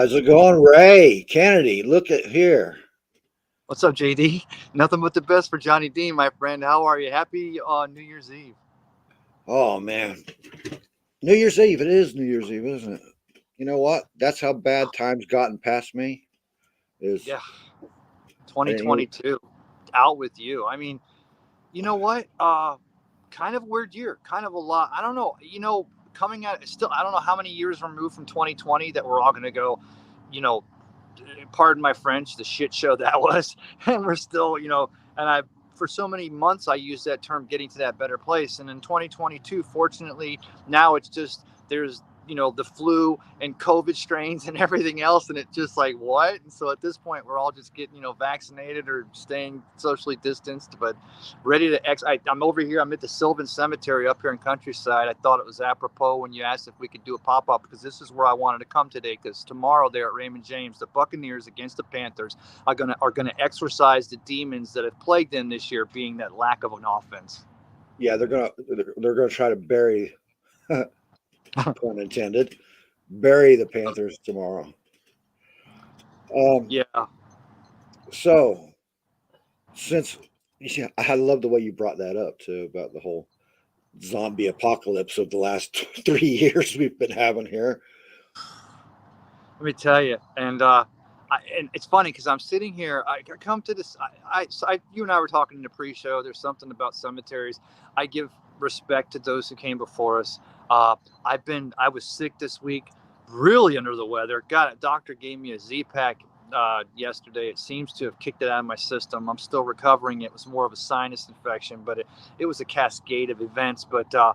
How's it going, Ray Kennedy? Look at here. What's up, JD? Nothing but the best for Johnny Dean, my friend. How are you? Happy New Year's Eve. Oh man, New Year's Eve. It is New Year's Eve, isn't it? You know what? That's how bad time's gotten past me. Is Yeah, I didn't even. 2022. Out with you. I mean, you know what? Kind of weird year. Kind of a lot. I don't know. Coming out still, I don't know how many years removed from 2020 that we're all going to go, you know, pardon my French, the shit show that was. And we're still, and for so many months, I used that term getting to that better place. And in 2022, fortunately, now it's just, there's, the flu and COVID strains and everything else. And it's just like, what? And so at this point, we're all just getting, vaccinated or staying socially distanced, but ready to I'm over here. I'm at the Sylvan Cemetery up here in Countryside. I thought it was apropos when you asked if we could do a pop-up, because this is where I wanted to come today, because tomorrow there at Raymond James, the Buccaneers against the Panthers are gonna exorcise the demons that have plagued them this year, being that lack of an offense. Yeah, they're gonna try to bury, pun intended, bury the Panthers tomorrow. Um, Yeah. so since yeah, I love the way you brought that up too about the whole zombie apocalypse of the last 3 years we've been having here. Let me tell you, and it's funny because I'm sitting here. I come to this. You and I were talking in the pre-show. There's something about cemeteries. I give respect to those who came before us. I was sick this week, really under the weather. Got a doctor gave me a Z-Pack yesterday. It seems to have kicked it out of my system. I'm still recovering. It was more of a sinus infection, but it was a cascade of events. But I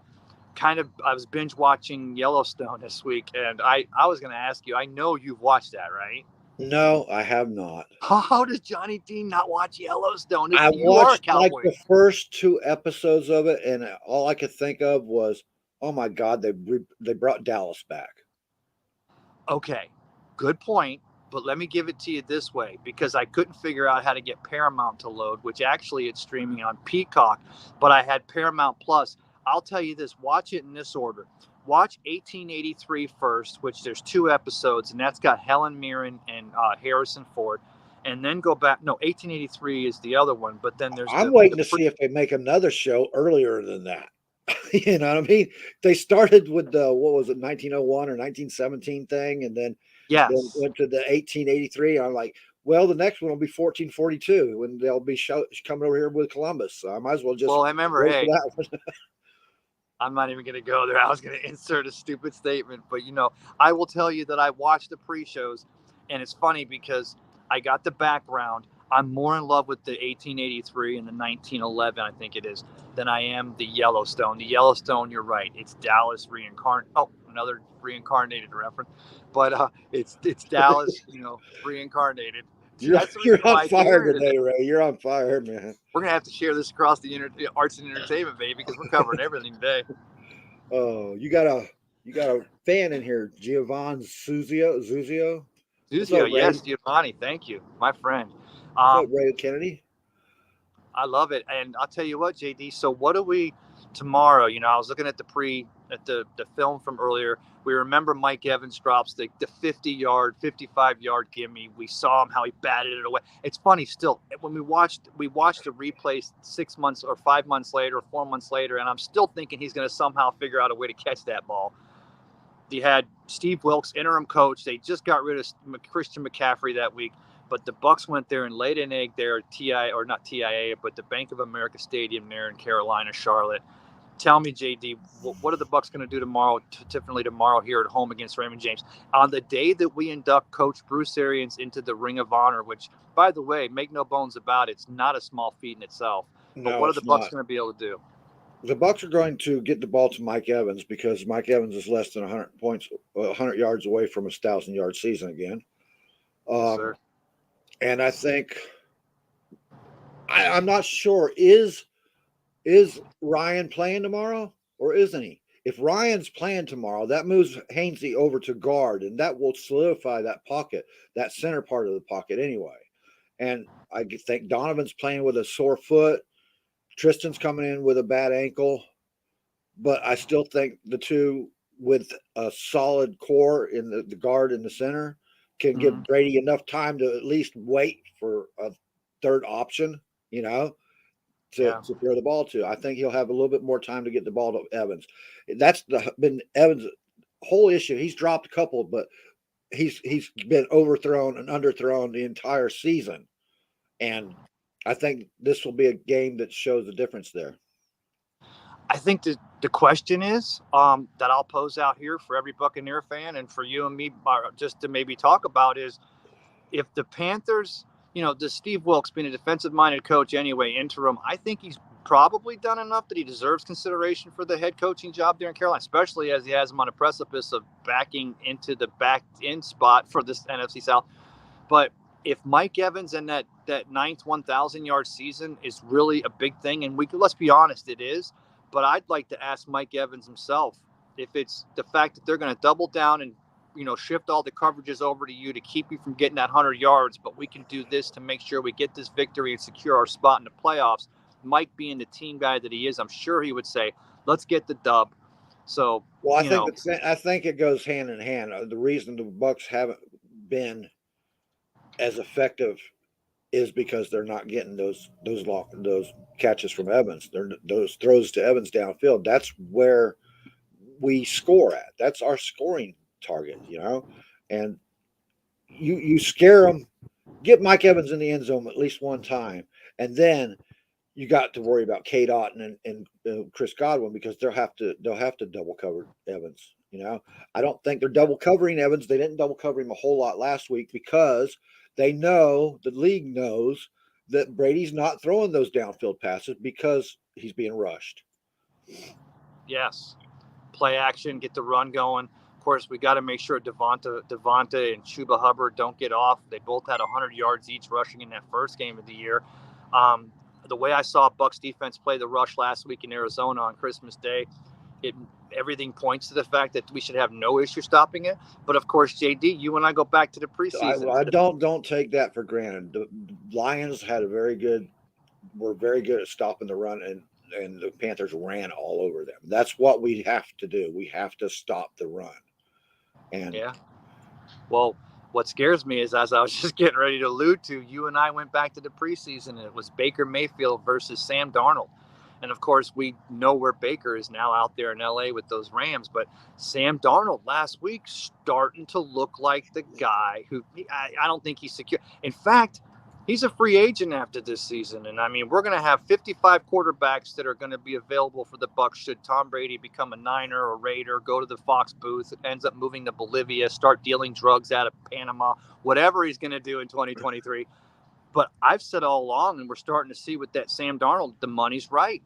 was binge watching Yellowstone this week, and I was going to ask you. I know you've watched that, right? No, I have not. How does Johnny Dean not watch Yellowstone? I You are a watched like cowboy. the first two episodes of it, and all I could think of was, "Oh my God, they brought Dallas back." Okay, good point. But let me give it to you this way, because I couldn't figure out how to get Paramount to load, which actually it's streaming on Peacock, but I had Paramount Plus. I'll tell you this, watch it in this order. Watch 1883 first, which there's two episodes, and that's got Helen Mirren and Harrison Ford. And then go back. No, 1883 is the other one, but then there's I'm waiting to see if they make another show earlier than that. You know what I mean? They started with the what was it, 1901 or 1917 thing, and then yes. went to the 1883. I'm like, well, the next one will be 1442 when they'll be coming over here with Columbus. So I might as well just Well, I remember, wait for hey, that one. I'm not even going to go there. I was going to insert a stupid statement, but I will tell you that I watched the pre-shows, and it's funny because I got the background. I'm more in love with the 1883 and the 1911, I think it is, than I am the Yellowstone. The Yellowstone, you're right. It's Dallas reincarnated. Oh, another reincarnated reference, but it's Dallas, reincarnated. You're That's the you're reason on why I came fire here today. today, Ray. You're on fire, man. We're gonna have to share this across the arts and entertainment, baby, because we're covering everything today. Oh, you got a fan in here, Giovanni Zuzio. What's up, Zuzio, Ray? yes, Giovanni, thank you, my friend. What's up, Um, Ray Kennedy? I love it, and I'll tell you what, JD. So what do we tomorrow? I was looking at the film from earlier. We remember Mike Evans drops the 50-yard, 55-yard gimme. We saw him how he batted it away. It's funny still when we watched the replay 6 months or 5 months later or 4 months later, and I'm still thinking he's going to somehow figure out a way to catch that ball. You had Steve Wilkes, interim coach. They just got rid of Christian McCaffrey that week, but the Bucks went there and laid an egg there at not TIA, but the Bank of America Stadium there in Carolina, Charlotte. Tell me, JD, what are the Bucks going to do tomorrow, differently tomorrow here at home against Raymond James on the day that we induct Coach Bruce Arians into the Ring of Honor? Which, by the way, make no bones about it, it's not a small feat in itself. But No, what are the it's Bucks not. going to be able to do? The Bucks are going to get the ball to Mike Evans because Mike Evans is less than 100 points, 100 yards away from his 1,000-yard season again. Yes, Um, sir. and I think I'm not sure is Ryan playing tomorrow or isn't he? If Ryan's playing tomorrow, that moves Hainsey over to guard, and that will solidify that pocket, that center part of the pocket anyway. And I think Donovan's playing with a sore foot. Tristan's coming in with a bad ankle, but I still think the two with a solid core in the guard in the center can give Brady enough time to at least wait for a third option, to throw the ball to. I think he'll have a little bit more time to get the ball to Evans. That's been Evans' whole issue. He's dropped a couple, but he's been overthrown and underthrown the entire season. And I think this will be a game that shows the difference there. I think the question is that I'll pose out here for every Buccaneer fan and for you and me just to maybe talk about is if the Panthers, does Steve Wilkes being a defensive-minded coach anyway, interim, I think he's probably done enough that he deserves consideration for the head coaching job there in Carolina, especially as he has him on a precipice of backing into the back-end spot for this NFC South. But if Mike Evans and that ninth 1,000-yard season is really a big thing, and let's be honest, it is. But I'd like to ask Mike Evans himself if it's the fact that they're going to double down and, shift all the coverages over to you to keep you from getting that 100 yards, but we can do this to make sure we get this victory and secure our spot in the playoffs. Mike being the team guy that he is, I'm sure he would say, let's get the dub. So, well, I think it goes hand in hand. The reason the Bucs haven't been as effective is because they're not getting those catches from Evans. Those throws to Evans downfield. That's where we score at. That's our scoring target, And you scare them, get Mike Evans in the end zone at least one time, and then you got to worry about Kate Otten and Chris Godwin because they'll have to double cover Evans. I don't think they're double covering Evans. They didn't double cover him a whole lot last week because they know, the league knows, that Brady's not throwing those downfield passes because he's being rushed. Yes. Play action, get the run going. Of course, we got to make sure Devonta and Chuba Hubbard don't get off. They both had 100 yards each rushing in that first game of the year. The way I saw Bucs defense play the rush last week in Arizona on Christmas Day, everything points to the fact that we should have no issue stopping it. But of course, JD, you and I go back to the preseason. I don't take that for granted. The Lions were very good at stopping the run, and the Panthers ran all over them. That's what we have to do. We have to stop the run. And yeah. Well, what scares me is, as I was just getting ready to allude to, you and I went back to the preseason, and it was Baker Mayfield versus Sam Darnold. And, of course, we know where Baker is now out there in L.A. with those Rams. But Sam Darnold last week starting to look like the guy who I don't think he's secure. In fact, he's a free agent after this season. And, I mean, we're going to have 55 quarterbacks that are going to be available for the Bucs should Tom Brady become a Niner or Raider, go to the Fox booth, ends up moving to Bolivia, start dealing drugs out of Panama, whatever he's going to do in 2023. But I've said all along, and we're starting to see with that Sam Darnold, the money's right.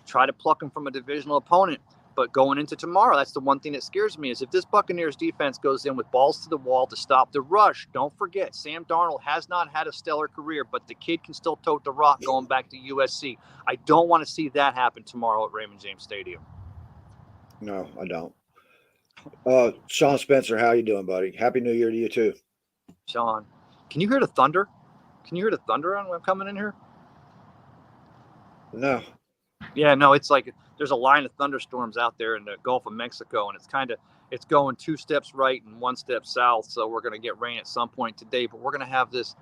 Try to pluck him from a divisional opponent. But going into tomorrow, that's the one thing that scares me is if this Buccaneers defense goes in with balls to the wall to stop the rush, don't forget, Sam Darnold has not had a stellar career, but the kid can still tote the rock going back to USC. I don't want to see that happen tomorrow at Raymond James Stadium. No, I don't. Sean Spencer, how you doing, buddy? Happy New Year to you, too. Sean, can you hear the thunder? Can you hear the thunder when I'm coming in here? No. Yeah, no, it's like there's a line of thunderstorms out there in the Gulf of Mexico, and it's going 2 steps right and 1 step south. So we're going to get rain at some point today, but we're going to have this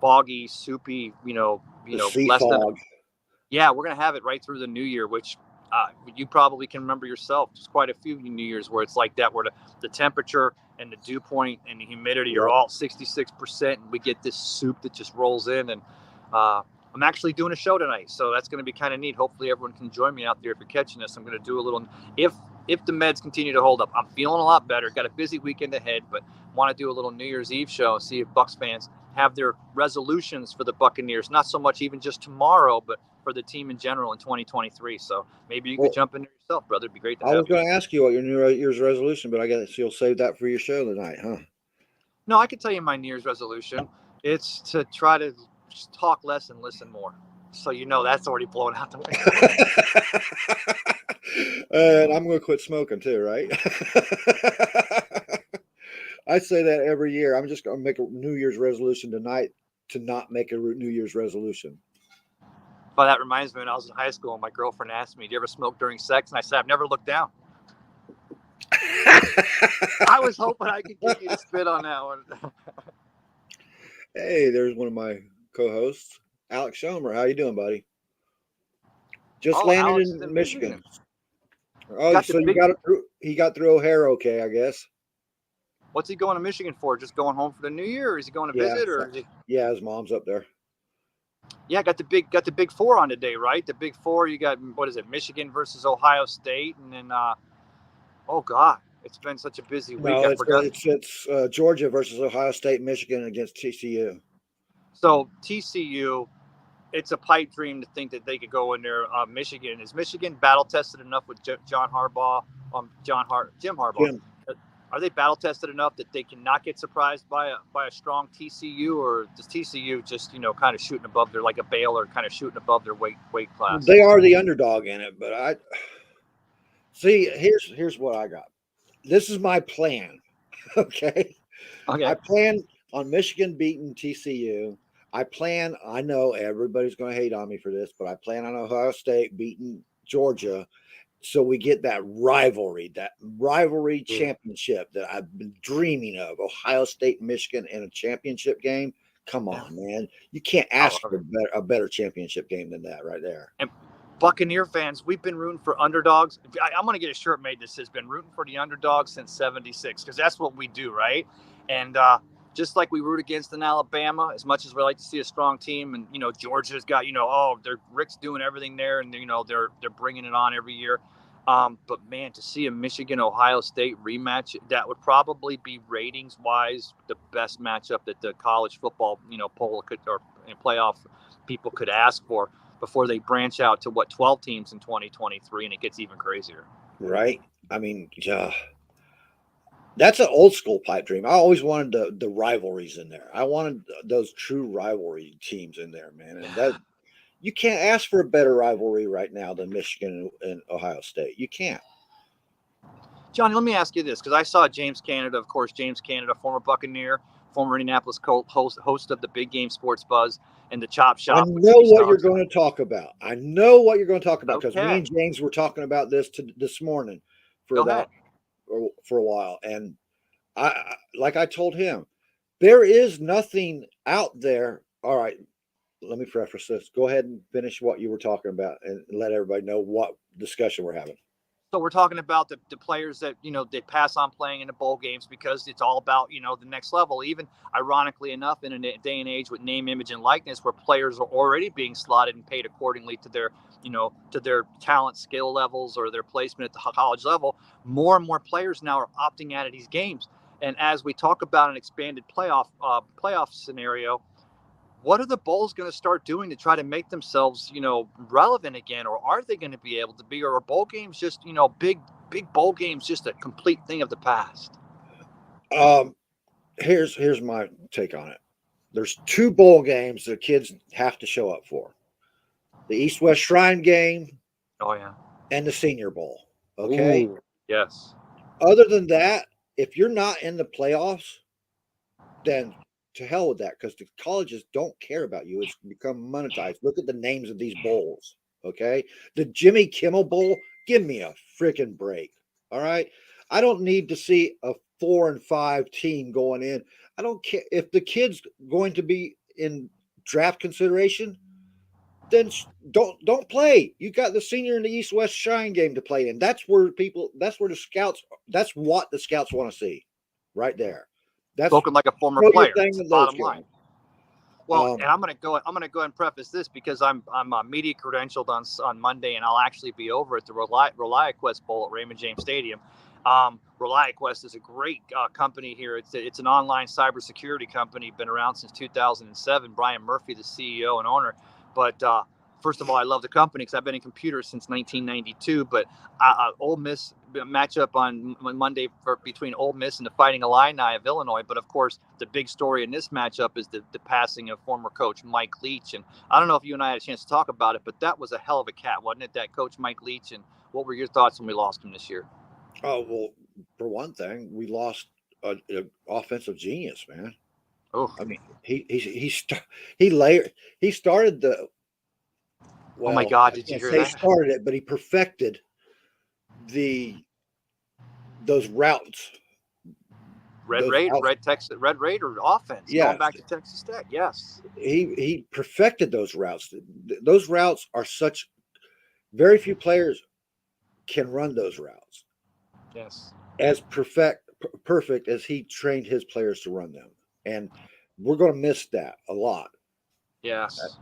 foggy, soupy, less fog. Yeah, we're going to have it right through the new year, which you probably can remember yourself. There's quite a few New Years where it's like that, where the temperature and the dew point and the humidity are all 66%, and we get this soup that just rolls in. And I'm actually doing a show tonight, so that's going to be kind of neat. Hopefully everyone can join me out there if you're catching this. I'm going to do a little, if the meds continue to hold up. I'm feeling a lot better. Got a busy weekend ahead, but want to do a little New Year's Eve show and see if Bucs fans have their resolutions for the Buccaneers. Not so much even just tomorrow, but for the team in general in 2023. So maybe you could jump in there yourself, brother. It'd be great to have you. I was going to ask you what your New Year's resolution, but I guess you'll save that for your show tonight, huh? No, I can tell you my New Year's resolution. It's to try to just talk less and listen more. So that's already blown out the window. And I'm going to quit smoking too, right? I say that every year. I'm just going to make a New Year's resolution tonight to not make a New Year's resolution. Well, that reminds me, when I was in high school, my girlfriend asked me, "Do you ever smoke during sex?" And I said, "I've never looked down." I was hoping I could get you to spit on that one. Hey, there's one of my co-hosts, Alex Schomer. How you doing, buddy? Just Oh, landed Alex is in in Michigan. Michigan. Oh, Got the so you big. got it through? He got through O'Hare, okay? I guess. What's he going to Michigan for? Just going home for the New Year, or is he going to Yeah, visit, or is he? yeah. His mom's up there. Yeah, got the big four on today, right? The big four. You got, what is it? Michigan versus Ohio State, and then oh God, it's been such a busy week. No, I it's forgot. Georgia versus Ohio State, Michigan against TCU. So TCU, it's a pipe dream to think that they could go in there. Michigan, is Michigan battle tested enough with John Harbaugh? Jim Harbaugh. Jim. Are they battle tested enough that they cannot get surprised by a strong TCU, or does TCU just kind of shooting above their, like a Baylor, kind of shooting above their weight class? They are the underdog in it, but I see. Here's what I got. This is my plan. Okay. Okay. I plan on Michigan beating TCU. I know everybody's going to hate on me for this, but I plan on Ohio State beating Georgia. So we get that rivalry championship that I've been dreaming of. Ohio State, Michigan in a championship game. Come on, man. You can't ask for a better championship game than that right there. And Buccaneer fans, we've been rooting for underdogs. I'm going to get a shirt made that says been rooting for the underdog since 76, because that's what we do, right? And just like we root against in Alabama, as much as we like to see a strong team, and Georgia's got Rick's doing everything there, and they're bringing it on every year. But man, to see a Michigan Ohio State rematch, that would probably be ratings wise the best matchup that the college football poll could, or playoff people could ask for, before they branch out to 12 teams in 2023, and it gets even crazier. Right? I mean, that's an old school pipe dream. I always wanted the rivalries in there. I wanted those true rivalry teams in there, man. And that you can't ask for a better rivalry right now than Michigan and Ohio State. You can't. Johnny, let me ask you this, because I saw James Canada, of course, former Buccaneer, former Indianapolis Colt, host of the Big Game Sports Buzz and the Chop Shop. I know what you're going to talk about. Because me and James were talking about this this morning for a while. And like I told him, there is nothing out there. All right, let me preface this. Go ahead and finish what you were talking about and let everybody know what discussion we're having. So we're talking about the players that, they pass on playing in the bowl games because it's all about, the next level. Even ironically enough, in a day and age with name, image, and likeness, where players are already being slotted and paid accordingly to their talent, skill levels, or their placement at the college level, more and more players now are opting out of these games. And as we talk about an expanded playoff scenario, what are the bowls going to start doing to try to make themselves, relevant again? Or are they going to be able to be, or are bowl games just, big bowl games just a complete thing of the past? Here's my take on it. There's two bowl games that kids have to show up for. The East-West Shrine game. Oh, yeah. And the Senior Bowl. Okay? Ooh, yes. Other than that, if you're not in the playoffs, then to hell with that, because the colleges don't care about you. It's become monetized. Look at the names of these bowls. Okay? The Jimmy Kimmel Bowl, give me a freaking break. All right? I don't need to see a 4-5 team going in. I don't care if the kid's going to be in draft consideration, then don't play. You got the Senior and the East-West Shrine game to play in. That's what the scouts want to see right there. That's spoken like a former player. That's the bottom line. Well, and I'm gonna go ahead and preface this, because I'm media credentialed on Monday, and I'll actually be over at the ReliaQuest Bowl at Raymond James Stadium. ReliaQuest is a great company here. It's an online cybersecurity company, been around since 2007. Brian Murphy, the CEO and owner. But first of all, I love the company because I've been in computers since 1992. But Ole Miss matchup on Monday between Ole Miss and the Fighting Illini of Illinois. But of course, the big story in this matchup is the passing of former coach Mike Leach. And I don't know if you and I had a chance to talk about it, but that was a hell of a cat, wasn't it? That coach Mike Leach. And what were your thoughts when we lost him this year? Oh, well, for one thing, we lost an offensive genius, man. Oh, I mean, he started the. Well, oh my God! Did you hear that? He started it, but he perfected the those routes. Red Raider offense Yes. going back to Texas Tech. Yes. He perfected those routes. Those routes are such very few players can run those routes. Yes. As perfect as he trained his players to run them. And we're going to miss that a lot. Yes.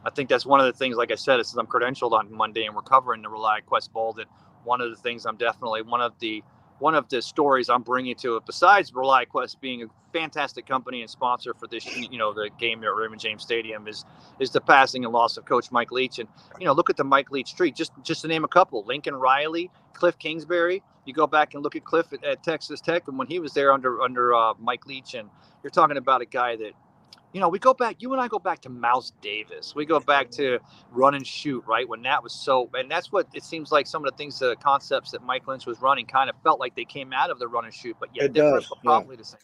I think that's one of the things, like I said, since I'm credentialed on Monday and we're covering the Rely Quest Bowl, that one of the things I'm definitely one of the stories I'm bringing to it, besides Rely Quest being a fantastic company and sponsor for this, the game at Raymond James Stadium, is the passing and loss of Coach Mike Leach. And look at the Mike Leach tree, just to name a couple: Lincoln Riley, Cliff Kingsbury. You go back and look at Cliff at Texas Tech, and when he was there under Mike Leach, and you're talking about a guy that, we go back, you and I go back to Mouse Davis. We go back to run and shoot, right? When that was so, and that's what it seems like some of the things, the concepts that Mike Lynch was running kind of felt like they came out of the run and shoot, but yet different, but probably the same.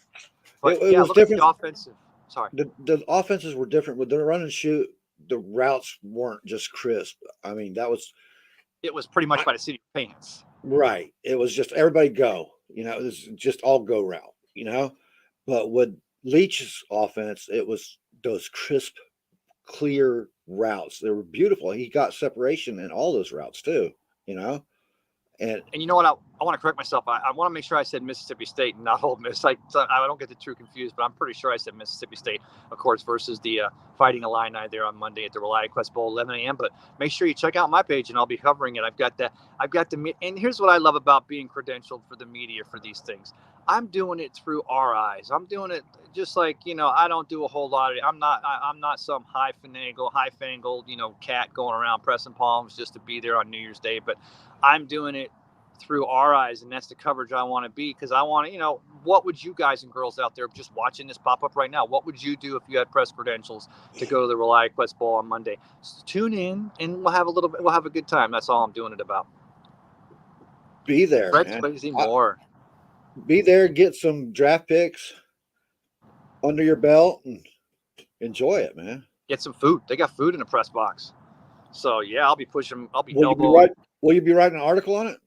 But it was look different. at the offensive. Sorry. The offenses were different with the run and shoot. The routes weren't just crisp. I mean, it was pretty much by the seat of your pants. Right. It was just everybody go, it was just all go route, but with Leach's offense, it was those crisp, clear routes. They were beautiful. He got separation in all those routes too, And you know what? I want to correct myself. I want to make sure I said Mississippi State and not Ole Miss. I don't get the two confused, but I'm pretty sure I said Mississippi State, of course, versus the Fighting Illini there on Monday at the Rely Quest Bowl, 11 a.m. But make sure you check out my page, and I'll be covering it. I've got the, and here's what I love about being credentialed for the media for these things. I'm doing it through our eyes. I'm doing it just like, I don't do a whole lot of it. I'm not some high-fangled, cat going around pressing palms just to be there on New Year's Day, but I'm doing it through our eyes, and that's the coverage I want to be, because I want to, what would you guys and girls out there just watching this pop up right now, what would you do if you had press credentials to go to the Rely Quest Bowl on Monday? So tune in and we'll have a good time. That's all I'm doing it about. Be there, man. More. Be there, get some draft picks under your belt and enjoy it, man. Get some food. They got food in the press box. So yeah, I'll be pushing. Will you be writing an article on it?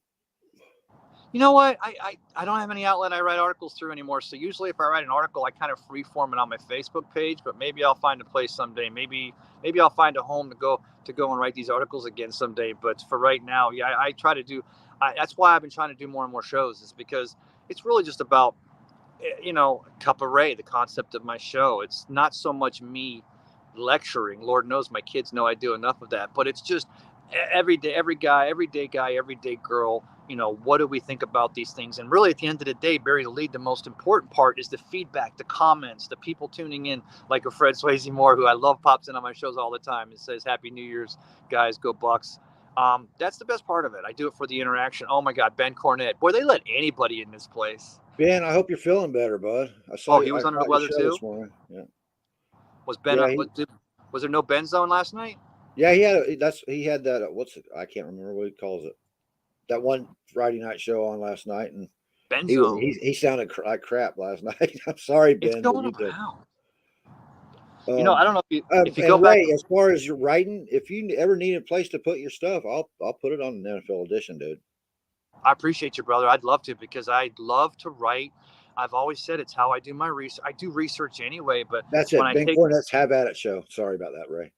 You know what? I don't have any outlet I write articles through anymore. So usually if I write an article, I kind of freeform it on my Facebook page, but maybe I'll find a place someday. Maybe I'll find a home to go and write these articles again someday. But for right now, yeah, I try to do, that's why I've been trying to do more and more shows, is because it's really just about, Cup of Ray, the concept of my show. It's not so much me lecturing. Lord knows my kids know I do enough of that, but it's just everyday guy, everyday girl, what do we think about these things? And really at the end of the day, bury the lead, the most important part is the feedback, the comments, the people tuning in, like a Fred Swayze Moore, who I love, pops in on my shows all the time and says, Happy New Year's, guys, go Bucks. That's the best part of it. I do it for the interaction. Oh my God, Ben Cornett. Boy, they let anybody in this place. Ben, I hope you're feeling better, bud. He was under the weather too? This morning. Yeah. Was Ben? Was there no Ben zone last night? Yeah, he had that. I can't remember what he calls it. That one Friday night show on last night, and Ben zone. He sounded like crap last night. I'm sorry, Ben. It's going around. I don't know if you go Ray, back. As far as your writing, if you ever need a place to put your stuff, I'll put it on the NFL Edition, dude. I appreciate you, brother. I'd love to, because I love to write. I've always said it's how I do my research. I do research anyway, but that's it. Ben Cornett's Have At It show. Sorry about that, Ray.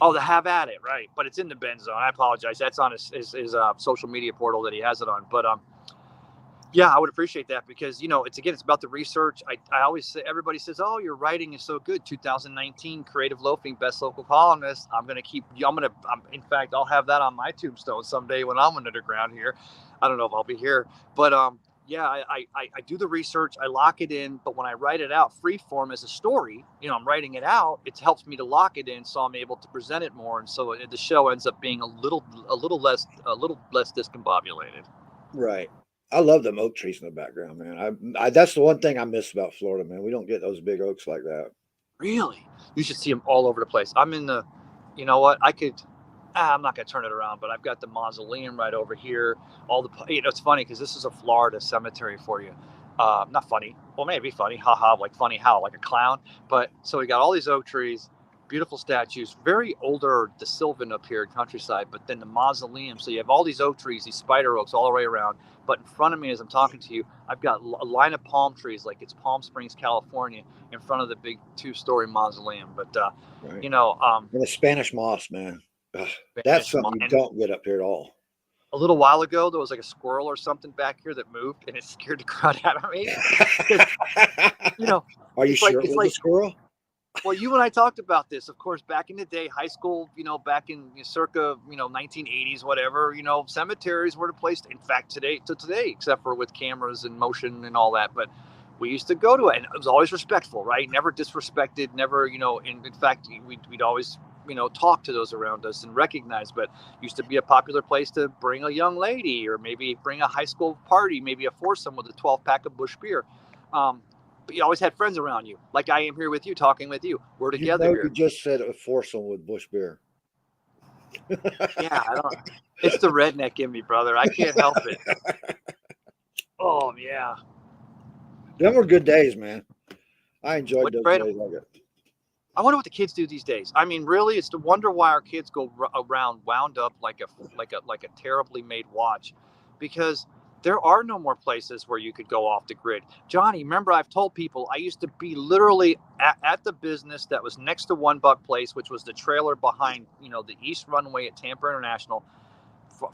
Oh, the Have At It, right? But it's in the Ben Zone. I apologize. That's on his social media portal that he has it on. But yeah, I would appreciate that, because it's about the research. I always say, everybody says, "Oh, your writing is so good." 2019 Creative Loafing Best Local Columnist. In fact, I'll have that on my tombstone someday when I'm under the ground here. I don't know if I'll be here, but yeah, I do the research, I lock it in, but when I write it out free form as a story, I'm writing it out, it helps me to lock it in, so I'm able to present it more, and so the show ends up being a little less discombobulated. Right. I love them oak trees in the background, man. I that's the one thing I miss about Florida, man. We don't get those big oaks like that. Really? You should see them all over the place. I'm in the, I'm not going to turn it around, but I've got the mausoleum right over here. It's funny because this is a Florida cemetery for you. Not funny. Well, maybe funny. Haha. Like funny how? Like a clown. But so we got all these oak trees. beautiful statues, very older De Sylvan up here in Countryside, but then the mausoleum. So you have all these oak trees, these spider oaks all the way around. But in front of me, as I'm talking to you, I've got a line of palm trees, like it's Palm Springs, California, in front of the big 2-story mausoleum. But Right. you know, And the Spanish moss, man. Ugh, that's Spanish something you don't get up here at all. A little while ago, there was like a squirrel or something back here that moved, and it scared the crud out of me. You know, Are you sure it was a squirrel? Well, you and I talked about this, of course, back in the day, high school, back in circa, 1980s, whatever, cemeteries were the place, in fact, today, except for with cameras and motion and all that. But we used to go to it, and it was always respectful, right? Never disrespected, never, in fact, we'd always, talk to those around us and recognize, but used to be a popular place to bring a young lady or maybe bring a high school party, maybe a foursome with a 12-pack of Busch beer. But you always had friends around you, like I am here with you, talking with you. We're together here. You just said a foursome with Busch beer. Yeah, it's the redneck in me, brother. I can't help it. Oh, yeah. Them were good days, man. I enjoyed those days. I wonder what the kids do these days. I mean, really, it's to wonder why our kids go around wound up like a terribly made watch, because there are no more places where you could go off the grid. Johnny, remember I've told people I used to be literally at the business that was next to One Buck Place, which was the trailer behind, the East Runway at Tampa International,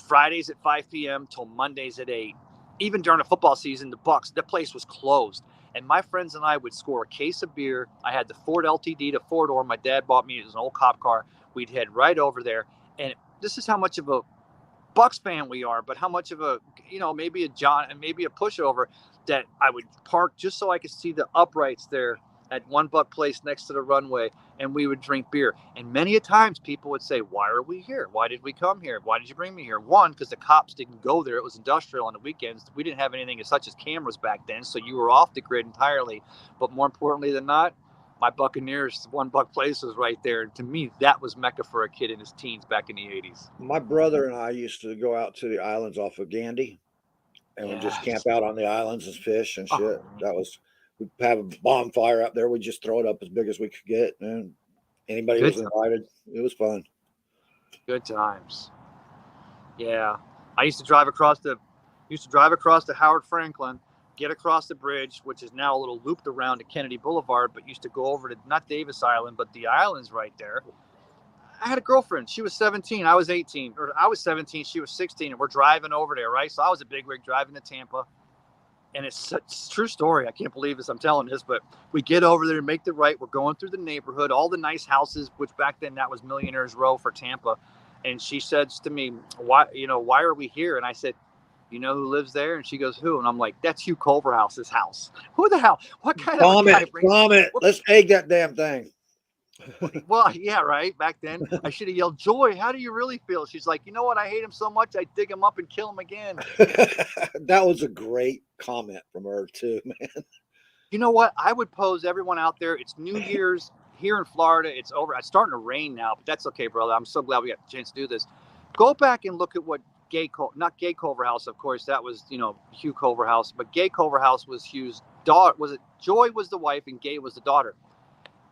Fridays at 5 p.m. till Mondays at 8. Even during the football season, the place was closed. And my friends and I would score a case of beer. I had the Ford LTD, the four-door. My dad bought me. It was an old cop car. We'd head right over there. And this is how much of a Bucks fan we are, but how much of a, maybe a pushover, that I would park just so I could see the uprights there at One Buck Place next to the runway, and we would drink beer. And many a times people would say, why are we here? Why did we come here? Why did you bring me here? One, because the cops didn't go there. It was industrial on the weekends. We didn't have anything as such as cameras back then, so you were off the grid entirely. But more importantly than not, my Buccaneers, One Buck Place was right there. And to me, that was Mecca for a kid in his teens back in the 80s. My brother and I used to go out to the islands off of Gandy and we'd just camp out on the islands and fish and shit. We'd have a bonfire up there. We'd just throw it up as big as we could get. And anybody was invited. It was fun. Good times. Yeah. I used to drive across the Howard Franklin, get across the bridge, which is now a little looped around to Kennedy Boulevard, but used to go over to not Davis Island, but the islands right there. I had a girlfriend. She was 17. I was 18. Or I was 17. She was 16. And we're driving over there, right? So I was a bigwig driving to Tampa. And it's a true story. I can't believe this. I'm telling this, but we get over there and make the right. We're going through the neighborhood, all the nice houses, which back then that was Millionaires Row for Tampa. And she says to me, why are we here? And I said, you know who lives there? And she goes, who? And I'm like, that's Hugh Culverhouse's house. Who the hell? What kind of guy? Vomit. Let's egg that damn thing. Well, yeah, right. Back then, I should have yelled, Joy, how do you really feel? She's like, you know what? I hate him so much, I dig him up and kill him again. That was a great comment from her, too, man. You know what? I would pose everyone out there. It's New Year's here in Florida. It's over. It's starting to rain now, but that's okay, brother. I'm so glad we got the chance to do this. Go back and look at what not Gay Culverhouse, of course. That was, Hugh Culverhouse. But Gay Culverhouse was Hugh's daughter. Joy was the wife and Gay was the daughter.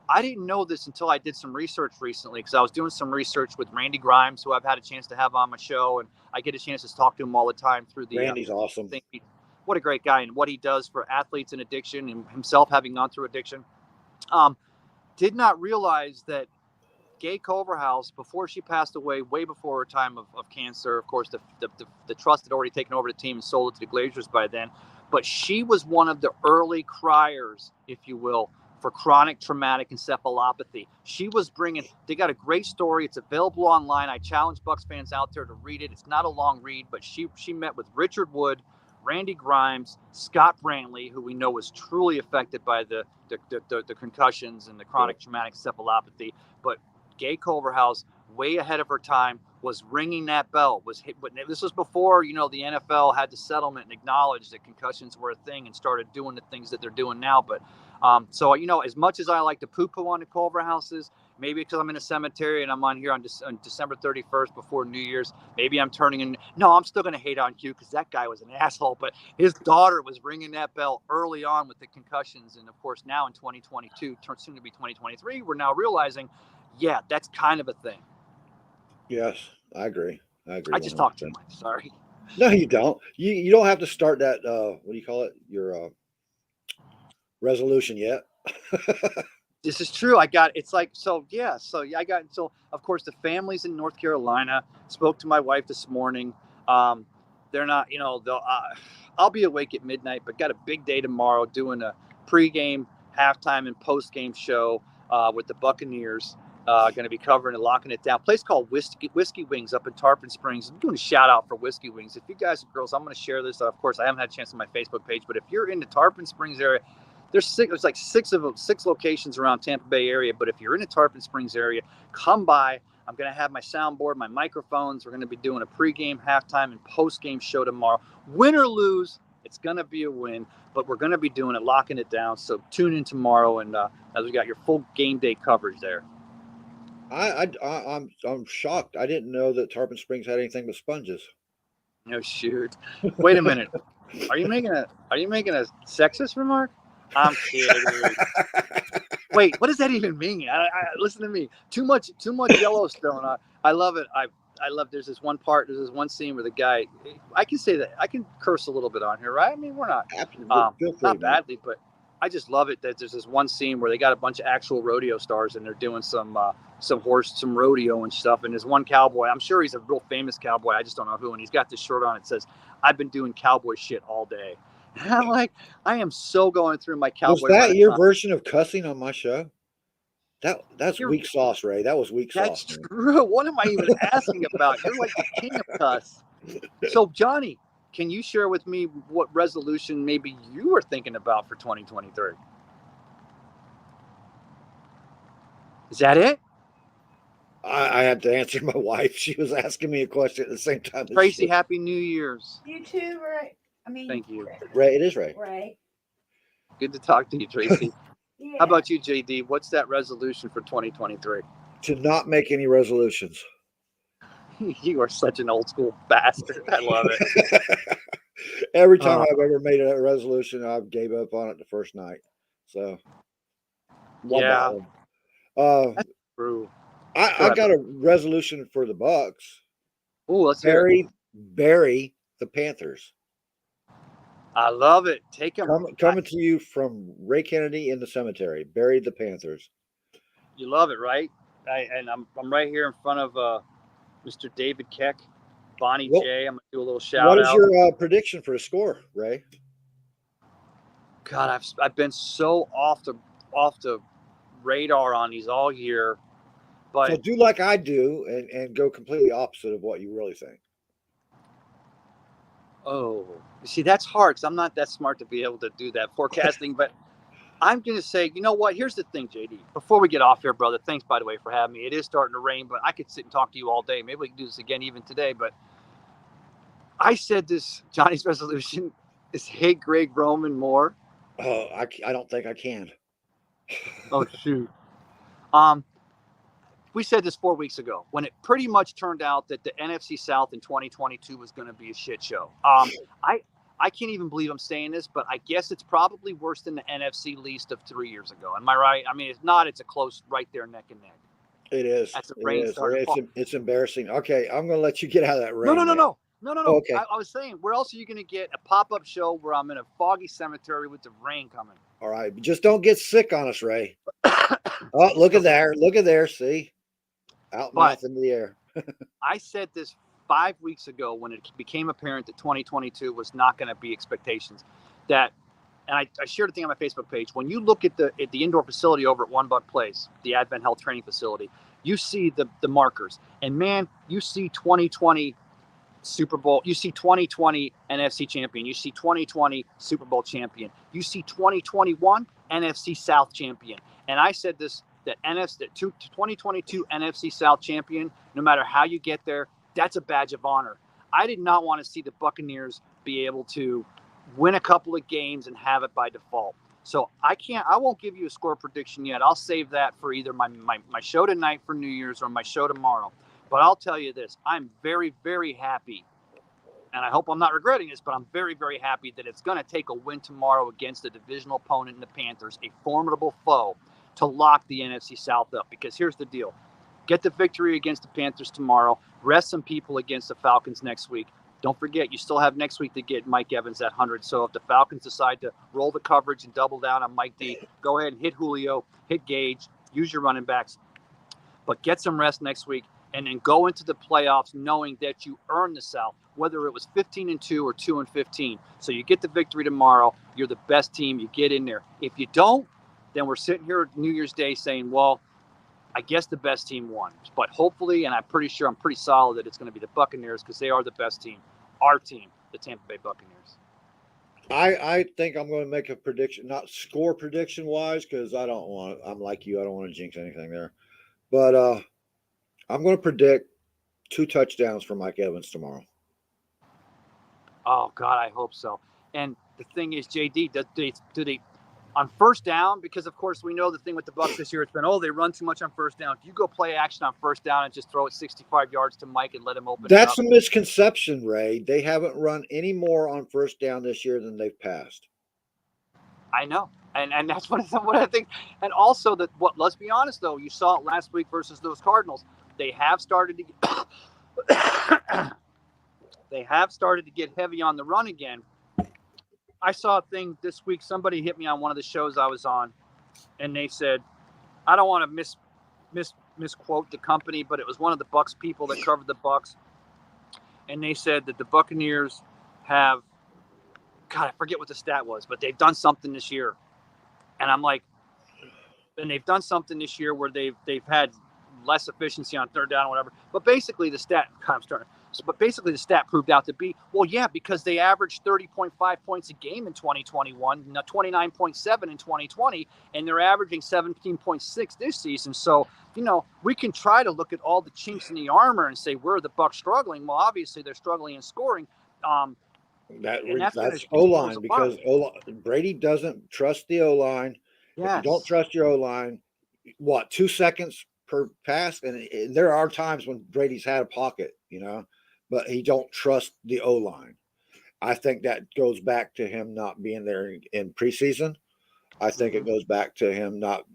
I didn't know this until I did some research recently, because I was doing some research with Randy Grimes, who I've had a chance to have on my show, and I get a chance to talk to him all the time through the Randy's awesome. What a great guy, and what he does for athletes in addiction, and himself having gone through addiction. Did not realize that Gay Culverhouse, before she passed away, way before her time of cancer, of course, the trust had already taken over the team and sold it to the Glazers by then, but she was one of the early criers, if you will, for chronic traumatic encephalopathy. She was they got a great story. It's available online. I challenge Bucks fans out there to read it. It's not a long read, but she met with Richard Wood, Randy Grimes, Scott Brantley, who we know was truly affected by the concussions and the chronic traumatic encephalopathy. But Gay Culverhouse, way ahead of her time, was ringing that bell. This was before, the NFL had the settlement and acknowledged that concussions were a thing and started doing the things that they're doing now. But so, as much as I like to poo-poo on the Culverhouses, maybe because I'm in a cemetery and I'm on here on December 31st before New Year's, maybe I'm turning in. No, I'm still going to hate on Hugh because that guy was an asshole. But his daughter was ringing that bell early on with the concussions. And, of course, now in 2022, soon to be 2023, we're now realizing, yeah, that's kind of a thing. Yes, I agree. I just talked too 100%. much. Sorry. No, you don't. You don't have to start that. What do you call it? Your resolution yet? This is true. I got it's like so yeah. So yeah, I got so of course the family's in North Carolina. Spoke to my wife this morning. They're not, they'll. I'll be awake at midnight, but got a big day tomorrow doing a pregame, halftime, and postgame show with the Buccaneers. Going to be covering and locking it down. Place called Whiskey Wings up in Tarpon Springs. I'm doing a shout out for Whiskey Wings. If you guys and girls, I'm going to share this. Of course, I haven't had a chance on my Facebook page, but if you're in the Tarpon Springs area, there's like six locations around Tampa Bay area. But if you're in the Tarpon Springs area, come by. I'm going to have my soundboard, my microphones. We're going to be doing a pregame, halftime, and postgame show tomorrow. Win or lose, it's going to be a win, but we're going to be doing it, locking it down. So tune in tomorrow, and as we got your full game day coverage there. I'm shocked. I didn't know that Tarpon Springs had anything but sponges. No shoot. Wait a minute. Are you making a sexist remark? I'm kidding. Wait, what does that even mean? Listen to me. Too much Yellowstone. I love it. I love. There's this one scene where the guy. I can say that I can curse a little bit on here, right? I mean, we're not not badly, but I just love it that there's this one scene where they got a bunch of actual rodeo stars and they're doing some rodeo and stuff. And there's one cowboy. I'm sure he's a real famous cowboy. I just don't know who. And he's got this shirt on. It says, "I've been doing cowboy shit all day." And I'm like, I am so going through my cowboy. Was that your version of cussing on my show? That's weak sauce, Ray. That was weak sauce. That's true. What am I even asking about? You're like the king of cuss. So, Johnny, can you share with me what resolution maybe you were thinking about for 2023? Is that it? I had to answer my wife. She was asking me a question at the same time. Tracy, Happy New Year's. You too, Ray. Thank you. Ray, it is Ray. Ray. Good to talk to you, Tracy. Yeah. How about you, JD? What's that resolution for 2023? To not make any resolutions. You are such an old school bastard. I love it. Every time I've ever made a resolution, I gave up on it the first night. So, yeah. That's true. I got a resolution for the Bucks. Oh, let's bury the Panthers. I love it. Take them. Coming to you from Ray Kennedy in the cemetery. Bury the Panthers. You love it, right? I'm right here in front of Mr. David Keck, Bonnie J. I'm gonna do a little shout out. What is your prediction for a score, Ray? God, I've been so off the radar on these all year. But so do like I do and go completely opposite of what you really think. Oh, you see, that's hard because I'm not that smart to be able to do that forecasting. But I'm going to say, you know what? Here's the thing, JD. Before we get off here, brother, thanks, by the way, for having me. It is starting to rain, but I could sit and talk to you all day. Maybe we can do this again even today. But I said this, Johnny's resolution is hate Greg Roman more. Oh, I don't think I can. Oh, shoot. We said this 4 weeks ago when it pretty much turned out that the NFC South in 2022 was going to be a shit show. I can't even believe I'm saying this, but I guess it's probably worse than the NFC least of 3 years ago. Am I right? I mean, if not, it's a close right there neck and neck. It is. It's embarrassing. Okay, I'm going to let you get out of that rain. No. Oh, okay. I was saying, where else are you going to get a pop-up show where I'm in a foggy cemetery with the rain coming? All right, just don't get sick on us, Ray. Oh, look at there. See? Out mouth into the air. I said this 5 weeks ago when it became apparent that 2022 was not going to be expectations. And I shared a thing on my Facebook page. When you look at the indoor facility over at One Buck Place, the Advent Health Training Facility, you see the markers. And man, you see 2020 Super Bowl. You see 2020 NFC champion. You see 2020 Super Bowl champion. You see 2021 NFC South champion. And I said this, that 2022 NFC South champion, no matter how you get there, that's a badge of honor. I did not want to see the Buccaneers be able to win a couple of games and have it by default. So I won't give you a score prediction yet. I'll save that for either my show tonight for New Year's or my show tomorrow. But I'll tell you this, I'm very, very happy, and I hope I'm not regretting this, but I'm very, very happy that it's going to take a win tomorrow against a divisional opponent in the Panthers, a formidable foe, to lock the NFC South up. Because here's the deal. Get the victory against the Panthers tomorrow. Rest some people against the Falcons next week. Don't forget, you still have next week to get Mike Evans at 100. So if the Falcons decide to roll the coverage and double down on Mike D, go ahead and hit Julio, hit Gage, use your running backs. But get some rest next week and then go into the playoffs knowing that you earned the South, whether it was 15-2 or 2-15. So you get the victory tomorrow. You're the best team. You get in there. If you don't, then we're sitting here New Year's Day saying, well, I guess the best team won. But hopefully, and I'm pretty solid that it's going to be the Buccaneers because they are the best team. Our team, the Tampa Bay Buccaneers. I think I'm going to make a prediction, not score prediction wise, because I'm like you, I don't want to jinx anything there. But I'm going to predict 2 touchdowns for Mike Evans tomorrow. Oh, God, I hope so. And the thing is, JD, do they on first down, because, of course, we know the thing with the Bucs this year, it's been, they run too much on first down. If you go play action on first down and just throw it 65 yards to Mike and let him open That's it up. a misconception, Ray. They haven't run any more on first down this year than they've passed. I know. And that's what I think. And also, let's be honest, though. You saw it last week versus those Cardinals. They have started to get heavy on the run again. I saw a thing this week. Somebody hit me on one of the shows I was on, and they said, I don't want to misquote the company, but it was one of the Bucs people that covered the Bucs, and they said that the Buccaneers have, God, I forget what the stat was, but they've done something this year, and I'm like, and they've done something this year where they've had less efficiency on third down or whatever. But basically, the stat proved out to be, well, yeah, because they averaged 30.5 points a game in 2021, 29.7 in 2020, and they're averaging 17.6 this season. So, we can try to look at all the chinks in the armor and say, where are the Bucs struggling? Well, obviously, they're struggling in scoring. That's O-line, because Brady doesn't trust the O-line. Yes. If you don't trust your O-line, 2 seconds per pass? And there are times when Brady's had a pocket, but he don't trust the O-line. I think that goes back to him not being there in preseason. I think it goes back to him not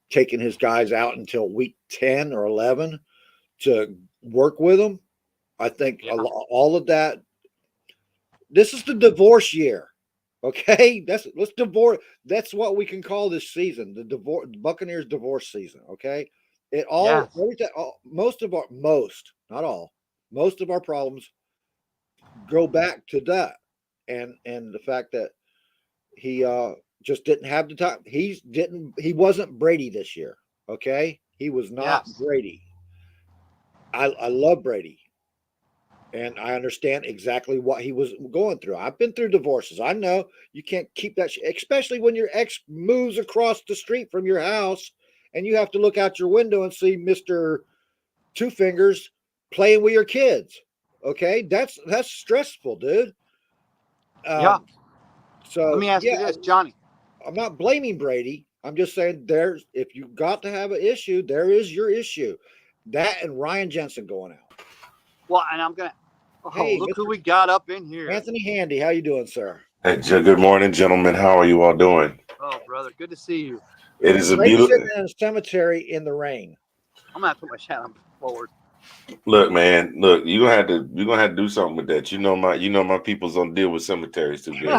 taking his guys out until week 10 or 11 to work with them. I think all of that. This is the divorce year, okay? Let's divorce. That's what we can call this season, the Buccaneers divorce season, okay? Most of our problems go back to that, and the fact that he just didn't have the time. He wasn't Brady this year, okay? He was not Brady. I love Brady. And I understand exactly what he was going through. I've been through divorces. I know you can't keep that, especially when your ex moves across the street from your house and you have to look out your window and see Mr. Two Fingers playing with your kids. Okay, that's stressful, dude. So let me ask you this, Johnny. I'm not blaming Brady. I'm just saying if you got to have an issue, there is your issue. That and Ryan Jensen going out. Well, and I'm gonna. Look who we got up in here. Anthony Handy, how you doing, sir? Hey, good morning, gentlemen. How are you all doing? Oh, brother, good to see you. It is a beautiful. Sitting in a cemetery in the rain. I'm gonna have to put my shadow forward. Look, man. Look, you're gonna have to do something with that. My people's don't deal with cemeteries too good.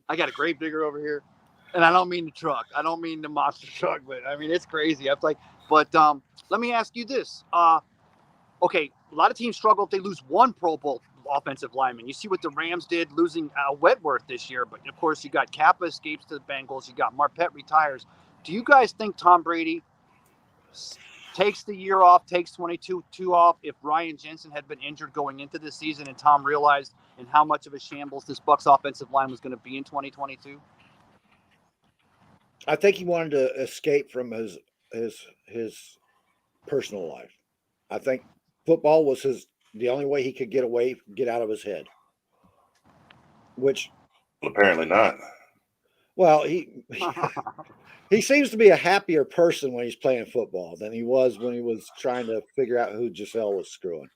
I got a grave digger over here, and I don't mean the truck. I don't mean the monster truck, but I mean it's crazy. Let me ask you this. Okay, a lot of teams struggle if they lose one Pro Bowl offensive lineman. You see what the Rams did losing Wentworth this year, but of course you got Kappa escapes to the Bengals. You got Marpet retires. Do you guys think Tom Brady takes the year off, takes 22 off if Ryan Jensen had been injured going into this season and Tom realized in how much of a shambles this Bucs offensive line was going to be in 2022? I think he wanted to escape from his personal life. I think football was the only way he could get out of his head. Which apparently not. Well, he seems to be a happier person when he's playing football than he was when he was trying to figure out who Giselle was screwing.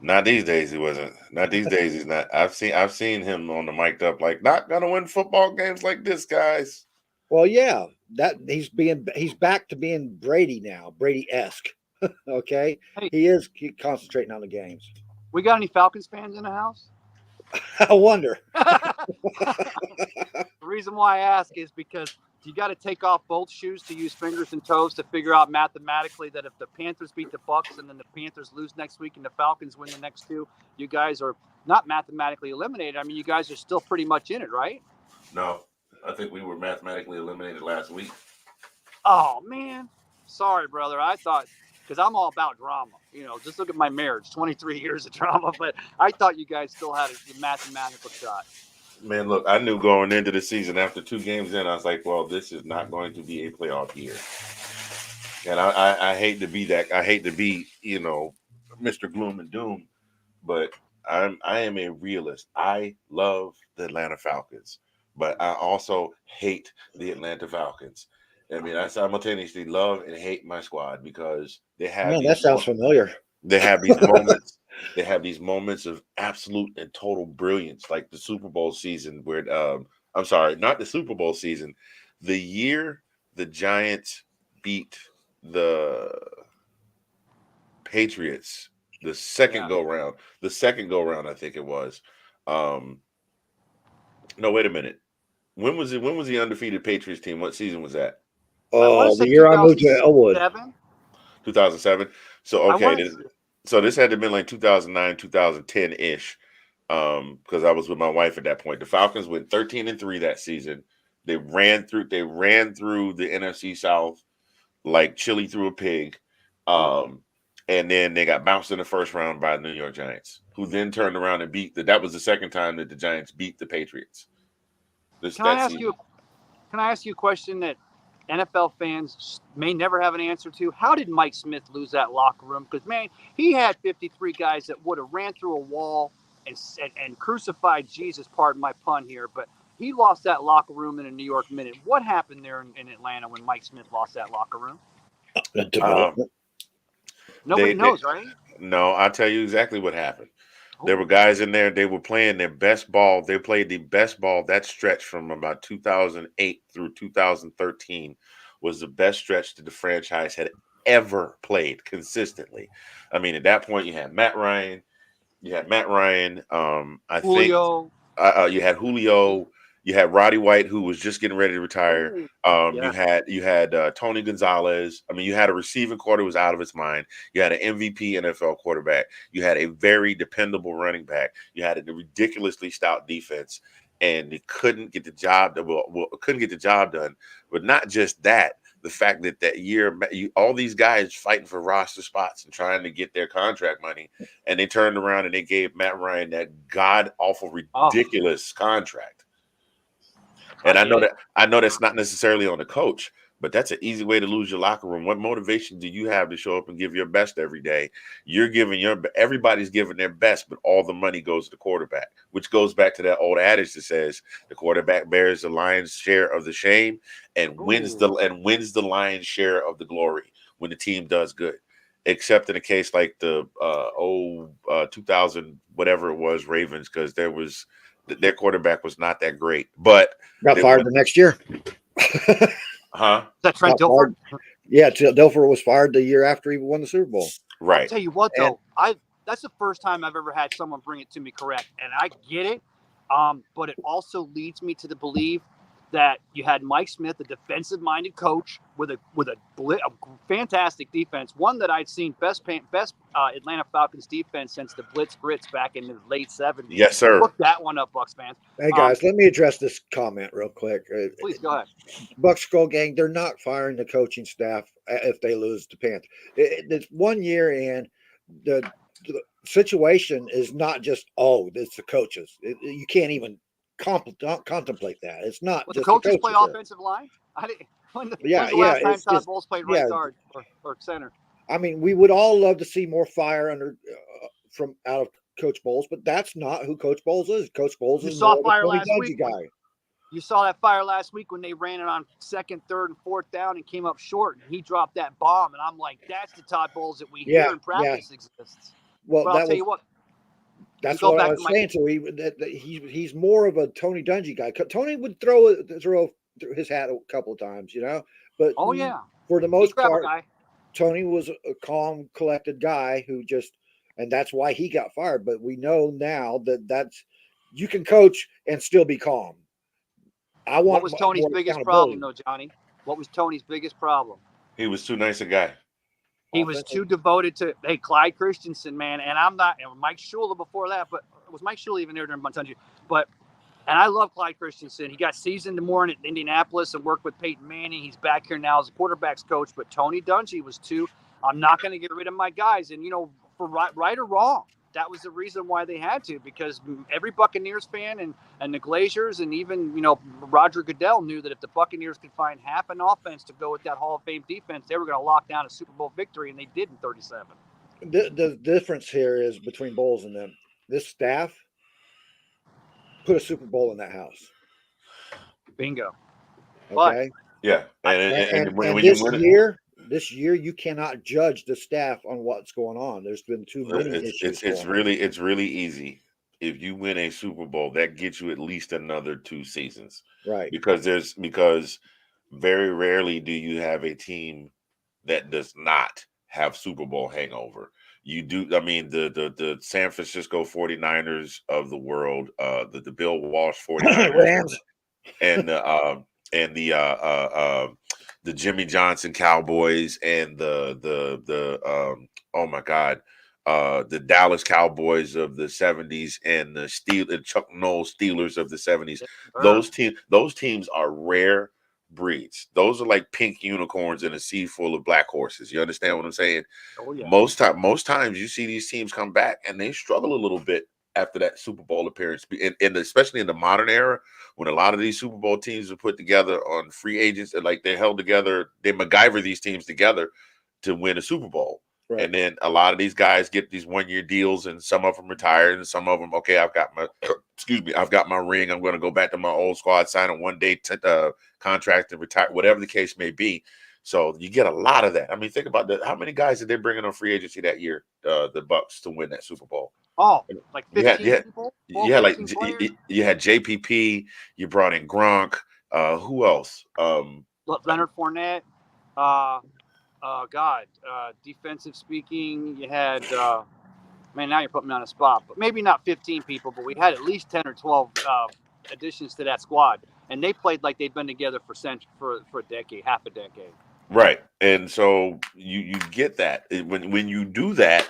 Not these days he wasn't. Not these days he's not. I've seen him on the mic'd up like, not gonna win football games like this, guys. Well, yeah, that he's back to being Brady now, Brady-esque. Okay, Hey, he concentrating on the games. we got any Falcons fans in the house? I wonder. The reason why I ask is because you got to take off both shoes to use fingers and toes to figure out mathematically that if the Panthers beat the Bucs and then the Panthers lose next week and the Falcons win the next two, you guys are not mathematically eliminated. I mean, you guys are still pretty much in it, right? No, I think we were mathematically eliminated last week. Oh, man. Sorry, brother. I thought, because I'm all about drama. Just look at my marriage, 23 years of drama. But I thought you guys still had a mathematical shot. Man, look, I knew going into the season after 2 games in, I was like, well, this is not going to be a playoff year. And I hate to be that. I hate to be, Mr. Gloom and Doom, but I am a realist. I love the Atlanta Falcons, but I also hate the Atlanta Falcons. I mean, I simultaneously love and hate my squad because they have. Man, that sounds familiar. They have these moments. They have these moments of absolute and total brilliance, like the Super Bowl season where I'm sorry, not the Super Bowl season, the year the Giants beat the Patriots, the second go round, I think it was. No, wait a minute. When was the undefeated Patriots team? What season was that? Oh, the year I moved to Elwood. 2007. So okay, so this had to have been like 2009, 2010-ish. Because I was with my wife at that point. The Falcons went 13-3 that season. They ran through the NFC South like chili through a pig. And then they got bounced in the first round by the New York Giants, who then turned around and that was the second time that the Giants beat the Patriots. Can I ask you a question that NFL fans may never have an answer to? How did Mike Smith lose that locker room? Because, man, he had 53 guys that would have ran through a wall and crucified Jesus, pardon my pun here, but he lost that locker room in a New York minute. What happened there in Atlanta when Mike Smith lost that locker room? Nobody knows, right? No, I'll tell you exactly what happened. There were guys in there, they were playing their best ball. They played the best ball. That stretch from about 2008 through 2013 was the best stretch that the franchise had ever played consistently. I mean, at that point, you had Matt Ryan. Julio. You had Julio. You had Roddy White, who was just getting ready to retire. You had Tony Gonzalez. I mean, you had a receiving core that was out of its mind. You had an MVP NFL quarterback. You had a very dependable running back. You had a ridiculously stout defense, and they couldn't get the job done. But not just that. The fact that year, all these guys fighting for roster spots and trying to get their contract money, and they turned around and they gave Matt Ryan that god-awful, ridiculous contract. And I know that's not necessarily on the coach, but that's an easy way to lose your locker room. What motivation do you have to show up and give your best every day? Everybody's giving their best, but all the money goes to the quarterback, which goes back to that old adage that says the quarterback bears the lion's share of the shame and wins the lion's share of the glory when the team does good. Except in a case like the 2000 whatever it was Ravens, because their quarterback was not that great, but got fired the next year. Huh? Is that Trent Dilfer? Yeah, Dilfer was fired the year after he won the Super Bowl. Right. I'll tell you what, though, that's the first time I've ever had someone bring it to me correct, and I get it. But it also leads me to believe that you had Mike Smith, a defensive-minded coach with a fantastic defense, one that I'd seen best Atlanta Falcons defense since the Blitz Grits back in the late 70s. Yes, sir. Look that one up, Bucs fans. Hey, guys, let me address this comment real quick. Please go ahead. Bucs Skull Gang, they're not firing the coaching staff if they lose to Panthers. It's 1 year in. The situation is not just, it's the coaches. You can't even contemplate that. It's not just the coaches play there. Offensive line. When's the Yeah, last time Todd Bowles played right guard or center? I mean, we would all love to see more fire from out of Coach Bowles, but that's not who Coach Bowles is. Coach Bowles is more of a Tony Dungy guy. You saw that fire last week when they ran it on second, third, and fourth down and came up short, and he dropped that bomb. And I'm like, that's the Todd Bowles that we hear in practice exists. Well, but I'll tell you what. That's what I was saying. So he's more of a Tony Dungy guy. Tony would throw his hat a couple of times, But Oh yeah, for the he's most grab a part, guy. Tony was a calm, collected guy who and that's why he got fired. But we know now that you can coach and still be calm. I What want was Tony's more biggest accountability. problem, though, Johnny? What was Tony's biggest problem? He was too nice a guy. He was too devoted to, hey, Clyde Christensen, man. And I'm not, and Mike Shula before that, but was Mike Shula even there during Buntunji? But, and I love Clyde Christensen. He got seasoned more in Indianapolis and worked with Peyton Manning. He's back here now as a quarterback's coach. But Tony Dungy was too, I'm not going to get rid of my guys. And, for right or wrong, that was the reason why they had to, because every Buccaneers fan and the Glaziers and even, Roger Goodell knew that if the Buccaneers could find half an offense to go with that Hall of Fame defense, they were going to lock down a Super Bowl victory, and they did in 37. The difference here is between Bowles and them. This staff put a Super Bowl in that house. Bingo. Okay. Yeah. And when this you win year, you cannot judge the staff on what's going on. There's been too many issues. It's really easy. If you win a Super Bowl, that gets you at least another 2 seasons. Right. Because very rarely do you have a team that does not have Super Bowl hangover. You do. I mean, the San Francisco 49ers of the world, the Bill Walsh 49ers and the Jimmy Johnson Cowboys and the Dallas Cowboys of the 70s and the Chuck Noll Steelers of the 70s. Those teams are rare breeds. Those are like pink unicorns in a sea full of black horses. You understand what I'm saying? Oh, yeah. Most times you see these teams come back and they struggle a little bit after that Super Bowl appearance, and especially in the modern era, when a lot of these Super Bowl teams are put together on free agents, and like they're held together, they MacGyver these teams together to win a Super Bowl. Right. And then a lot of these guys get these 1-year deals, and some of them retire, and some of them, okay, I've got my ring. I'm going to go back to my old squad, sign a 1-day contract and retire, whatever the case may be. So you get a lot of that. I mean, think about that. How many guys did they bring in on free agency that year, the Bucs, to win that Super Bowl? Oh, like 15 people? Yeah, like you had JPP, you brought in Gronk. Who else? Leonard Fournette. Defensive speaking, you had, man, now you're putting me on a spot, but maybe not 15 people, but we had at least 10 or 12 additions to that squad. And they played like they'd been together for a decade, half a decade. Right. And so you get that. When you do that,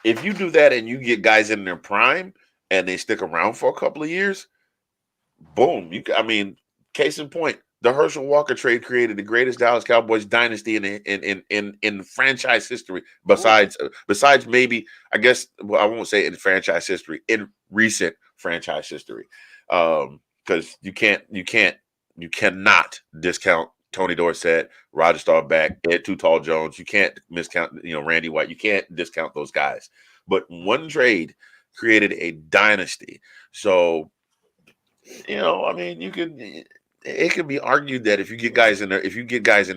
if you do that and you get guys in their prime and they stick around for a couple of years, boom. Case in point, the Herschel Walker trade created the greatest Dallas Cowboys dynasty in franchise history. Besides maybe, I guess, well, I won't say in franchise history, in recent franchise history, because you cannot discount Tony Dorsett, Roger Staubach, Ed Too Tall Jones. You can't miscount, Randy White. You can't discount those guys. But one trade created a dynasty. So, it could be argued that if you get guys in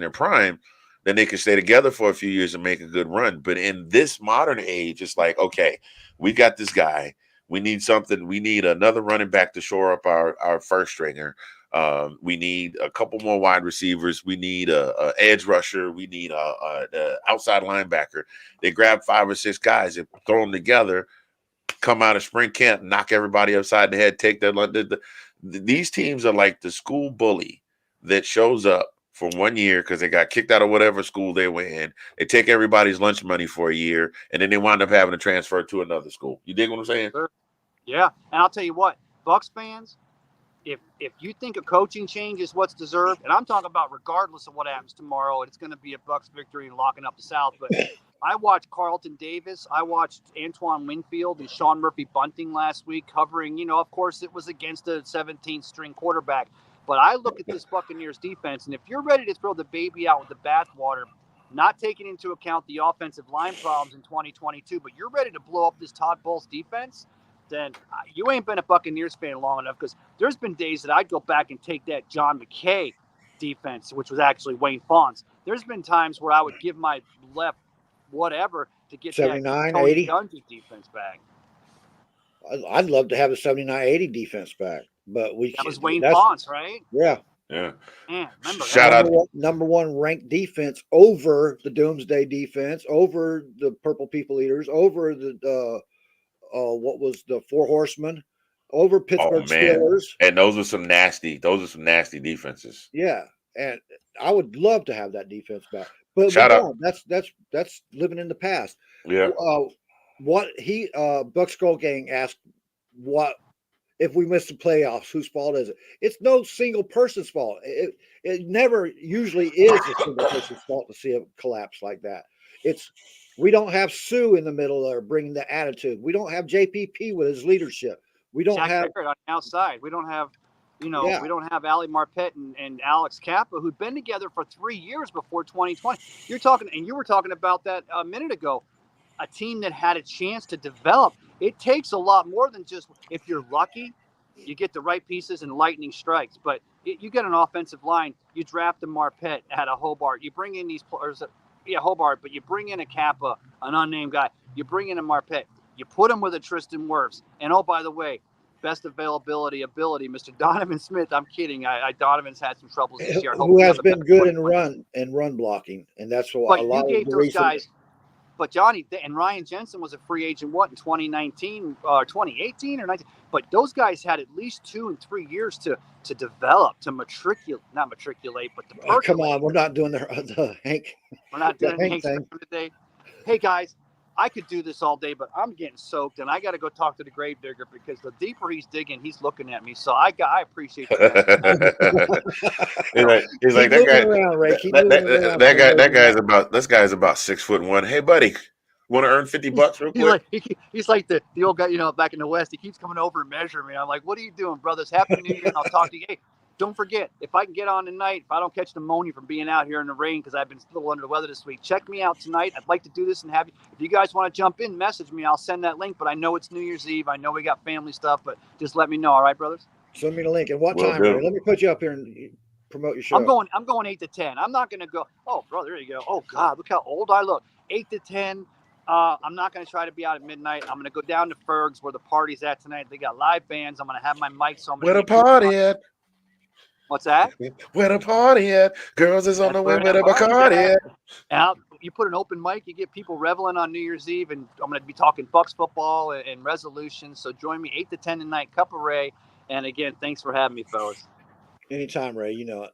their prime, then they can stay together for a few years and make a good run. But in this modern age, it's like, okay, we got this guy. We need something. We need another running back to shore up our first stringer. We need a couple more wide receivers. We need a edge rusher. We need a outside linebacker. They grab 5 or 6 guys and throw them together, come out of spring camp, knock everybody upside the head, take their these teams are like the school bully that shows up for 1 year because they got kicked out of whatever school they were in. They take everybody's lunch money for a year, and then they wind up having to transfer to another school. You dig what I'm saying? Sure. Yeah, and I'll tell you what, Bucs fans, if you think a coaching change is what's deserved, and I'm talking about regardless of what happens tomorrow, it's going to be a Bucs victory and locking up the South. But I watched Carlton Davis, I watched Antoine Winfield and Sean Murphy Bunting last week covering. Of course, it was against a 17th string quarterback. But I look at this Buccaneers defense, and if you're ready to throw the baby out with the bathwater, not taking into account the offensive line problems in 2022, but you're ready to blow up this Todd Bowles defense, then you ain't been a Buccaneers fan long enough, because there's been days that I'd go back and take that John McKay defense, which was actually Wayne Fonz. There's been times where I would give my left whatever to get 79, that Tony 80 Dungy defense back. I'd love to have the 79-80 defense back, but that was Wayne Fonz, right? Yeah, Yeah. Remember Shout that. out. Number one ranked defense over the Doomsday defense, over the Purple People Eaters, over the what was the Four Horsemen, over Oh Pittsburgh man. Steelers. And those are some nasty defenses. Yeah, and I would love to have that defense back. But Shout we're out. gone. That's living in the past. Yeah. What he Buck Skull Gang asked, what if we miss the playoffs? Whose fault is it? It's no single person's fault. It never usually is a single person's fault to see a collapse like that. We don't have Sue in the middle there bringing the attitude. We don't have JPP with his leadership. We don't Jack have Beckert on the outside. We don't have, we Yeah. don't have Ali Marpet and Alex Kappa, who'd been together for 3 years before 2020. You're talking, and you were talking about that a minute ago, a team that had a chance to develop. It takes a lot more than just, if you're lucky, you get the right pieces and lightning strikes. But you get an offensive line, you draft a Marpet out of Hobart, you bring in these players, Hobart, but you bring in a Kappa, an unnamed guy, you bring in a Marpet, you put him with a Tristan Wirfs, and oh, by the way, best ability, Mr. Donovan Smith. I'm kidding. Donovan's had some troubles this year. who has been good in run blocking, and that's what But a lot you gave of the those reason. guys. But Johnny and Ryan Jensen was a free agent, in 2019 or 2018 or 19? But those guys had at least 2 and 3 years to develop, to not matriculate, but to percolate. Come on, we're not doing the Hank. We're not doing Hank thing today. Hey guys, I could do this all day, but I'm getting soaked, and I got to go talk to the gravedigger because the deeper he's digging, he's looking at me. So I appreciate that. He's like that guy. Around, Ray. This guy's about 6'1". Hey, buddy, want to earn $50 real quick? He's like the old guy, back in the West. He keeps coming over and measuring me. I'm like, what are you doing, brothers? Happy New Year, and I'll talk to you. Hey, don't forget, if I can get on tonight, if I don't catch pneumonia from being out here in the rain because I've been a little under the weather this week, check me out tonight. I'd like to do this and have you. If you guys want to jump in, message me. I'll send that link. But I know it's New Year's Eve. I know we got family stuff, but just let me know. All right, brothers? Send me the link. And what time, Ray? Let me put you up here and promote your show. I'm going 8 to 10. I'm not going to go, oh, brother, there you go. Oh, God, look how old I look. 8 to 10. I'm not going to try to be out at midnight. I'm going to go down to Ferg's where the party's at tonight. They got live bands. I'm going to have my mic. So I'm going where the party at? What's that? Where the party at? Girls is on the way. Where the Bacardi at? And you put an open mic, you get people reveling on New Year's Eve, and I'm going to be talking Bucks football and resolutions. So join me 8 to 10 tonight, Cup of Ray. And again, thanks for having me, fellas. Anytime, Ray. You know it.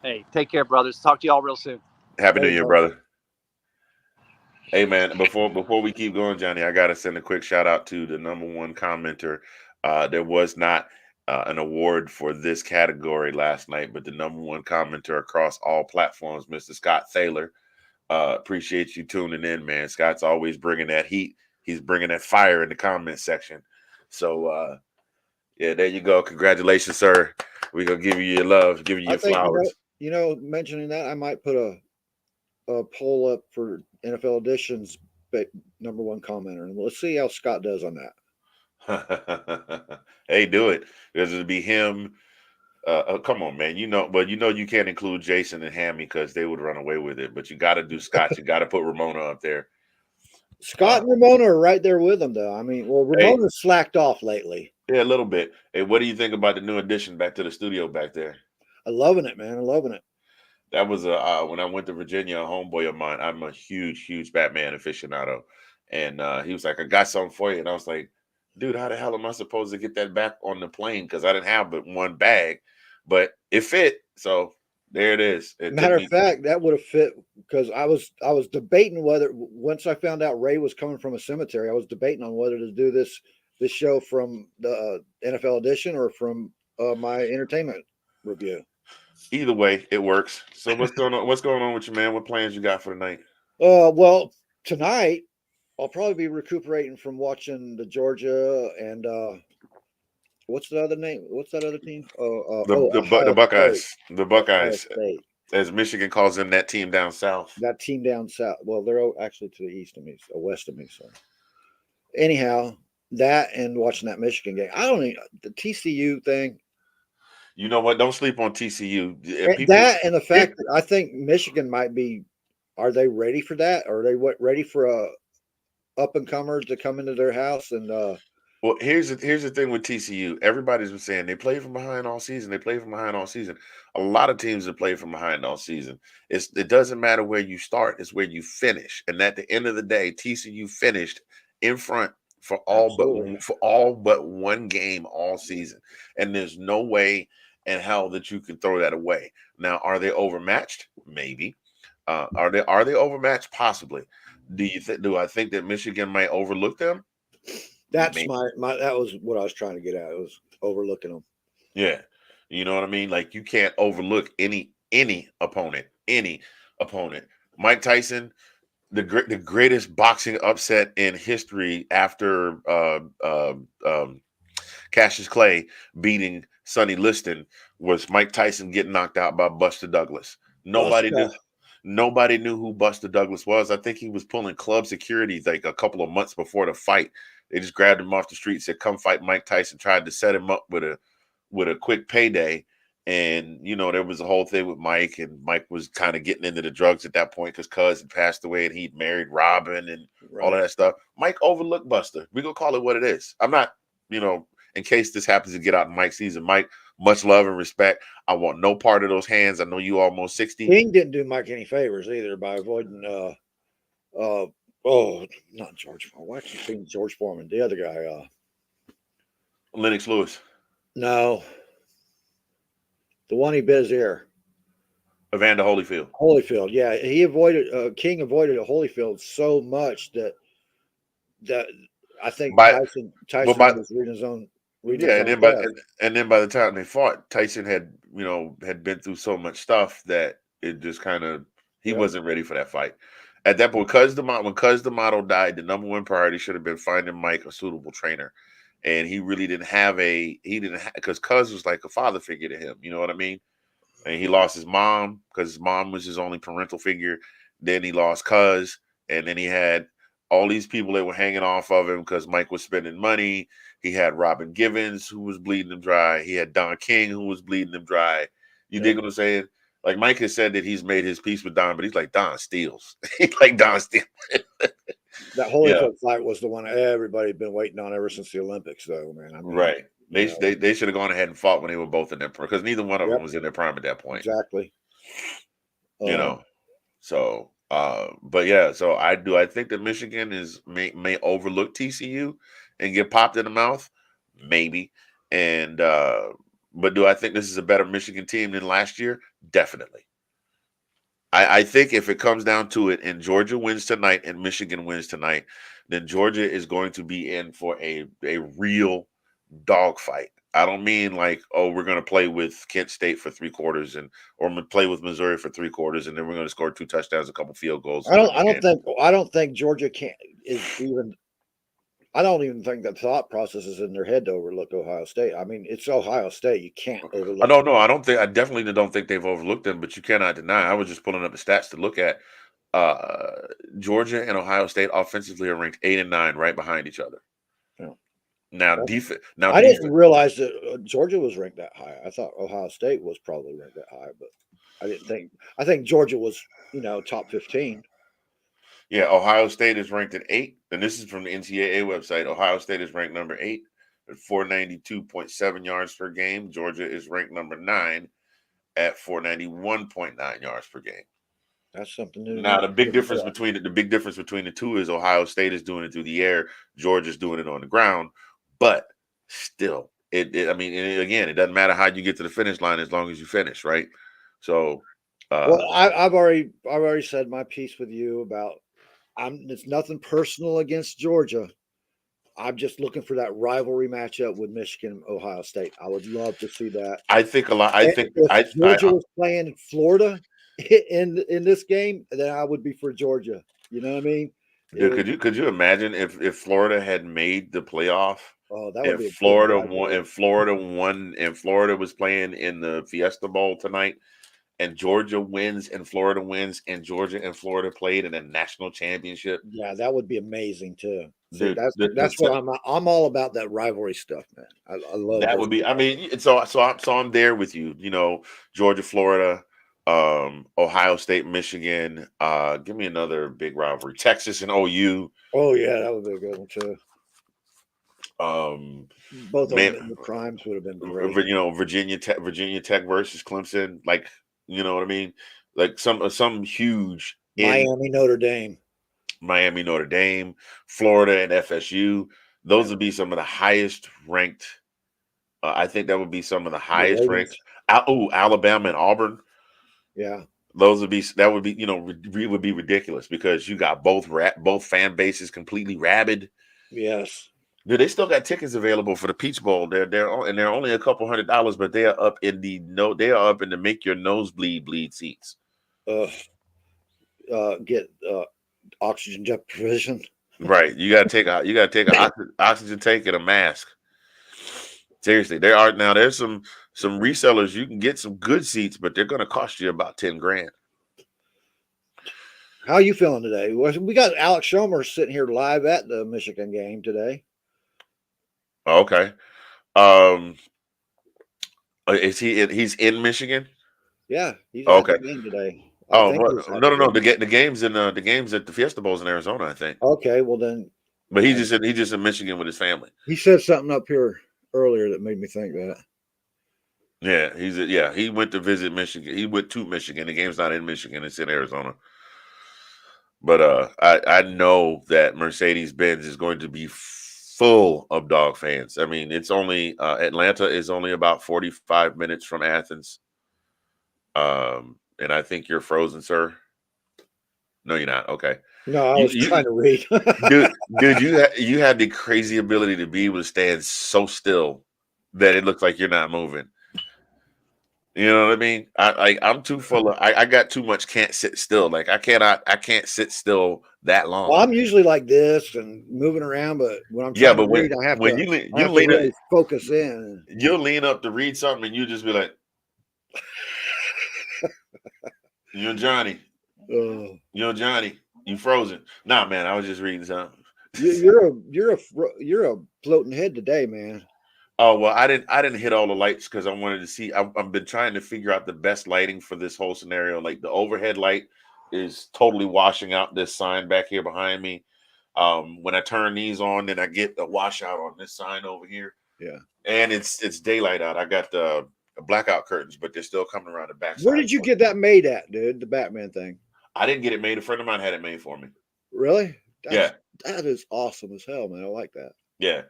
Hey, take care, brothers. Talk to y'all real soon. Happy New Year, brother. Hey, man, before we keep going, Johnny, I got to send a quick shout out to the #1 commenter. There was not an award for this category last night, but the #1 commenter across all platforms, Mr. Scott Thaler. Appreciate you tuning in, man. Scott's always bringing that heat. He's bringing that fire in the comment section. So, yeah, there you go. Congratulations, sir. We're going to give you your love, give you your flowers. Mentioning that, I might put a poll up for NFL Edition's #1 commenter, and let's see how Scott does on that. Hey, do it, because it'll be him. Come on, man. But you can't include Jason and Hammy because they would run away with it. But you got to do Scott. You got to put Ramona up there. Scott and Ramona are right there with him, though. I mean, Ramona's slacked off lately. Yeah, a little bit. Hey, what do you think about the new addition back to the studio back there? I'm loving it, man. I'm loving it. That was when I went to Virginia, a homeboy of mine. I'm a huge Batman aficionado. And he was like, I got something for you. And I was like, dude, how the hell am I supposed to get that back on the plane? Because I didn't have but one bag. But it fit. So there it is. Matter of fact, that would have fit because I was debating whether, once I found out Ray was coming from a cemetery, I was debating on whether to do this show from the NFL Edition or from my entertainment review. Either way, it works. So what's going on? What's going on with you, man? What plans you got for the night? Well, tonight I'll probably be recuperating from watching the Georgia and what's the other name? What's that other team? The Buckeyes. State. The Buckeyes, as Michigan calls them, that team down south. That team down south. Well, they're actually to the east of me, so west of me. So anyhow, that and watching that Michigan game. I don't even the TCU thing. You know what? Don't sleep on TCU. And the fact that I think Michigan might be. Are they ready for that? Are they ready for a up and comer to come into their house and Well, here's the thing with TCU. Everybody's been saying they play from behind all season. They play from behind all season. A lot of teams have played from behind all season. It doesn't matter where you start; it's where you finish. And at the end of the day, TCU finished in front Absolutely. for all but one game all season. And there's no way in hell that you can throw that away. Now, are they overmatched? Maybe. Are they overmatched? Possibly. Do I think that Michigan might overlook them? That's Maybe. my that was what I was trying to get at. It was overlooking them. Yeah. You know what I mean? Like you can't overlook any opponent, any opponent. Mike Tyson, the greatest boxing upset in history after Cassius Clay beating Sonny Liston was Mike Tyson getting knocked out by Buster Douglas. Nobody knew Buster. nobody knew who Buster Douglas was. I think he was pulling club security like a couple of months before the fight. They just grabbed him off the street, said, "Come fight Mike Tyson." Tried to set him up with a quick payday. And there was a whole thing with Mike, and Mike was kind of getting into the drugs at that point because Cuz had passed away and he'd married Robin and all of that stuff. Mike overlooked Buster. We're gonna call it what it is. I'm not, in case this happens to get out in Mike's season, Mike, much love and respect. I want no part of those hands. I know you almost 60. King didn't do Mike any favors either by avoiding not George Foreman. Why keep saying George Foreman? The other guy, Lennox Lewis. no. The one he bit his ear. Evander Holyfield. Holyfield, yeah. King avoided Holyfield so much that I think Tyson was reading his own Yeah, and then by the time they fought, Tyson had been through so much stuff that it just kind of he wasn't ready for that fight. At that point, when Cuz D'Amato died, the number one priority should have been finding Mike a suitable trainer, and he really didn't have because Cuz was like a father figure to him. You know what I mean? And he lost his mom because his mom was his only parental figure. Then he lost Cuz, and then he had all these people that were hanging off of him because Mike was spending money. He had Robin Givens who was bleeding him dry. He had Don King who was bleeding him dry. You dig what I'm saying? Like Mike has said that he's made his peace with Don, but he's like Don steals. He's like Don steals. That Holyfield fight was the one everybody had been waiting on ever since the Olympics, though, man. I mean, right. They should have gone ahead and fought when they were both in their prime because neither one of them was in their prime at that point. Exactly. So but yeah, so I think that Michigan may overlook TCU and get popped in the mouth, maybe. And but do I think this is a better Michigan team than last year? Definitely. I think if it comes down to it and Georgia wins tonight and Michigan wins tonight, then Georgia is going to be in for a real dogfight. I don't mean like, oh, we're going to play with Kent State for 3/4 or I'm going to play with Missouri for 3/4 and then we're going to score 2 touchdowns, a couple field goals. I don't think Georgia I don't even think the thought process is in their head to overlook Ohio State. I mean, it's Ohio State. You can't overlook. I definitely don't think they've overlooked them, but you cannot deny. I was just pulling up the stats to look at. Georgia and Ohio State offensively are ranked 8 and 9, right behind each other. Yeah. I didn't realize that Georgia was ranked that high. I thought Ohio State was probably ranked that high, but I didn't think. I think Georgia was, top 15. Yeah, Ohio State is ranked at 8, and this is from the NCAA website. Ohio State is ranked number 8 at 492.7 yards per game. Georgia is ranked number 9 at 491.9 yards per game. That's something new. Now the big difference between the two is Ohio State is doing it through the air, Georgia's doing it on the ground, but still, it doesn't matter how you get to the finish line as long as you finish, right? So, I've already said my piece with you about. It's nothing personal against Georgia. I'm just looking for that rivalry matchup with Michigan and Ohio State. I would love to see that. If Georgia was playing Florida in this game, then I would be for Georgia. You know what I mean? Dude, could you imagine if Florida had made the playoff? Oh, that would be Florida won, and Florida was playing in the Fiesta Bowl tonight. And Georgia wins and Florida wins and Georgia and Florida played in a national championship. Yeah, that would be amazing too. See, that's what I'm all about, that rivalry stuff, man. I love that. Would be. I mean, so I'm there with you. Georgia, Florida, Ohio State, Michigan. Give me another big rivalry. Texas and OU. Oh yeah, that would be a good one too. Both of them in the primes would have been great. Virginia Tech versus Clemson, like, you know what I mean? Like some huge Miami, Notre Dame, Florida, and FSU. Those would be some of the highest ranked. I think that would be some of the highest ranked. Alabama and Auburn. Yeah, would be ridiculous because you got both fan bases completely rabid. Yes. Dude, they still got tickets available for the Peach Bowl. They're only a couple $100, but they are up in the make your nosebleed bleed seats. Get oxygen deprivation. Right, you gotta take a oxygen tank and a mask. Seriously, there's some resellers you can get some good seats, but they're gonna cost you about $10,000. How are you feeling today? We got Alex Schomer sitting here live at the Michigan game today. Okay. Is he's in Michigan? Yeah, he's at the game today. No. The game's at the Fiesta Bowl's in Arizona, I think. Okay, well then. But he's just in Michigan with his family. He said something up here earlier that made me think that. Yeah, he went to visit Michigan. He went to Michigan. The game's not in Michigan; it's in Arizona. But I know that Mercedes-Benz is going to be full of dog fans. I mean, it's only Atlanta is only about 45 minutes from Athens. And I think you're frozen, sir. No, you're not. Okay. No, I was trying to read. dude, you have the crazy ability to be able to stand so still that it looks like you're not moving. You know what I mean? I'm too full of. I got too much. Can't sit still. Like I can't sit still that long. Well, I'm usually like this and moving around, but when I'm trying to read, I have to really focus in. You'll lean up to read something, and you just be like, "You're Johnny. You're Johnny. You frozen." Nah, man. I was just reading something. You're a floating head today, man. Oh, well, I didn't hit all the lights because I wanted to see. I've been trying to figure out the best lighting for this whole scenario. Like the overhead light is totally washing out this sign back here behind me. When I turn these on, then I get a washout on this sign over here. Yeah, and it's daylight out. I got the blackout curtains, but they're still coming around the back. Where did you get that made at, dude? The Batman thing? I didn't get it made. A friend of mine had it made for me. Really? Yeah, that is awesome as hell, man. I like that. Yeah.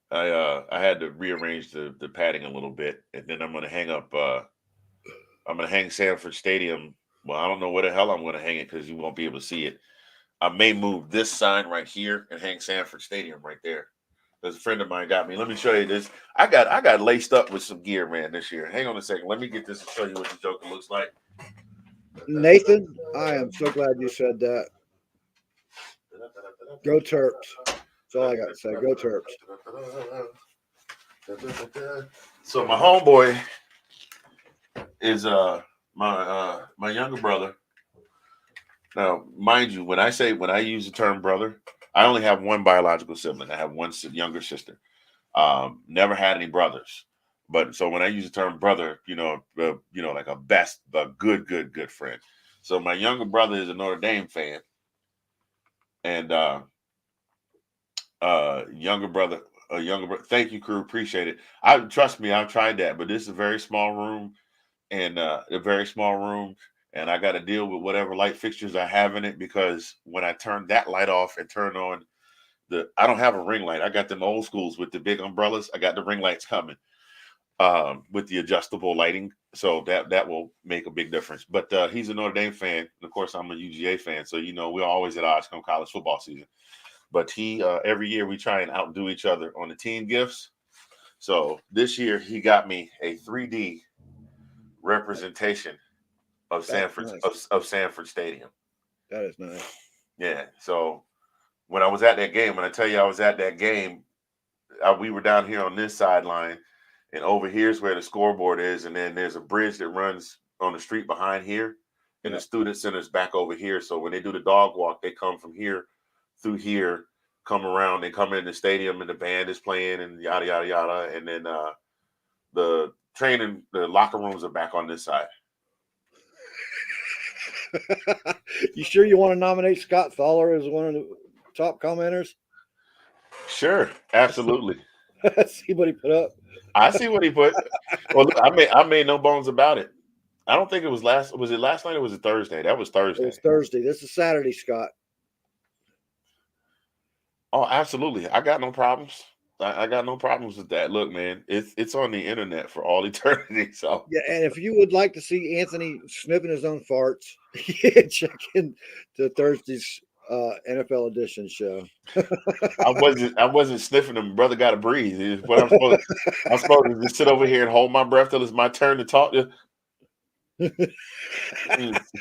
I had to rearrange the padding a little bit, and then I'm gonna hang up. I'm gonna hang Sanford Stadium. Well, I don't know where the hell I'm gonna hang it because you won't be able to see it. I may move this sign right here and hang Sanford Stadium right there. There's a friend of mine got me. Let me show you this. I got laced up with some gear, man, this year. Hang on a second. Let me get this and show you what the Joker looks like. Nathan, I am so glad you said that. Go Terps. That's all I got to say. Go Terps. So my homeboy is my younger brother. Now, mind you, when I use the term brother, I only have one biological sibling. I have one younger sister. Never had any brothers. But so when I use the term brother, like a good friend. So my younger brother is a Notre Dame fan, and younger brother. Thank you, crew. Appreciate it. Trust me, I've tried that, but this is a very small room, and and I got to deal with whatever light fixtures I have in it because when I turn that light off and turn on I don't have a ring light. I got them old schools with the big umbrellas. I got the ring lights coming with the adjustable lighting, so that will make a big difference. But he's a Notre Dame fan, and of course I'm a UGA fan, so we're always at odds come college football season. But he every year we try and outdo each other on the team gifts. So this year he got me a 3D representation of Sanford Stadium. That is nice. Yeah. So when I was at that game, when I tell you I was at that game, we were down here on this sideline, and over here's where the scoreboard is, and then there's a bridge that runs on the street behind here, and the student center's back over here. So when they do the dog walk, they come from here through here, come around, they come in the stadium, and the band is playing, and yada yada yada, and then the locker rooms are back on this side. You sure you want to nominate Scott Thaler as one of the top commenters? Sure, absolutely. See what he put up. I see what he put. Well, look, I made no bones about it. I don't think it was last. Was it last night or was it Thursday? That was Thursday. It was Thursday. This is Saturday, Scott. Oh, absolutely. I got no problems. I got no problems with that. Look, man, it's on the internet for all eternity. So Yeah, and if you would like to see Anthony sniffing his own farts, check in to Thursday's NFL Edition show. I wasn't sniffing them. Brother got to breathe. Is what I'm supposed to just sit over here and hold my breath till it's my turn to talk to.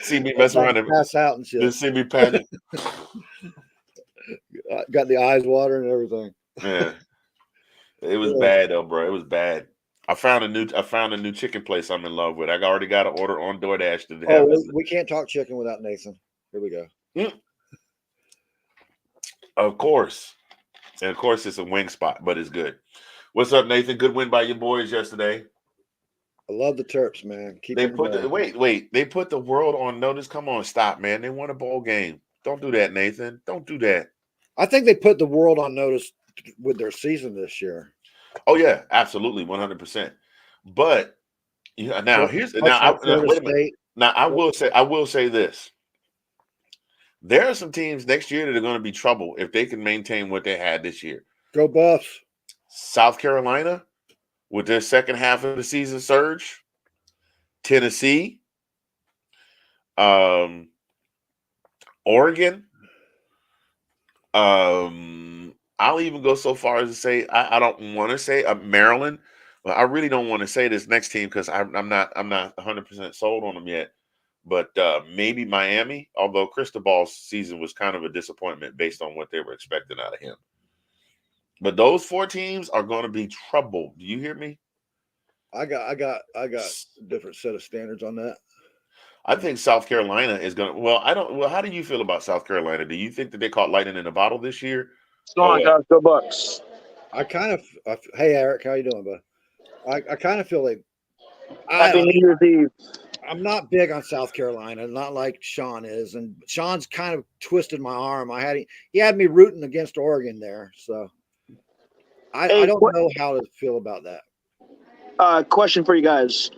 See me mess around and pass out and shit. Just see me panic. Got the eyes watering and everything. Yeah, it was bad though, bro. It was bad. I found a new chicken place I'm in love with. I already got an order on DoorDash to have. We can't talk chicken without Nathan. Here we go. Of course, and of course it's a wing spot, but it's good. What's up, Nathan? Good win by your boys yesterday. I love the Terps, man. They put the world on notice. Come on, stop, man. They won a bowl game. Don't do that, Nathan. Don't do that. I think they put the world on notice with their season this year. Oh yeah, absolutely, 100%. But now wait a minute. Now I will say this. There are some teams next year that are going to be trouble if they can maintain what they had this year. Go Buffs. South Carolina with their second half of the season surge. Tennessee. Oregon. I'll even go so far as to say I don't want to say Maryland, but I really don't want to say this next team because I'm not 100% sold on them yet. But maybe Miami, although Cristobal's season was kind of a disappointment based on what they were expecting out of him. But those four teams are going to be trouble. Do you hear me? I got a different set of standards on that. I think South Carolina is going to. Well, how do you feel about South Carolina? Do you think that they caught lightning in a bottle this year? Go Bucks. Hey Eric, how you doing, bud? I kind of feel like Happy New Year's Eve. I'm not big on South Carolina, not like Sean is, and Sean's kind of twisted my arm. He had me rooting against Oregon there, so I don't know how to feel about that. Question for you guys: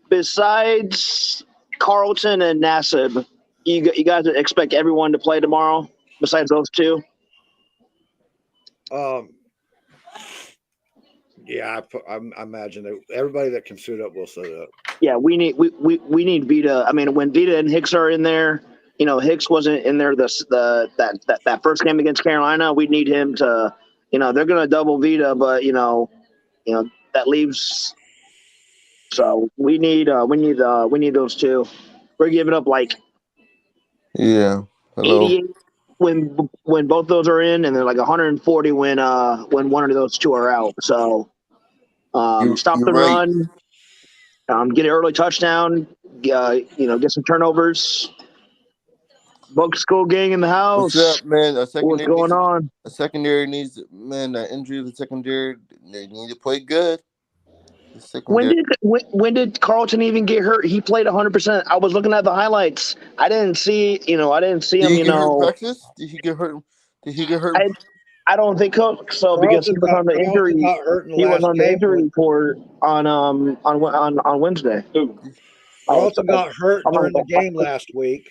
besides Carlton and Nassib, you guys expect everyone to play tomorrow? Besides those two? Yeah, I imagine that everybody that can suit up will suit up. Yeah, we need Vita. I mean, when Vita and Hicks are in there, Hicks wasn't in there that first game against Carolina. We need him to, they're gonna double Vita, but that leaves. So we need those two. We're giving up like 88 when both those are in, and they're like 140 when one of those two are out. So stop the run, get an early touchdown, get some turnovers. Book School gang in the house. What's up, man? What's going on? A secondary needs, man. That injury of the secondary, they need to play good. When did Carlton even get hurt? He played 100%. I was looking at the highlights. I didn't see him. Did he get hurt? Did he get hurt? I don't think so because he was on the injury. He was on the injury report on Wednesday. Carlton got hurt during the game last week,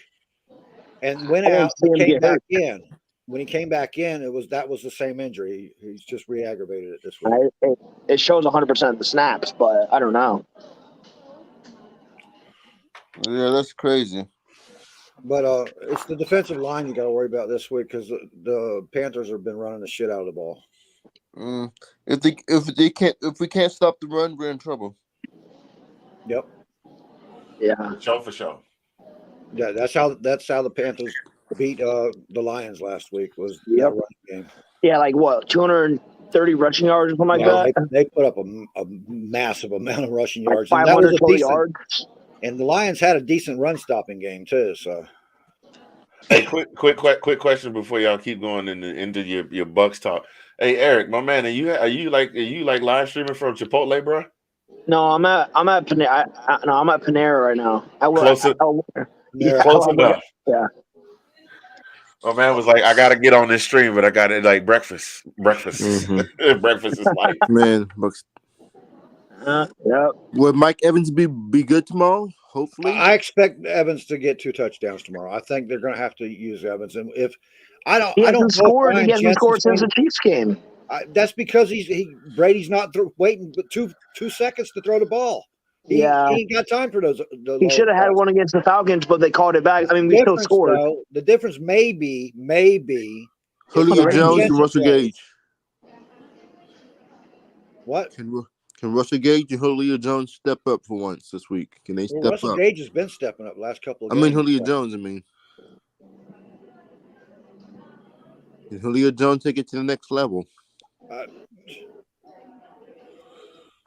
and went out and came back in. When he came back in, that was the same injury. He's just re-aggravated it this week. It shows 100% the snaps, but I don't know. Yeah, that's crazy. But it's the defensive line you got to worry about this week because the Panthers have been running the shit out of the ball. If we can't stop the run, we're in trouble. Yep. Yeah. For sure. Yeah, that's how the Panthers beat the Lions last week was that running game. Yeah, like what, 230 rushing yards or something like that? They put up a massive amount of rushing yards. Like 520 yards. And the Lions had a decent run stopping game too. So, hey, quick question before y'all keep going into your Bucks talk. Hey, Eric, my man, are you like live streaming from Chipotle, bro? No, I'm at Panera. I'm at Panera right now. Close enough. Yeah. Yeah. My man was like, I gotta get on this stream, but I got it like breakfast. Mhm. Breakfast is life. Man, Bucks. Yep. Will Mike Evans be good tomorrow? Hopefully. I expect Evans to get 2 touchdowns tomorrow. I think they're going to have to use Evans, and if I don't He hasn't know if scored. Ryan He hasn't Jensen's scored since playing. the Chiefs game. That's because Brady's not waiting but 2 seconds to throw the ball. He ain't got time for those. He should have had one against the Falcons, but they called it back. I mean, we still scored. Though, the difference may be Julio Ryan Jones Jensen and Russell plays. Gage. What? Can Russell Gage and Julio Jones step up for once this week? Can they step Russell up? Gage has been stepping up the last couple of I games. mean Julio Jones. Can Julio Jones take it to the next level?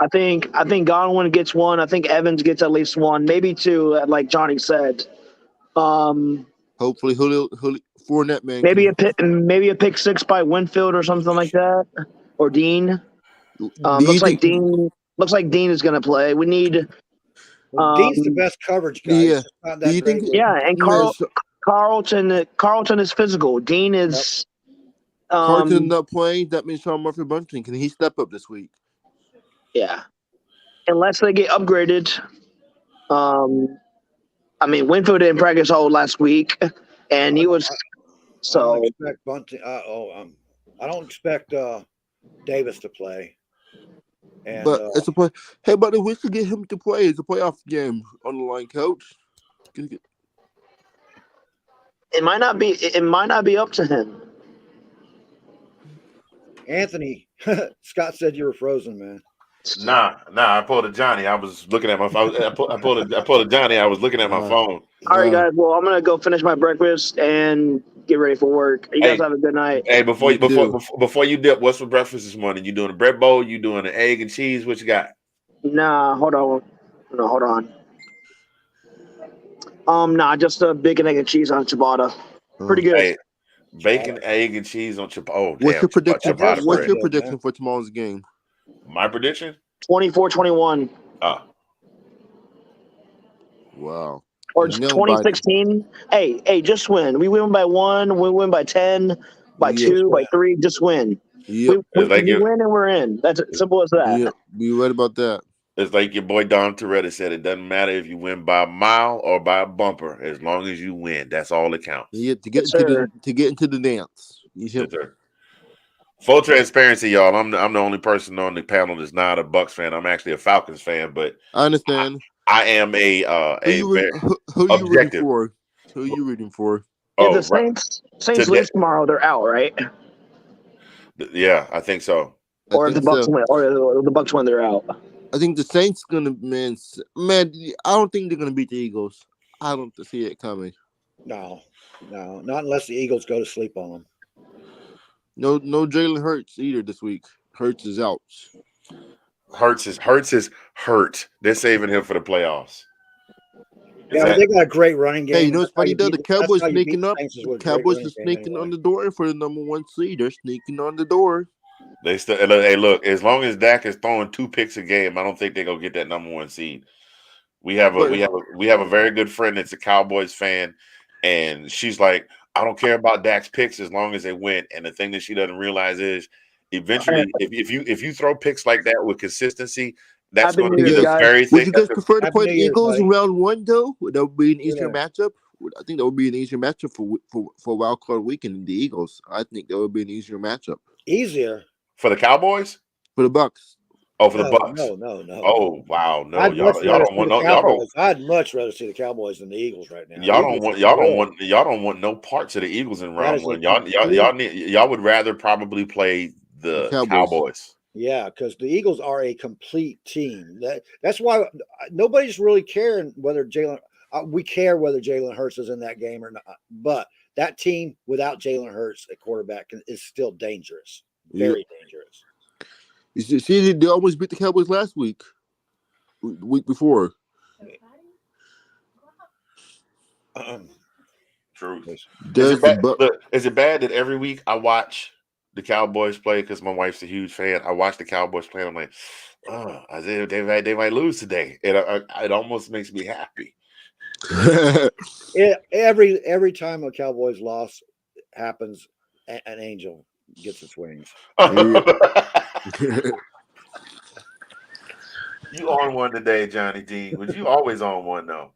I think Godwin gets 1. I think Evans gets at least 1, maybe 2, like Johnny said. Hopefully Julio Fournette, man. Maybe a pick 6 by Winfield or something like that, or Dean. Looks like Dean is going to play. We need. Dean's the best coverage guy. Yeah. Do you think? Yeah, and Carlton is physical. Dean is. Carlton not playing. That means Sean Murphy Bunting. Can he step up this week? Yeah, unless they get upgraded. I mean, Winfield didn't practice all last week, and he was. I don't expect Bunting. I don't expect Davis to play. And, but it's a play. Hey, buddy, we should get him to play. It's a playoff game on the line, coach. It might not be. It might not be up to him. Anthony, Scott said you were frozen, man. Nah. I pulled a Johnny. I was looking at my phone. I pulled a Johnny. I was looking at my phone. All right, guys. Well, I'm gonna go finish my breakfast and get ready for work. You guys have a good night. Hey, before you dip, what's for breakfast this morning? You doing a bread bowl? You doing an egg and cheese? What you got? Nah, hold on. No, hold on. Nah, just a bacon, egg, and cheese on ciabatta. Pretty good. Hey, bacon, egg, and cheese on ciabatta. Oh, what's your prediction? What's your bread, prediction man. for tomorrow's game? My prediction? 24-21. Wow. Or 2016. Hey, just win. We win by 1. We win by 10, by 2, by 3. Just win. Yep. We win and we're in. That's simple as that. Yep. Be right about that. It's like your boy Don Toretto said. It doesn't matter if you win by a mile or by a bumper. As long as you win, that's all that counts. Yeah, to get into the dance. Yes, sir. Full transparency, y'all. I'm the only person on the panel that's not a Bucks fan. I'm actually a Falcons fan, but I understand. I am who you objective. Rooting for? Who are you rooting for? If the Saints lose tomorrow, they're out, right? Yeah, I think so. Or if the Bucks win, or the Bucks win, they're out. I think the Saints gonna man. I don't think they're gonna beat the Eagles. I don't see it coming. No, not unless the Eagles go to sleep on them. No Jalen Hurts either this week. Hurts is out. Hurts is hurt. They're saving him for the playoffs. They got a great running game. Hey, you know what's funny though? The Cowboys sneaking up. Cowboys are sneaking on the door for the number 1 seed. They're sneaking on the door. They still. Hey, look. As long as Dak is throwing 2 picks a game, I don't think they're gonna get that number 1 seed. We have a very good friend that's a Cowboys fan, and she's like, I don't care about Dak's picks as long as they win. And the thing that she doesn't realize is, eventually, if you throw picks like that with consistency, that's going to be the very thing. Would you guys prefer to play the Eagles in round 1 though? Would that be an easier matchup? I think that would be an easier matchup for wild card weekend in the Eagles. I think that would be an easier matchup. Easier for the Cowboys? For the Bucks. Oh, for the Bucks. No. Oh, wow. No, I'd I'd much rather see the Cowboys than the Eagles right now. Y'all don't want no parts of the Eagles in round 1. Y'all would rather probably play the Cowboys. Yeah, because the Eagles are a complete team. That's why nobody's really caring whether Jalen. We care whether Jalen Hurts is in that game or not. But that team without Jalen Hurts at quarterback is still dangerous. Very dangerous. You see, they almost beat the Cowboys last week. Week before. True. Is it bad that every week I watch the Cowboys play because my wife's a huge fan? I watch the Cowboys play. And I'm like, Isaiah, they might lose today. It almost makes me happy. Every time a Cowboys loss happens, an angel gets its wings. You on one today, Johnny D? Was you always on one though?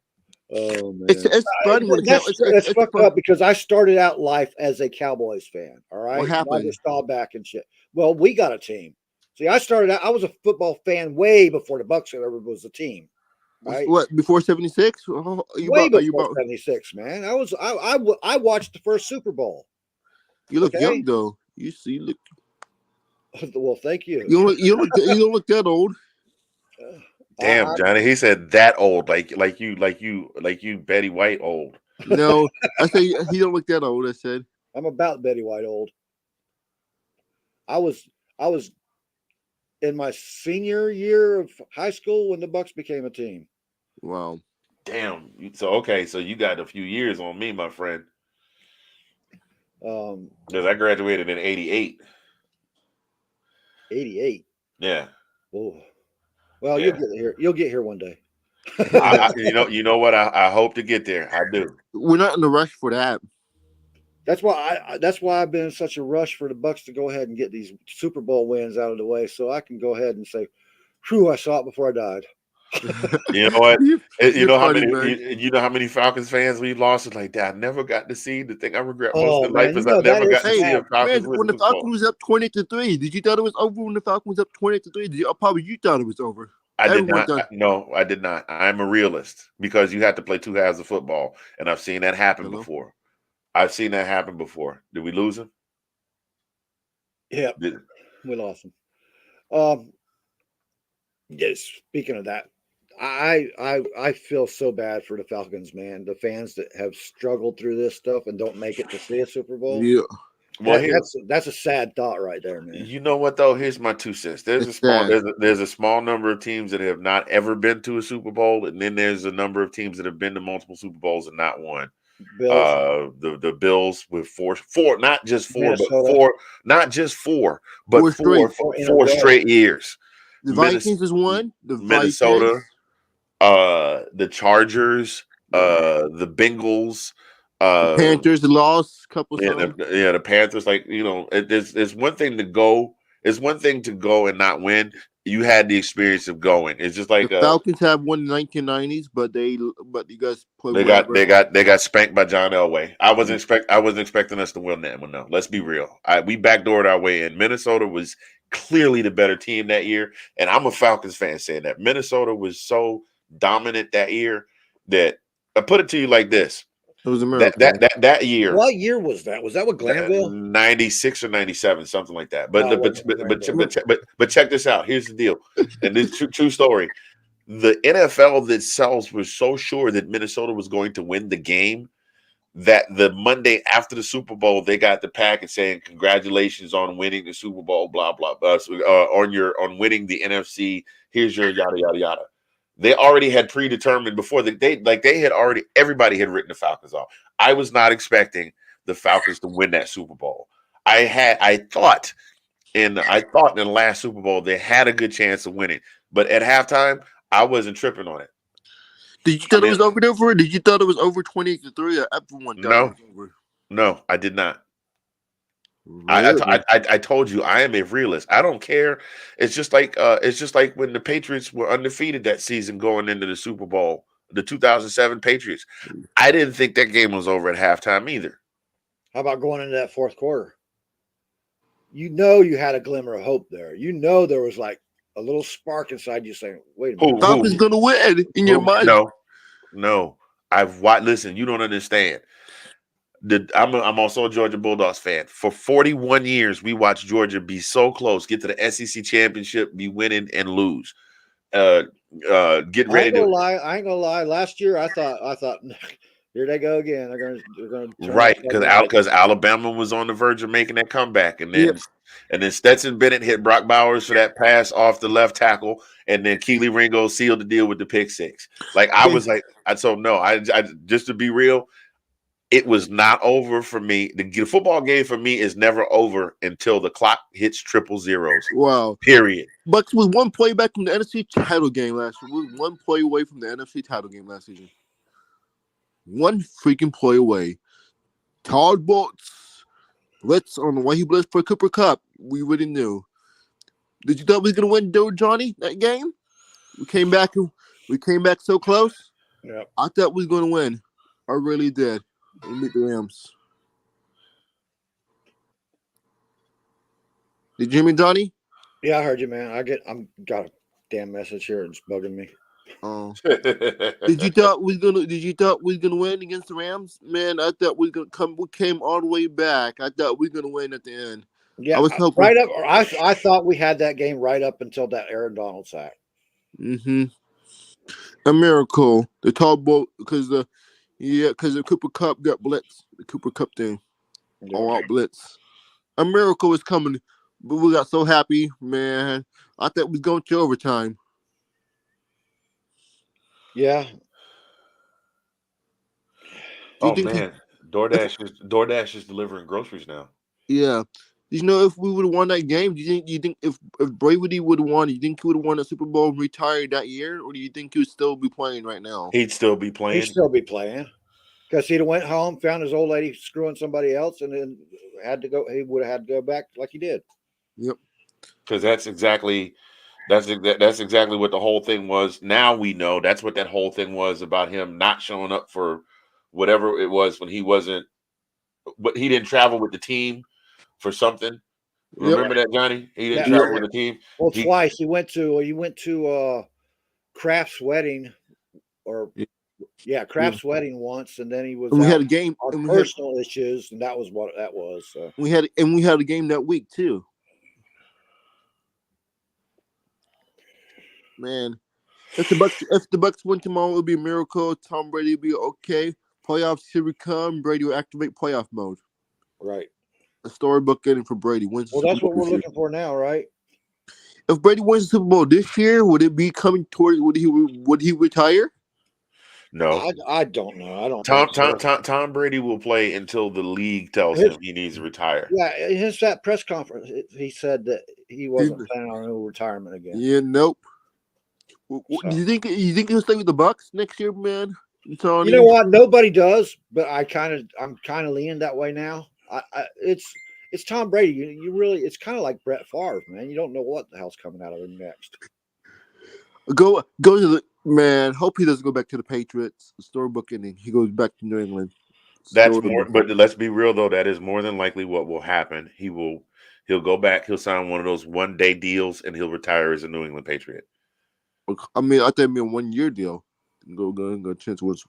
Oh man, it's fun when it's fucked up because I started out life as a Cowboys fan. All right, What happened? Roger Staubach and shit. Well, we got a team. See, I started out. I was a football fan way before the Bucs ever was a team. Right? What, before 76? Way before 76, man. I watched the first Super Bowl. You look young though. You look. Well, thank you. You don't look that old. Damn, Johnny. He said that old, like you Betty White old. No, I say he don't look that old. I said I'm about Betty White old. I was in my senior year of high school when the Bucs became a team. Wow. Damn. So you got a few years on me, my friend. Because I graduated in 88. 88. Yeah. Oh. Well, yeah. You'll get here one day. You know what? I hope to get there. I do. We're not in a rush for that. That's why I've been in such a rush for the Bucs to go ahead and get these Super Bowl wins out of the way, so I can go ahead and say, "Whew, I saw it before I died." You know what? You know how many Falcons fans we lost? It's like that. I never got to see. The thing I regret most in life is I never got to see a Falcons win. When the Falcons was up 20-3, did you thought it was over when the Falcons was up 20-3? Probably you thought it was over. I did not. No, I did not. I'm a realist because you have to play two halves of football, and I've seen that happen before. I've seen that happen before. Did we lose him? Yeah, we lost him. Yeah, speaking of that, I feel so bad for the Falcons, man. The fans that have struggled through this stuff and don't make it to see a Super Bowl. Yeah. Well, that's a sad thought right there, man. You know what though? Here's my 2 cents. There's a small number of teams that have not ever been to a Super Bowl, and then there's a number of teams that have been to multiple Super Bowls and not won. Bills. The Bills with four, not just four, Minnesota. but four, not just four, but four straight years. The Vikings is one. The Minnesota, the Chargers, the Bengals. The Panthers lost a couple. The Panthers. Like it's one thing to go. It's one thing to go and not win. You had the experience of going. It's just like the Falcons have won in the 1990s, but you guys play. They got spanked by John Elway. I wasn't expecting us to win that one. No, let's be real. We backdoored our way in. Minnesota was clearly the better team that year, and I'm a Falcons fan saying that Minnesota was so dominant that year that I put it to you like this. It was a miracle. That year. What year was that? Was that with Glanville? 96 or 97, something like that. But check this out. Here's the deal, and this true story. The NFL themselves was so sure that Minnesota was going to win the game that the Monday after the Super Bowl, they got the package saying congratulations on winning the Super Bowl, blah blah blah, on winning the NFC. Here's your yada yada yada. They already had predetermined before everybody had written the Falcons off. I was not expecting the Falcons to win that Super Bowl. I thought in the last Super Bowl they had a good chance of winning, but at halftime I wasn't tripping on it. Did you thought it was over there for it? Did you thought it was over 20-3? Everyone thought it was over. No, I did not. Really? I told you I am a realist. I don't care. It's just like when the Patriots were undefeated that season going into the Super Bowl, the 2007 Patriots. I didn't think that game was over at halftime either. How about going into that fourth quarter? You had a glimmer of hope there. There was like a little spark inside you saying, "Wait a minute, Falcons gonna win." In your mind? No. I've watched. Listen, you don't understand. I'm also a Georgia Bulldogs fan. For 41 years, we watched Georgia be so close, get to the SEC championship, be winning and lose. Get ready to lie. I ain't gonna lie. Last year, I thought, here they go again. They're gonna right because Alabama was on the verge of making that comeback, and then Stetson Bennett hit Brock Bowers for that pass off the left tackle, and then Keely Ringo sealed the deal with the pick six. Like I was like, I just to be real. It was not over for me. The football game for me is never over until the clock hits triple zeros. Wow. Period. But with one play back from the NFC title game last year. We were one play away from the NFC title game last season. One freaking play away. Todd Bowles blitz on the way he blitzed for Cooper Cup. We really knew. Did you thought we was gonna win, though, Johnny? That game, we came back so close. Yeah, I thought we was gonna win. I really did. We beat the Rams. Did you hear me, Johnny? yeah, I heard you, man. I'm got a damn message here. It's bugging me. Oh. Did you thought we was gonna win against the Rams? Man, I thought we was gonna come. We came all the way back. I thought we were gonna win at the end. Yeah, I was hoping. right up. I thought we had that game right up until that Aaron Donald sack. Mm-hmm. A miracle. The tall boat because the Cooper Cup got blitz. The Cooper Cup thing. Yeah. All out blitz. A miracle was coming, but we got so happy, man. I thought we was going to overtime. Yeah. Oh man, DoorDash is delivering groceries now. Yeah. You know, if we would have won that game, do you think if Brady would have won, do you think he would have won the Super Bowl and retired that year, or do you think he would still be playing right now? He'd still be playing. He'd still be playing because he'd have went home, found his old lady screwing somebody else, and then he would have had to go back like he did. Yep. Because that's exactly what the whole thing was. Now we know that's what that whole thing was about him not showing up for whatever it was when he wasn't. But he didn't travel with the team for something. Remember that, Johnny? He didn't travel with the team. Well, twice he went to Kraft's wedding, Kraft's wedding once, and then he was. We had a game on personal issues, and that was what that was. So. We had a game that week too. Man, if the Bucks win tomorrow, it'll be a miracle. Tom Brady will be okay. Playoffs here we come. Brady will activate playoff mode. Right. A storybook ending for Brady. Wins. Well, that's what we're looking for now, right? If Brady wins the Super Bowl this year, would it be coming towards? Would he retire? No, I don't know. I don't. Tom Brady will play until the league tells him he needs to retire. Yeah, in his that press conference, he said that he wasn't planning on no retirement again. Yeah, nope. So. Do you think he'll stay with the Bucks next year, man? Tony? You know what? Nobody does, but I'm kind of leaning that way now. It's Tom Brady. You really, it's kind of like Brett Favre, man. You don't know what the hell's coming out of him next. Go to the man. Hope he doesn't go back to the Patriots. The storybook ending. He goes back to New England. That's more. But let's be real though. That is more than likely what will happen. He'll go back. He'll sign one of those 1-day deals, and he'll retire as a New England Patriot. I mean, I think it'd be a 1-year deal. Go chance was.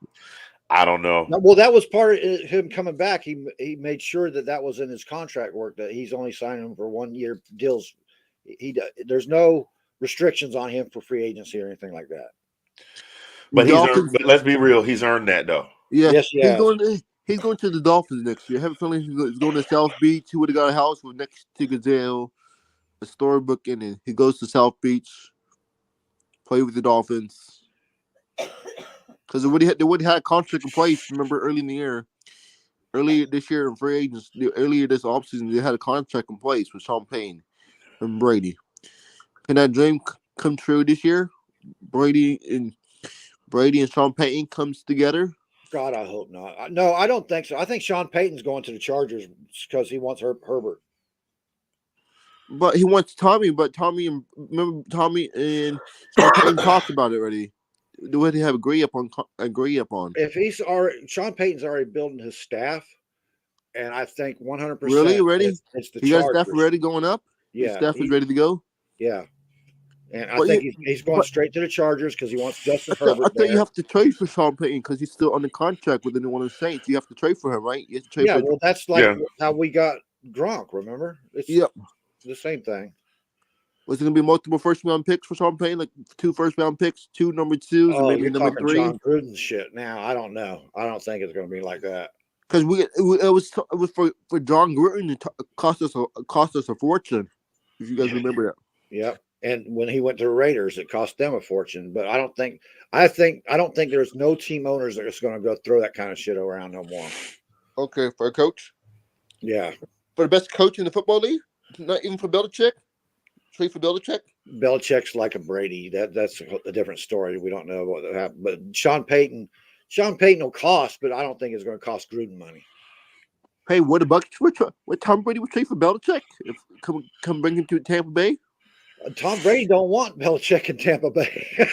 I don't know. Well, that was part of him coming back. He made sure that was in his contract work that he's only signing him for 1-year deals. There's no restrictions on him for free agency or anything like that. But but let's be real. He's earned that though. Yeah. Yes, he's going to the Dolphins next year. I have a feeling he's going to South Beach. He would have got a house next to Gazelle, a storybook, and then he goes to South Beach, play with the Dolphins. Because they would have had a contract in place. Remember, earlier this year in free agents, earlier this offseason, they had a contract in place with Sean Payton and Brady. Can that dream come true this year? Brady and Sean Payton comes together. God, I hope not. No, I don't think so. I think Sean Payton's going to the Chargers because he wants Herbert. But he wants Tommy. But Tommy and Sean Payton talked about it already. What they have agree upon. If Sean Payton's already building his staff, and I think 100%. Really, ready? It's the He Chargers. got staff ready going up. Yeah, his staff is ready to go. Yeah, and I think he's going straight to the Chargers because he wants Justin Herbert. I think you have to trade for Sean Payton because he's still under contract with one of the Saints. You have to trade for him, right? You have to trade well, that's like how we got Gronk. Remember? It's the same thing. Was it going to be multiple first-round picks for Sean Payton, like 2 first-round picks, 2 number 2s, and maybe you're number talking 3? John Gruden shit. Now I don't know. I don't think it's going to be like that. Because it was for John Gruden. It cost us a fortune. If you guys remember that. Yep. And when he went to the Raiders, it cost them a fortune. But I don't think there's no team owners that are going to go throw that kind of shit around no more. Okay, for a coach. Yeah. For the best coach in the football league, not even for Belichick. Trade for Belichick. Belichick's like a Brady. That's a different story. We don't know what happened. But Sean Payton will cost, but I don't think it's going to cost Gruden money. Hey, what about what Tom Brady would trade for Belichick? If come bring him to Tampa Bay? Tom Brady don't want Belichick in Tampa Bay.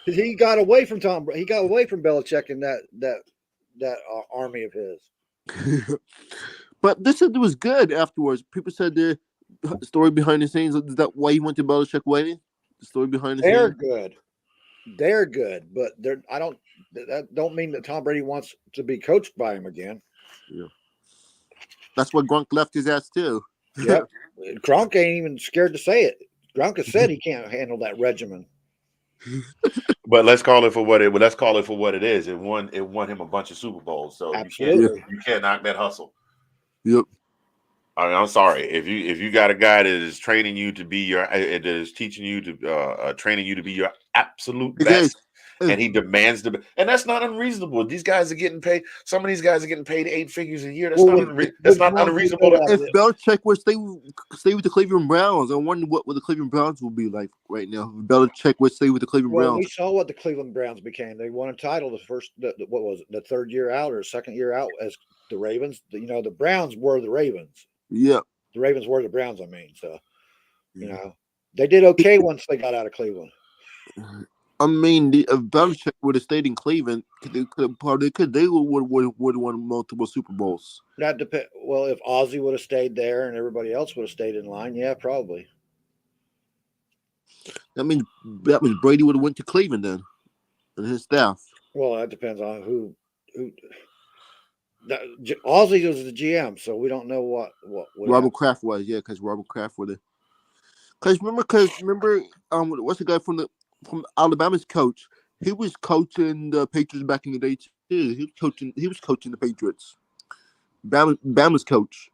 He got away from Tom. He got away from Belichick in that army of his. But this said it was good afterwards. People said the story behind the scenes is that why he went to Belichick wedding. The story behind the They're scenes. good. They're good, but they're. I don't. That don't mean that Tom Brady wants to be coached by him again. Yeah. That's why Gronk left his ass too. Yep. Gronk ain't even scared to say it. Gronk has said he can't handle that regimen. But let's call it for what it. Let's call it for what it is. It won him a bunch of Super Bowls. So Absolutely. you can't knock that hustle. Yep. I mean, I'm sorry if you got a guy that is training you to be your, that is teaching you to training you to be your absolute best, and he demands and that's not unreasonable. These guys are getting paid. Some of these guys are getting paid 8 figures a year. That's not unreasonable. If Belichick would stay with the Cleveland Browns, I wonder what the Cleveland Browns will be like right now. If Belichick would stay with the Cleveland Browns. We saw what the Cleveland Browns became. They won a title what was it, the third year out or second year out as the Ravens. The Browns were the Ravens. Yeah. The Ravens were the Browns, I mean. So, they did okay once they got out of Cleveland. I mean, if Belichick would have stayed in Cleveland, they would have won multiple Super Bowls. That depend. Well, if Ozzie would have stayed there and everybody else would have stayed in line, yeah, probably. That means Brady would have went to Cleveland then, and his staff. Well, that depends on who. Ozzie was the GM, so we don't know what Robert Kraft was, yeah, because Robert Kraft would have. Because remember, what's the guy from Alabama's coach? He was coaching the Patriots back in the day too. He was coaching the Patriots. Bama's coach.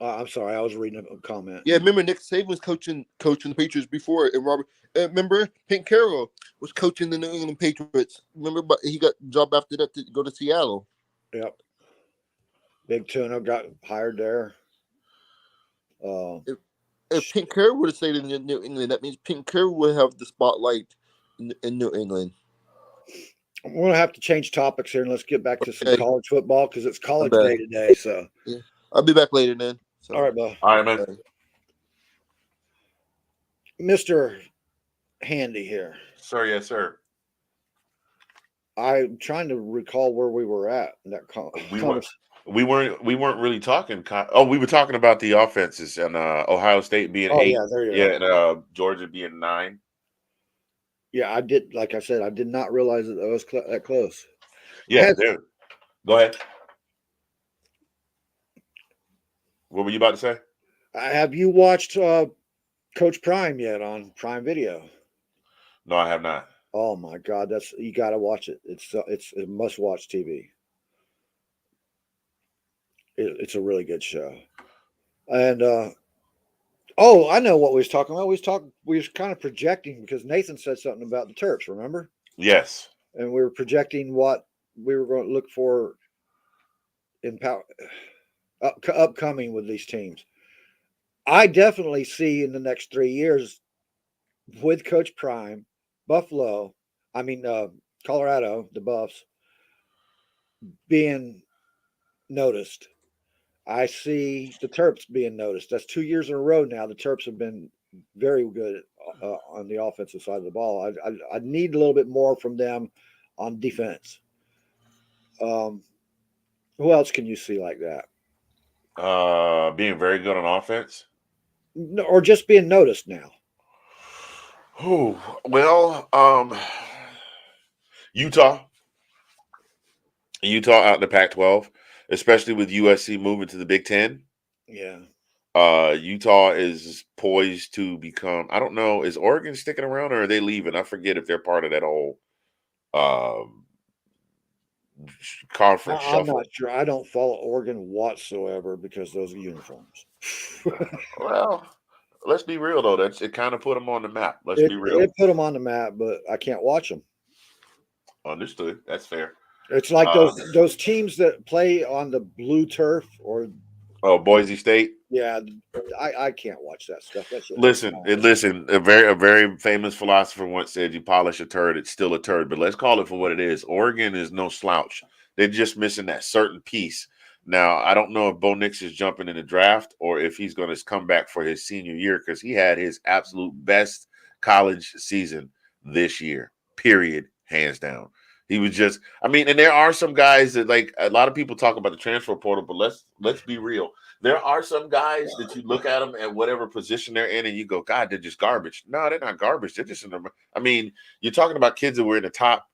I'm sorry, I was reading a comment. Yeah, remember Nick Saban was coaching the Patriots before, and Robert. Remember Pete Carroll was coaching the New England Patriots. Remember, but he got a job after that to go to Seattle. Yep. Big Tuna got hired there. If Pete Carroll would have stayed in New England, that means Pete Carroll would have the spotlight in New England. I'm going to have to change topics here, and let's get back to some college football because it's college day today. So yeah. I'll be back later then. So. All right, Bo. All right, man. Mr. Handy here. Sir, yes, sir. I'm trying to recall where we were at in that we weren't really talking. We were talking about the offenses and Ohio State being 8. Yeah, there you go. And Georgia being 9. Yeah, I did. Like I said, I did not realize that was that close. Yeah, go ahead. What were you about to say? Have you watched Coach Prime yet on Prime Video? No, I have not. Oh my God, you got to watch it. It's a must-watch TV. It's a really good show. And I know what we was talking about. We was kind of projecting because Nathan said something about the Terps. Remember? Yes. And we were projecting what we were going to look for in upcoming with these teams. I definitely see in the next 3 years with Coach Prime, Colorado, the Buffs being noticed. I see the Terps being noticed. That's 2 years in a row now. The Terps have been very good on the offensive side of the ball. I need a little bit more from them on defense. Who else can you see like that? Being very good on offense? No, or just being noticed now? Oh, well, Utah out in the Pac-12, especially with USC moving to the Big Ten. Yeah. Utah is poised to become, I don't know, is Oregon sticking around or are they leaving? I forget if they're part of that whole conference shuffle. I'm not sure. I don't follow Oregon whatsoever because those are uniforms. Well, let's be real, though. It kind of put them on the map. Let's be real. It put them on the map, but I can't watch them. Understood. That's fair. It's like those teams that play on the blue turf or Boise State. Yeah, I can't watch that stuff. Listen. A very famous philosopher once said, "You polish a turd, it's still a turd." But let's call it for what it is. Oregon is no slouch. They're just missing that certain piece. Now, I don't know if Bo Nix is jumping in the draft or if he's going to come back for his senior year, because he had his absolute best college season this year, period, hands down. He was just, I mean, and there are some guys that, like, a lot of people talk about the transfer portal, but let's be real. There are some guys that you look at them at whatever position they're in and you go, God, they're just garbage. No, they're not garbage. They're just in the, I mean, you're talking about kids that were in the top,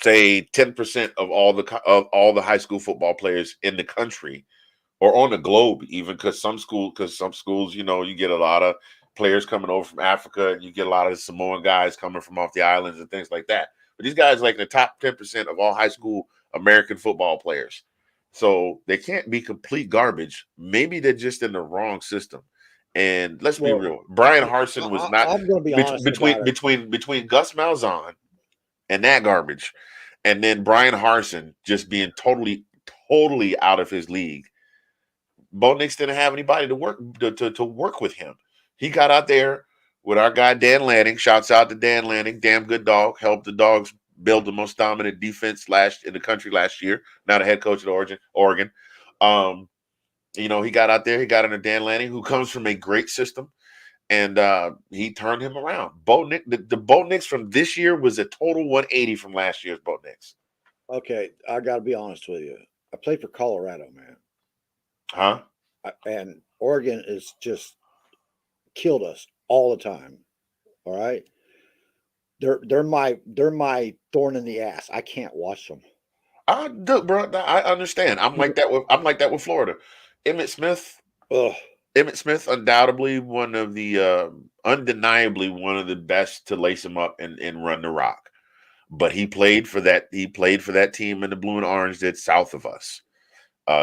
say 10% of all the high school football players in the country or on the globe, even, because some schools, you know, you get a lot of players coming over from Africa and you get a lot of Samoan guys coming from off the islands and things like that. But these guys are like in the top 10% of all high school American football players. So they can't be complete garbage. Maybe they're just in the wrong system. And let's be real. Brian Harsin was not. I'm going to be honest between Gus Malzahn and that garbage, and then Brian Harsin just being totally out of his league. Bo Nix didn't have anybody to work with him. He got out there with our guy Dan Lanning. Shouts out to Dan Lanning, damn good dog. Helped the Dogs build the most dominant defense in the country last year. Now the head coach at Oregon. You know, he got out there. He got under Dan Lanning, who comes from a great system, and he turned him around. Bo Nix, the Bo Nix from this year was a total 180 from last year's Bo Nix. Okay, I got to be honest with you. I played for Colorado, man. Huh? And Oregon is just killed us all the time. All right, they're my thorn in the ass. I can't watch them. Bro, I understand. I'm like that with Florida. Emmitt Smith. Ugh. Emmitt Smith, undoubtedly undeniably one of the best to lace him up and run the rock. But he played for that team in the blue and orange that's south of us,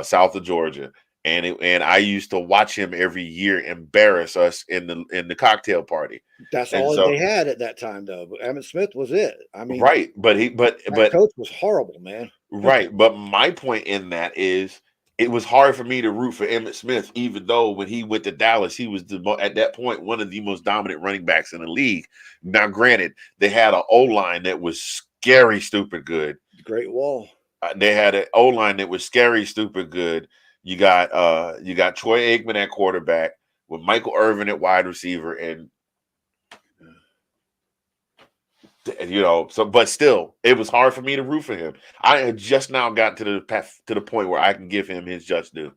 south of Georgia. And I used to watch him every year embarrass us in the cocktail party. That's all they had at that time, though. But Emmitt Smith was it. I mean, right, but coach was horrible, man. Right, but my point in that is it was hard for me to root for Emmitt Smith, even though when he went to Dallas, he was at that point one of the most dominant running backs in the league. Now, granted, they had an O-line that was scary, stupid good. Great Wall. They had an O-line that was scary, stupid good. You got Troy Aikman at quarterback with Michael Irvin at wide receiver, and you know, but still, it was hard for me to root for him. I had just now gotten to the point where I can give him his just due.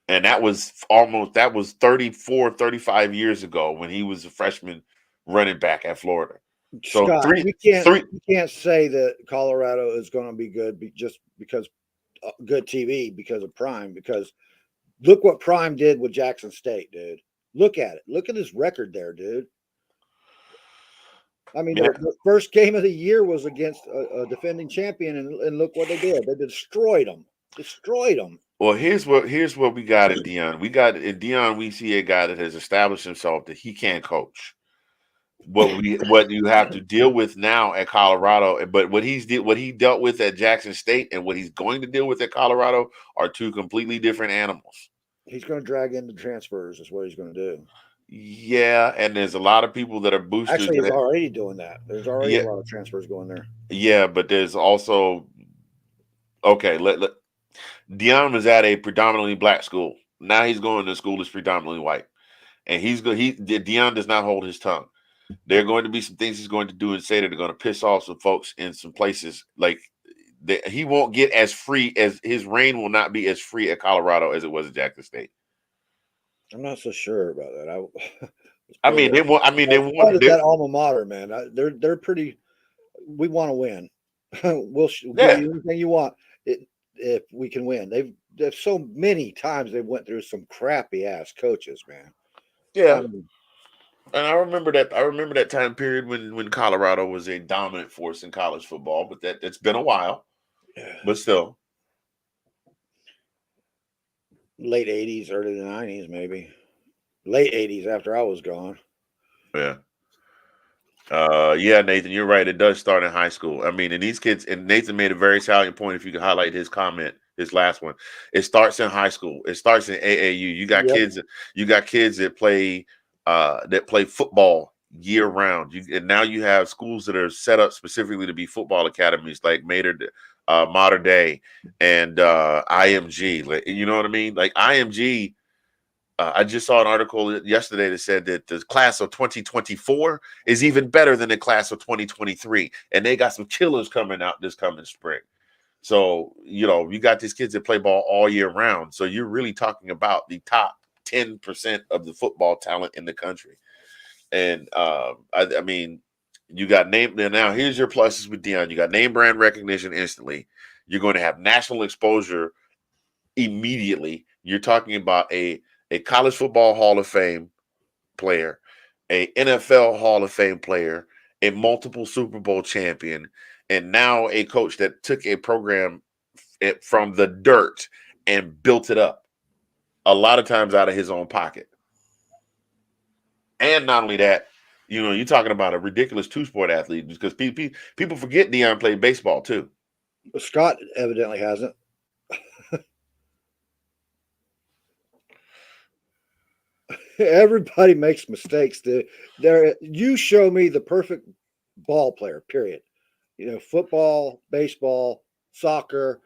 And that was 34, 35 years ago when he was a freshman running back at Florida. So Scott, you can't say that Colorado is going to be good just because good TV because of Prime. Because look what Prime did with Jackson State, dude. Look at it. Look at his record there, dude. I mean, the first game of the year was against a defending champion, and look what they did. They destroyed them. Well, here's what we got in Dion. We see a guy that has established himself that he can't coach. What you have to deal with now at Colorado, but what he dealt with at Jackson State and what he's going to deal with at Colorado are two completely different animals. He's going to drag in the transfers is what he's going to do. Yeah, and there's a lot of people that are boosted. Actually, he's already doing that. There's already a lot of transfers going there. Yeah, but there's also Dion was at a predominantly black school. Now he's going to school that's predominantly white, and Dion does not hold his tongue. There are going to be some things he's going to do and say that are going to piss off some folks in some places. Like he won't get as free as his reign will not be as free at Colorado as it was at Jackson State. I'm not so sure about that. They want that alma mater, man. They're pretty. We want to win. We'll give you anything you want if we can win. They've so many times they went through some crappy ass coaches, man. Yeah. And I remember that time period when Colorado was a dominant force in college football, but that's been a while. But still. Late 80s, early 90s, maybe. Late 80s after I was gone. Yeah. Yeah, Nathan, you're right. It does start in high school. I mean, and these kids, and Nathan made a very salient point, if you could highlight his comment, his last one. It starts in high school. It starts in AAU. You got kids that play football year round. And now you have schools that are set up specifically to be football academies, like Mater Modern Day, and IMG. You know what I mean? Like IMG. I just saw an article yesterday that said that the class of 2024 is even better than the class of 2023, and they got some killers coming out this coming spring. So, you know, you got these kids that play ball all year round. So you're really talking about the top 10% of the football talent in the country. And I mean, you got name. Now, here's your pluses with Deion. You got name brand recognition instantly. You're going to have national exposure immediately. You're talking about a college football Hall of Fame player, a NFL Hall of Fame player, a multiple Super Bowl champion, and now a coach that took a program from the dirt and built it up, a lot of times out of his own pocket. And not only that, you know, you're talking about a ridiculous two-sport athlete, because people forget Deion played baseball too. Scott evidently hasn't. Everybody makes mistakes. You show me the perfect ball player, period. You know, football, baseball, soccer,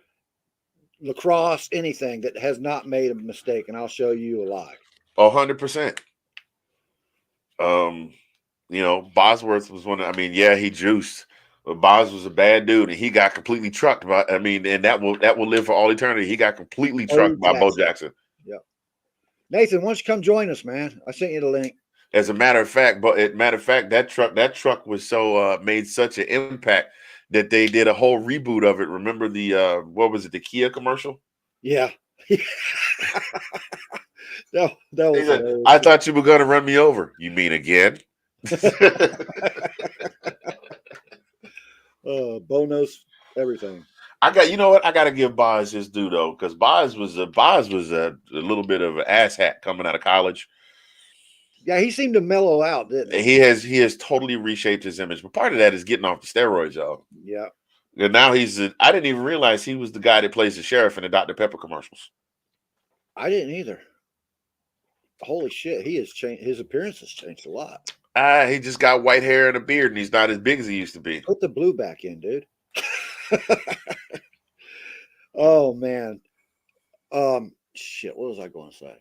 lacrosse, anything that has not made a mistake, and I'll show you a lie. 100%. You know, Bosworth was one. I mean, yeah, he juiced, but Bos was a bad dude, and he got completely trucked by. I mean, and that will live for all eternity. He got completely trucked by Bo Jackson. Yeah. Nathan, why don't you come join us, man? I sent you the link. As a matter of fact, that truck was so made such an impact that they did a whole reboot of it. Remember the what was it, the Kia commercial? Yeah. that was said, I thought you were going to run me over. You mean again? Bo knows everything. You know what? I got to give Boz his due though, because Boz was a little bit of an asshat coming out of college. Yeah, he seemed to mellow out, didn't he? He has totally reshaped his image, but part of that is getting off the steroids, y'all. Yeah. And now I didn't even realize he was the guy that plays the sheriff in the Dr. Pepper commercials. I didn't either. Holy shit, he has changed. His appearance has changed a lot. He just got white hair and a beard, and he's not as big as he used to be. Put the blue back in, dude. Oh man. Shit, what was I going to say?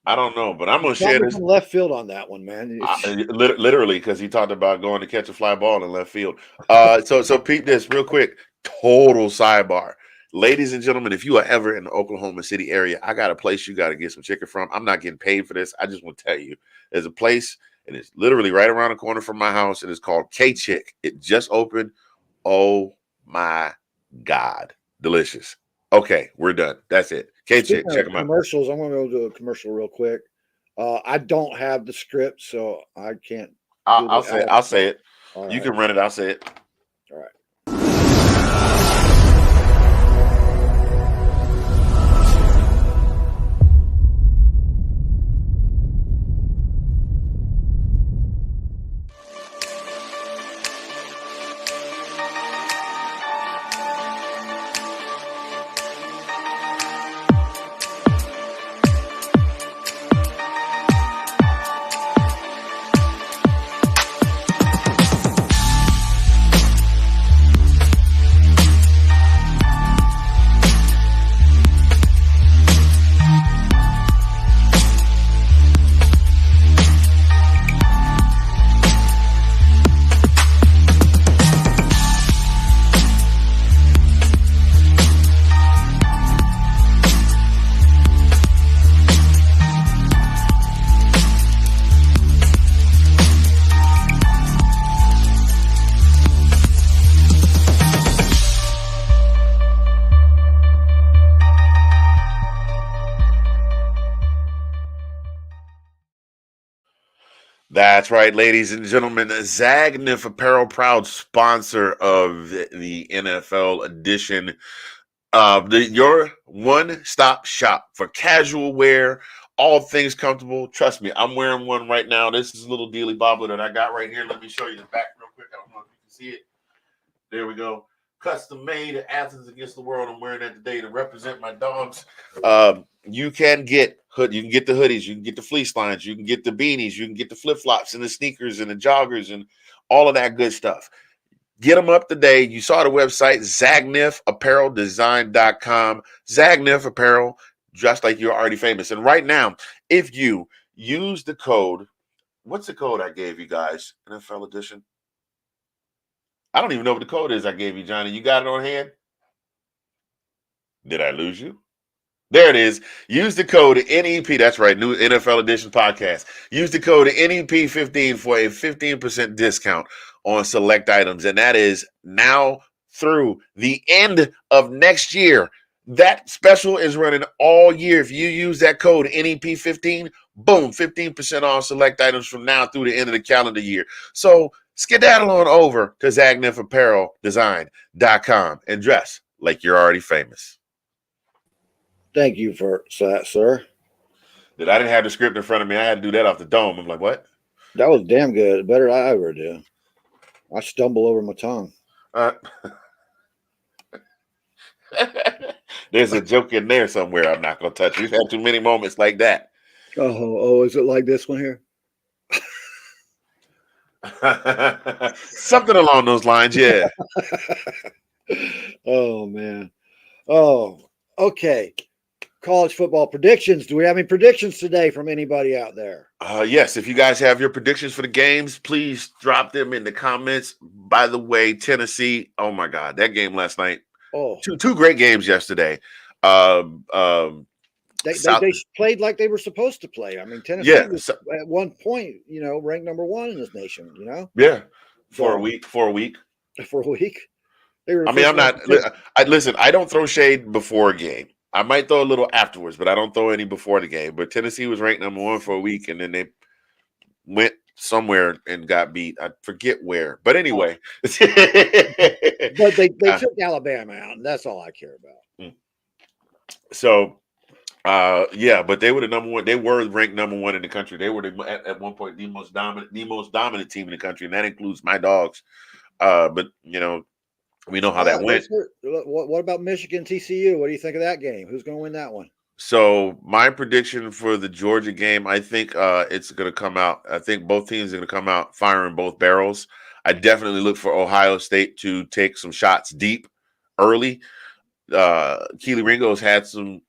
I don't know, but I'm going to share this left field on that one, man. Literally, because he talked about going to catch a fly ball in left field. So peep this real quick. Total sidebar. Ladies and gentlemen, if you are ever in the Oklahoma City area, I got a place you got to get some chicken from. I'm not getting paid for this. I just want to tell you, there's a place, and it's literally right around the corner from my house, and it's called K-Chick. It just opened. Oh my God. Delicious. Okay, we're done. That's it. K-Chick, check them out. Commercials. I'm going to go do a commercial real quick. I don't have the script, so I can't. I'll say it. All you right. can run it. I'll say it. All right. That's right, ladies and gentlemen. Zagnif Apparel, proud sponsor of the NFL edition of your one-stop shop for casual wear, all things comfortable. Trust me, I'm wearing one right now. This is a little dealy bobbler that I got right here. Let me show you the back real quick. I don't know if you can see it. There we go. Custom made at Athens against the world. I'm wearing that today to represent my dogs. You can get the hoodies, you can get the fleece lines, you can get the beanies, you can get the flip-flops and the sneakers and the joggers and all of that good stuff. Get them up today. You saw the website, zagnifappareldesign.com. Zagnif Apparel, just like you're already famous. And right now, if you use the code, what's the code I gave you guys? NFL Edition? I don't even know what the code is I gave you, Johnny. You got it on hand? Did I lose you? There it is. Use the code NEP. That's right, new NFL Edition podcast. Use the code NEP15 for a 15% discount on select items. And that is now through the end of next year. That special is running all year. If you use that code NEP15, boom, 15% off select items from now through the end of the calendar year. So skedaddle on over to zagnifappareldesign.com and dress like you're already famous. Thank you for that, sir. That I didn't have the script in front of me. I had to do that off the dome. I'm like, what? That was damn good. Better than I ever do. I stumble over my tongue. There's a joke in there somewhere I'm not going to touch. We've had too many moments like that. Oh, is it like this one here? Something along those lines, yeah. Oh, man. Oh, okay. College football predictions. Do we have any predictions today from anybody out there? Yes, if you guys have your predictions for the games, please drop them in the comments. By the way, Tennessee, oh my God, that game last night. Oh, Two great games yesterday. They played like they were supposed to play. I mean, Tennessee was at one point, ranked number 1 in this nation, Yeah, for a week. For a week. They were. I mean, listen, I don't throw shade before a game. I might throw a little afterwards, but I don't throw any before the game. But Tennessee was ranked number 1 for a week, and then they went somewhere and got beat. I forget where. But anyway. But they took Alabama out, and that's all I care about. So, yeah, but they were the number 1. They were ranked number 1 in the country. They were at one point the most dominant team in the country, and that includes my dogs. But, we know how that went. What about Michigan TCU? What do you think of that game? Who's going to win that one? So my prediction for the Georgia game, I think it's going to come out. I think both teams are going to come out firing both barrels. I definitely look for Ohio State to take some shots deep early. Keely Ringo's had some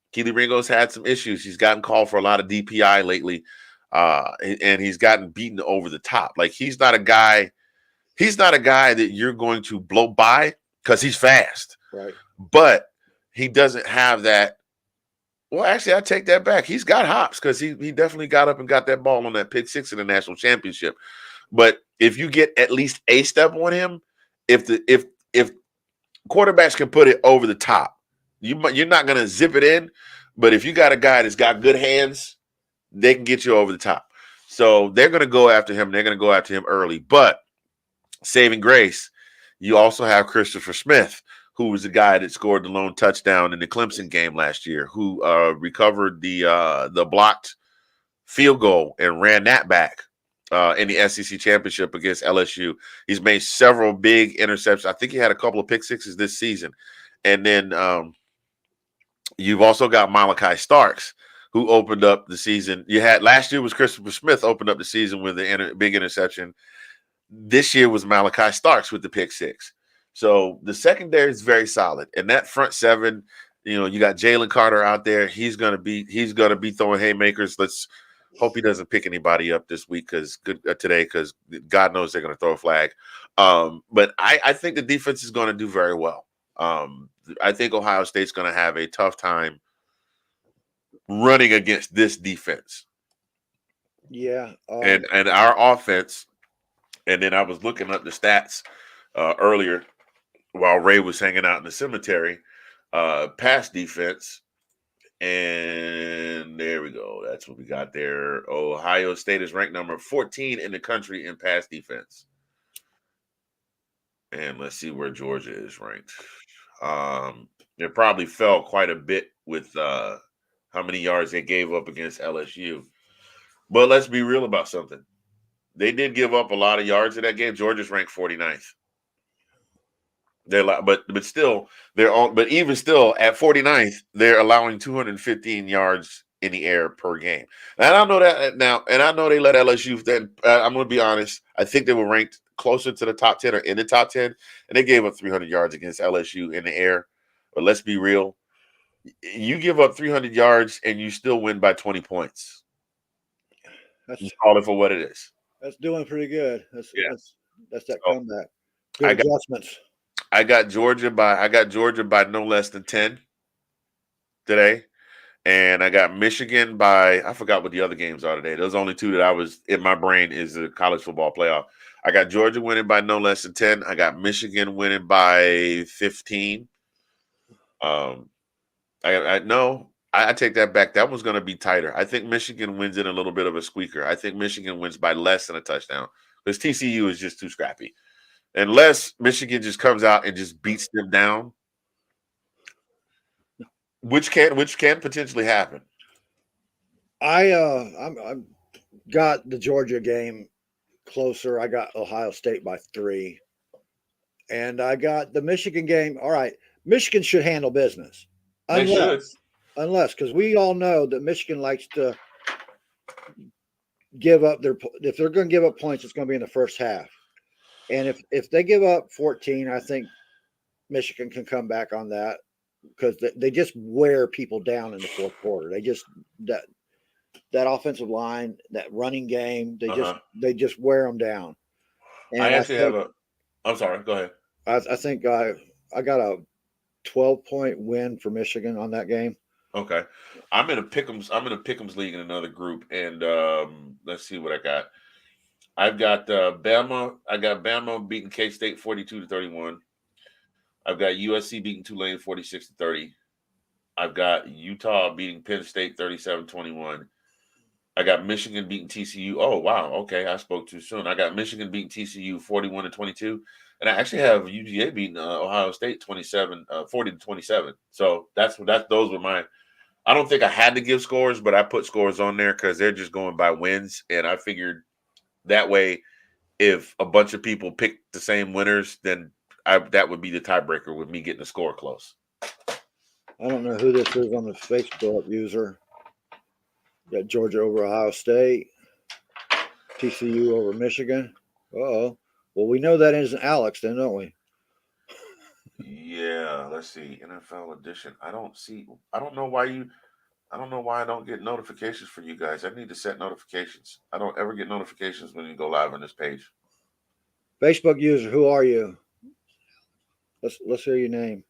issues. He's gotten called for a lot of DPI lately, and he's gotten beaten over the top. Like he's not a guy that you're going to blow by because he's fast. Right. But he doesn't have that. Well, actually, I take that back. He's got hops because he definitely got up and got that ball on that pick 6 in the national championship. But if you get at least a step on him, if quarterbacks can put it over the top, you're not going to zip it in. But if you got a guy that's got good hands, they can get you over the top. So they're going to go after him. They're going to go after him early. But saving grace, you also have Christopher Smith, who was the guy that scored the lone touchdown in the Clemson game last year, who recovered the blocked field goal and ran that back in the SEC championship against LSU. He's made several big interceptions. I think he had a couple of pick sixes this season. And then you've also got Malachi Starks, who opened up the season. You had last year was Christopher Smith opened up the season with the big interception. This year was Malachi Starks with the pick 6. So the secondary is very solid, and that front 7, you got Jalen Carter out there. He's gonna be throwing haymakers. Let's hope he doesn't pick anybody up this week because God knows they're gonna throw a flag. But I think the defense is gonna do very well. I think Ohio State's gonna have a tough time running against this defense. Yeah, and our offense. And then I was looking up the stats earlier while Ray was hanging out in the cemetery, pass defense. And there we go. That's what we got there. Ohio State is ranked number 14 in the country in pass defense. And let's see where Georgia is ranked. It probably fell quite a bit with how many yards they gave up against LSU. But let's be real about something. They did give up a lot of yards in that game. Georgia's ranked 49th. But even still at 49th, they're allowing 215 yards in the air per game. And I know that now, and I know they let LSU. Then I'm going to be honest. I think they were ranked closer to the top 10 or in the top 10, and they gave up 300 yards against LSU in the air. But let's be real. You give up 300 yards and you still win by 20 points. You call it for what it is. That's doing pretty good. That's that comeback. Good adjustments. I got Georgia by no less than 10 today. And I got Michigan by, I forgot what the other games are today. Those only two that I was in my brain is the college football playoff. I got Georgia winning by no less than 10. I got Michigan winning by 15. I take that back. That one's going to be tighter. I think Michigan wins in a little bit of a squeaker. I think Michigan wins by less than a touchdown because TCU is just too scrappy. Unless Michigan just comes out and just beats them down, which can potentially happen. I'm got the Georgia game closer. I got Ohio State by 3, and I got the Michigan game. All right, Michigan should handle business, unless because we all know that Michigan likes to give up if they're going to give up points, it's going to be in the first half. And if they give up 14, I think Michigan can come back on that because they just wear people down in the fourth quarter. They just that offensive line, that running game, they just wear them down. And I'm sorry, go ahead. I think I got a 12-point win for Michigan on that game. Okay. I'm in a Pick'ems league in another group, and let's see what I got. I've got Bama. I got Bama beating K-State 42-31. I've got USC beating Tulane 46-30. I've got Utah beating Penn State 37-21. I got Michigan beating TCU. Oh, wow. Okay, I spoke too soon. I got Michigan beating TCU 41-22. And I actually have UGA beating Ohio State 40-27. So those were my. I don't think I had to give scores, but I put scores on there because they're just going by wins, and I figured that way, if a bunch of people pick the same winners, then that would be the tiebreaker with me getting a score close. I don't know who this is on the Facebook user. Got Georgia over Ohio State, TCU over Michigan. Uh-oh. Well, we know that isn't Alex then, don't we? Yeah, let's see. NFL edition. I don't know why I don't get notifications for you guys. I need to set notifications. I don't ever get notifications when you go live on this page. Facebook user, who are you? Let's hear your name.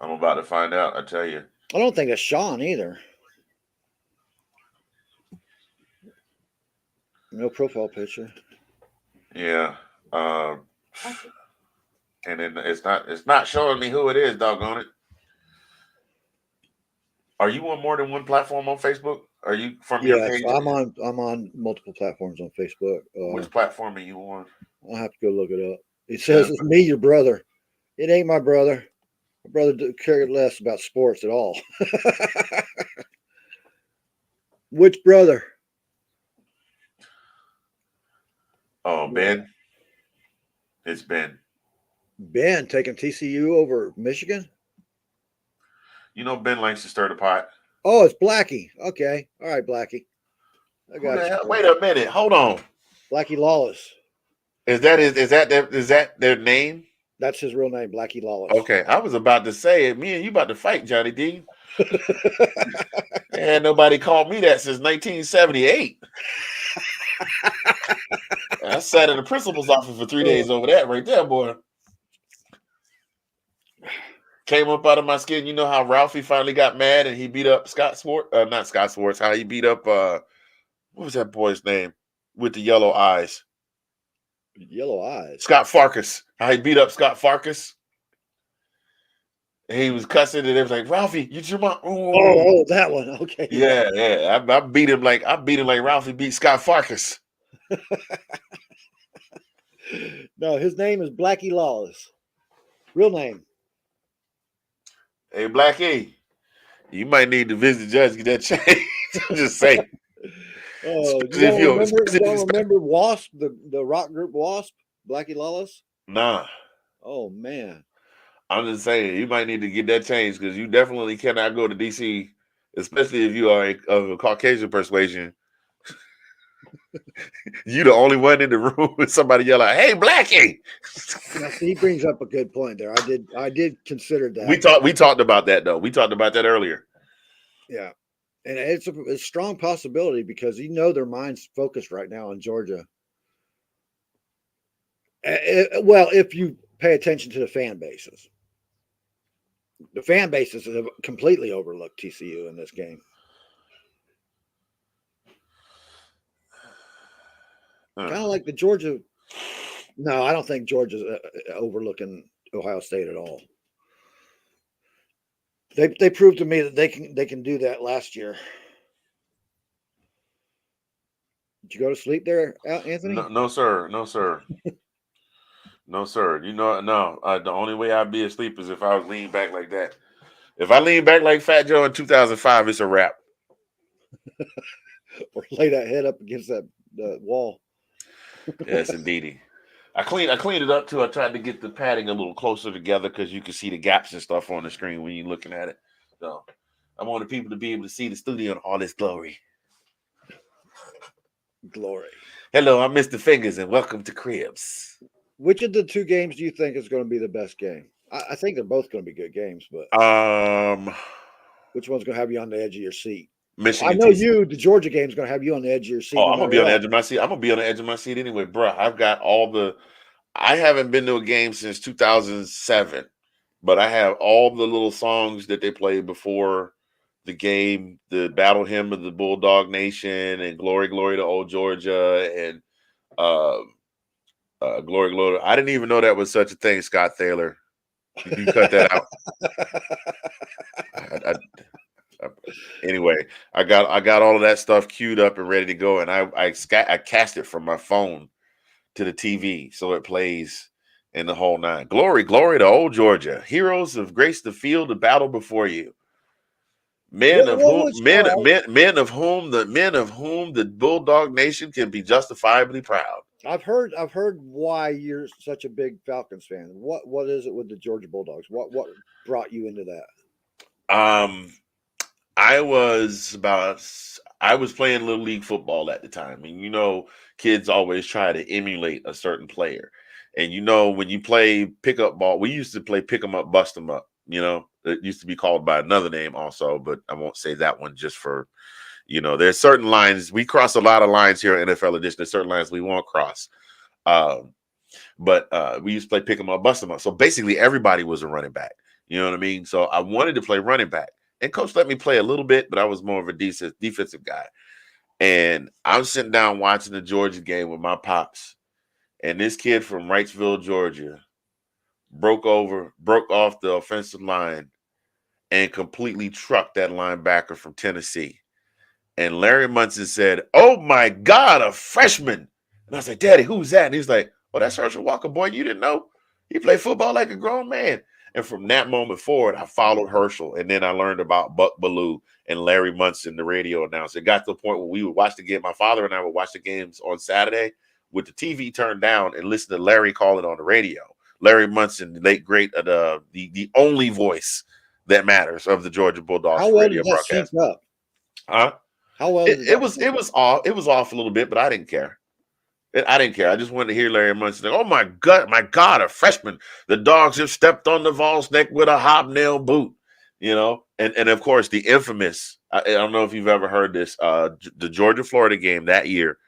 I'm about to find out, I tell you. I don't think it's Sean either. No profile picture. Yeah. And then it's not showing me who it is, doggone it. Are you on more than one platform on Facebook? Are you from your page? I'm on multiple platforms on Facebook. Which platform are you on? I'll have to go look it up. It says it's me, your brother. It ain't my brother. My brother cared less about sports at all. Which brother? Oh, Ben. It's Ben. Ben taking TCU over Michigan? You know Ben likes to stir the pot. Oh, it's Blackie. Okay. All right, Blackie. I got you. Wait a minute. Hold on. Blackie Lawless. Is that their name? That's his real name, Blackie Lawless. Okay. I was about to say, me and you about to fight, Johnny D. And nobody called me that since 1978. I sat in the principal's office for 3 days over that right there, boy. Came up out of my skin. You know how Ralphie finally got mad and he beat up not Scott Swartz. How he beat up what was that boy's name with the yellow eyes? Yellow eyes. Scott Farkas. How he beat up Scott Farkas. And he was cussing and it was like, Ralphie, you your mom. Oh, that one. Okay. Yeah. I beat him like Ralphie beat Scott Farkas. No, his name is Blackie Lawless. Real name. Hey, Blackie, you might need to visit the judge, get that changed. I'm just saying. Oh, do you remember Wasp, the rock group Wasp, Blackie Lawless? Nah. Oh, man. I'm just saying, you might need to get that changed because you definitely cannot go to D.C., especially if you are of a Caucasian persuasion. You the only one in the room with somebody yelling, "Hey, Blackie!" Now, he brings up a good point there. I did consider that. We talked about that though. We talked about that earlier. Yeah, and it's a strong possibility because their mind's focused right now on Georgia. Well, if you pay attention to the fan bases have completely overlooked TCU in this game. Kind of like the Georgia. No, I don't think Georgia's overlooking Ohio State at all. They proved to me that they can do that last year. Did you go to sleep there, Anthony? No, sir. No, sir. No, sir. The only way I'd be asleep is if I was leaning back like that. If I lean back like Fat Joe in 2005, it's a wrap. Or lay that head up against that wall. Yes, indeedy. I cleaned it up too. I tried to get the padding a little closer together because you can see the gaps and stuff on the screen when you're looking at it. So I wanted people to be able to see the studio in all its glory. Glory. Hello, I'm Mr. Fingers, and welcome to Cribs. Which of the two games do you think is going to be the best game? I think they're both going to be good games, but which one's going to have you on the edge of your seat? Michigan. I know the Georgia game is going to have you on the edge of your seat. Oh, I'm going to be on the edge of my seat. I'm going to be on the edge of my seat anyway, bro. I haven't been to a game since 2007, but I have all the little songs that they played before the game, the battle hymn of the Bulldog Nation, and Glory, Glory to Old Georgia, and Glory, Glory. I didn't even know that was such a thing, Scott Thaler. You cut that out. Anyway, I got all of that stuff queued up and ready to go, and I cast it from my phone to the TV so it plays in the whole nine. Glory, glory to Old Georgia, heroes have graced the field of battle before you. Men of whom the Bulldog Nation can be justifiably proud. I've heard why you're such a big Falcons fan. What is it with the Georgia Bulldogs? What brought you into that? I was playing Little League football at the time, and kids always try to emulate a certain player. And when you play pickup ball, we used to play pick 'em up, bust 'em up. It used to be called by another name also, but I won't say that one just for, there's certain lines. We cross a lot of lines here in NFL Edition. There's certain lines we won't cross. But we used to play pick 'em up, bust 'em up. So basically everybody was a running back. You know what I mean? So I wanted to play running back. And coach let me play a little bit, but I was more of a defensive guy. And I'm sitting down watching the Georgia game with my pops. And this kid from Wrightsville, Georgia, broke off the offensive line and completely trucked that linebacker from Tennessee. And Larry Munson said, "Oh my God, a freshman." And I was like, "Daddy, who's that?" And he's like, "Oh, that's Herschel Walker, boy. You didn't know? He played football like a grown man." And from that moment forward, I followed Herschel. And then I learned about Buck Ballou and Larry Munson, the radio announcer. It got to the point where we would watch the game. My father and I would watch the games on Saturday with the TV turned down and listen to Larry call it on the radio. Larry Munson, the late great, the only voice that matters of the Georgia Bulldogs radio broadcast. Huh? How well? It was off. It was off a little bit, but I didn't care. I didn't care. I just wanted to hear Larry Munson. Oh my God, a freshman. The Dogs have stepped on the Vols' neck with a hobnail boot. And of course the infamous. I don't know if you've ever heard this. The Georgia-Florida game that year.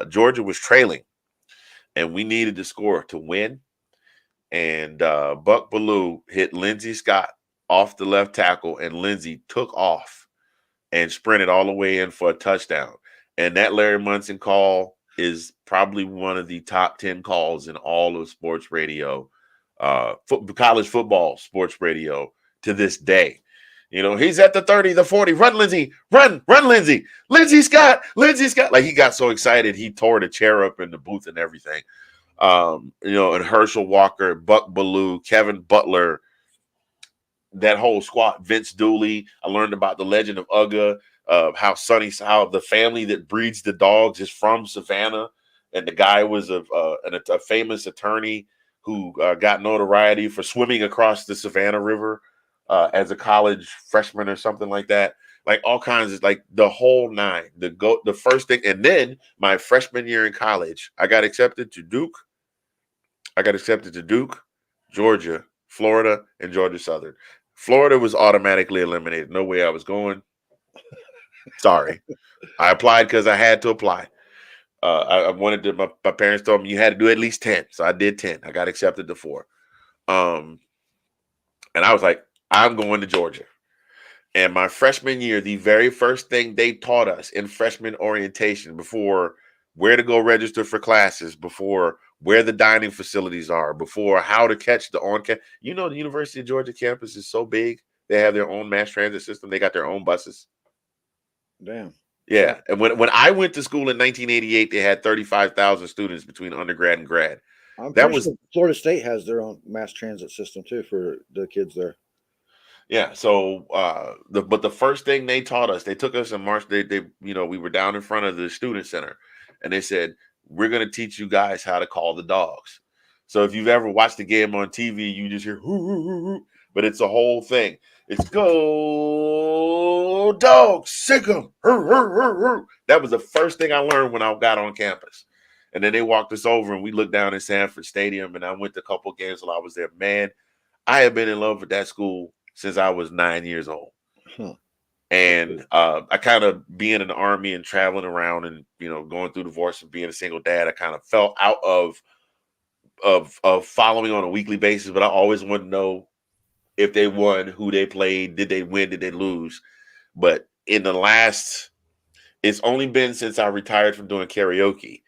Georgia was trailing, and we needed to score to win. And Buck Ballou hit Lindsey Scott off the left tackle, and Lindsey took off and sprinted all the way in for a touchdown. And that Larry Munson call is probably one of the top 10 calls in all of sports radio, college football sports radio to this day. He's at the 30, the 40. Run, Lindsey. Run, Lindsey. Lindsey Scott. Like, he got so excited, he tore the chair up in the booth and everything. And Herschel Walker, Buck Ballou, Kevin Butler, that whole squad, Vince Dooley. I learned about the legend of Uga, how the family that breeds the dogs is from Savannah. And the guy was a famous attorney who got notoriety for swimming across the Savannah River as a college freshman or something like that. like all kinds of like the whole nine. The first thing, and then my freshman year in college, I got accepted to Duke. Georgia, Florida, and Georgia Southern. Florida was automatically eliminated. No way I was going. Sorry. I applied because I had to apply. I wanted to. My parents told me you had to do at least 10, so I did 10. I got accepted to 4. And I was like, I'm going to Georgia. And my freshman year, the very first thing they taught us in freshman orientation, before where to go register for classes, before where the dining facilities are, before how to catch the on-campus. The University of Georgia campus is so big. They have their own mass transit system. They got their own buses. Damn. Yeah. And when I went to school in 1988, they had 35,000 students between undergrad and grad. I'm That pretty was sure Florida State has their own mass transit system too for the kids there. Yeah. So but the first thing they taught us, they took us in March. They we were down in front of the student center, and they said, we're gonna teach you guys how to call the dogs. So if you've ever watched the game on TV, you just hear hoo, hoo, hoo, hoo, but it's a whole thing. It's go dogs, sick 'em. That was the first thing I learned when I got on campus. And then they walked us over and we looked down at Sanford Stadium, and I went to a couple of games while I was there. Man, I have been in love with that school since I was 9 years old. Huh. And I kind of being in the Army and traveling around and, going through divorce and being a single dad, I kind of fell out of following on a weekly basis, but I always wanted to know if they won, who they played, did they win, did they lose? But it's only been since I retired from doing karaoke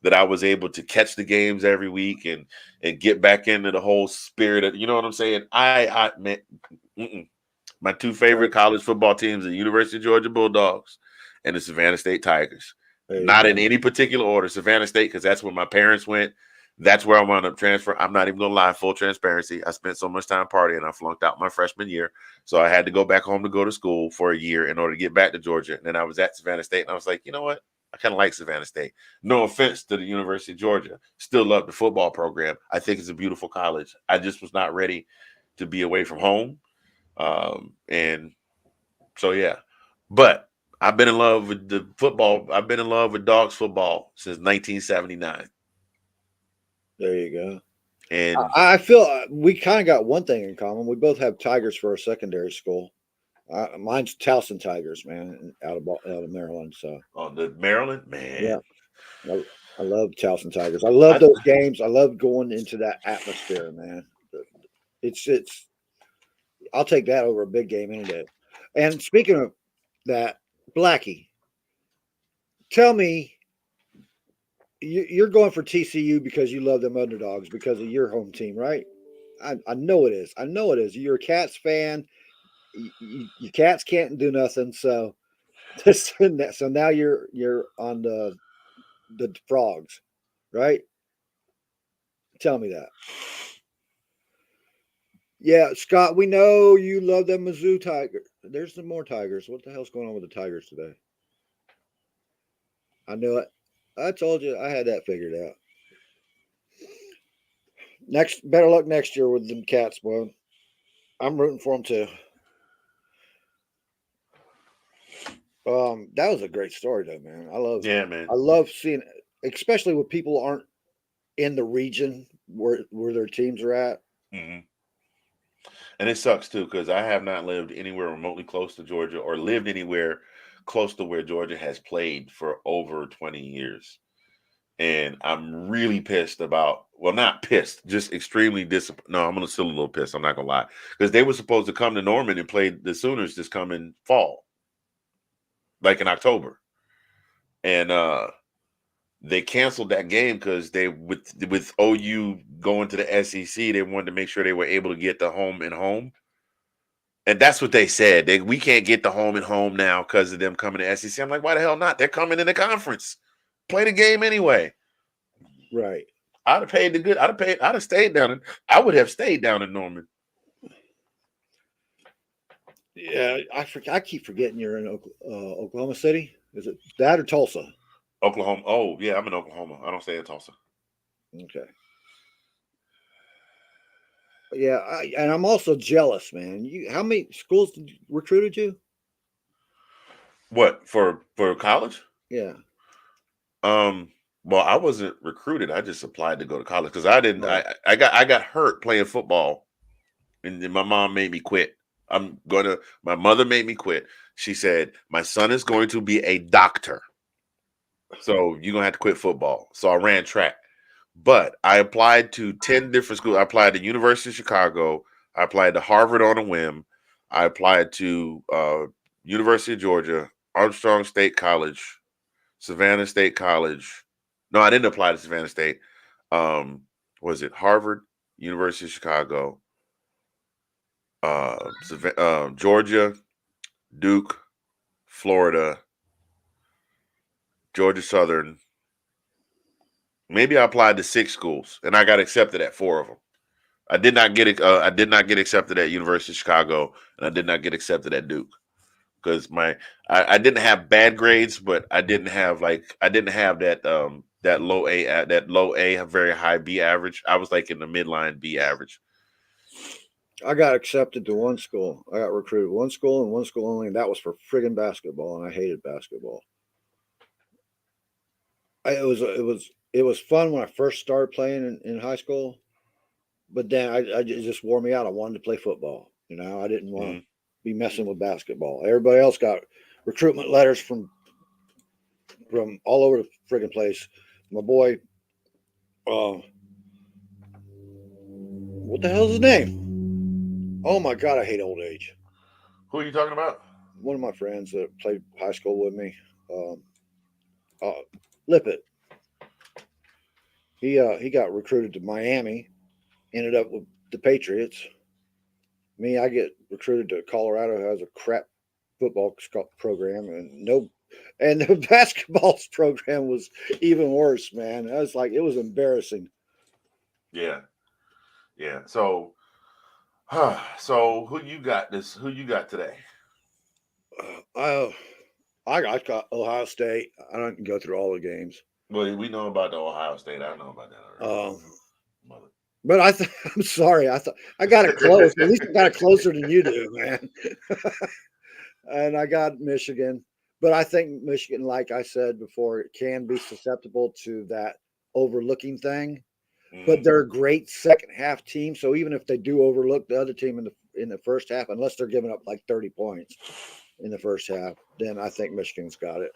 that I was able to catch the games every week and get back into the whole spirit of, you know what I'm saying? My 2 favorite college football teams are the University of Georgia Bulldogs and the Savannah State Tigers. Not in any particular order. Savannah State, because that's where my parents went. That's where I wound up transferring. I'm not even going to lie, full transparency. I spent so much time partying, I flunked out my freshman year. So I had to go back home to go to school for a year in order to get back to Georgia. And then I was at Savannah State, and I was like, you know what? I kind of like Savannah State. No offense to the University of Georgia. Still love the football program. I think it's a beautiful college. I just was not ready to be away from home. And so, yeah. But I've been in love with the football. I've been in love with Dogs football since 1979. There you go. And I feel we kind of got one thing in common. We both have Tigers for our secondary school. Mine's Towson Tigers, man, out of Maryland. So on the Maryland, man. Yeah. I love Towson Tigers. I love those games. I love going into that atmosphere, man. It's I'll take that over a big game any day. And speaking of that, Blackie, tell me, you're going for TCU because you love them underdogs because of your home team, right? I know it is. I know it is. You're a Cats fan. You Cats can't do nothing. So now you're on the Frogs, right? Tell me that. Yeah, Scott, we know you love them Mizzou Tigers. There's some more Tigers. What the hell's going on with the Tigers today? I knew it. I told you I had that figured out. Better luck next year with them Cats, boy. I'm rooting for them too. That was a great story, though, man. man. I love seeing, especially when people aren't in the region where their teams are at. Mm-hmm. And it sucks too because I have not lived anywhere remotely close to Georgia or lived anywhere close to where Georgia has played for over 20 years. And I'm really pissed about, well, not pissed, just extremely disappointed. No, I'm still a little pissed. I'm not going to lie. Because they were supposed to come to Norman and play the Sooners this coming fall, like in October. And they canceled that game because they, with OU going to the SEC, they wanted to make sure they were able to get the home and home. And that's what they said. We can't get the home and home now because of them coming to SEC. I'm like, why the hell not? They're coming in the conference. Play the game anyway. Right. I'd have stayed down. I would have stayed down in Norman. Yeah, I keep forgetting you're in Oklahoma City. Is it that or Tulsa? Oklahoma. Oh, yeah, I'm in Oklahoma. I don't stay in Tulsa. Okay. Yeah, and I'm also jealous, man. How many schools recruited you? What for college? Yeah. Well, I wasn't recruited. I just applied to go to college because I didn't. Right. I got hurt playing football, and then my mom made me quit. My mother made me quit. She said, my son is going to be a doctor, so you're gonna have to quit football. So I ran track, but I applied to 10 different schools. I applied to University of Chicago. I applied to Harvard on a whim. I applied to University of Georgia, Armstrong State College, Savannah State College. No, I didn't apply to Savannah State. Was it Harvard, University of Chicago, Georgia, Duke, Florida, Georgia Southern. Maybe I applied to 6 schools, and I got accepted at 4 of them. I did not get accepted at University of Chicago, and I did not get accepted at Duke because I didn't have bad grades, but I didn't have that low A, very high B average. I was like in the midline B average. I got accepted to one school. I got recruited one school and one school only, and that was for friggin' basketball, and I hated basketball. It was fun when I first started playing in high school, but then it just wore me out. I wanted to play football. I didn't want to be messing with basketball. Everybody else got recruitment letters from all over the friggin' place. My boy, what the hell's his name? Oh my God, I hate old age. Who are you talking about? One of my friends that played high school with me, Lippett. He got recruited to Miami, ended up with the Patriots. Me, I get recruited to Colorado, who has a crap football program, and the basketball program was even worse, man. I was like, it was embarrassing. Yeah. So who you got today? I got Ohio State. I don't go through all the games. Well, we know about the Ohio State. I know about that already. But I'm sorry. I thought I got it close. At least I got it closer than you do, man. And I got Michigan. But I think Michigan, like I said before, it can be susceptible to that overlooking thing. But they're a great second half team. So even if they do overlook the other team in the first half, unless they're giving up like 30 points in the first half, then I think Michigan's got it.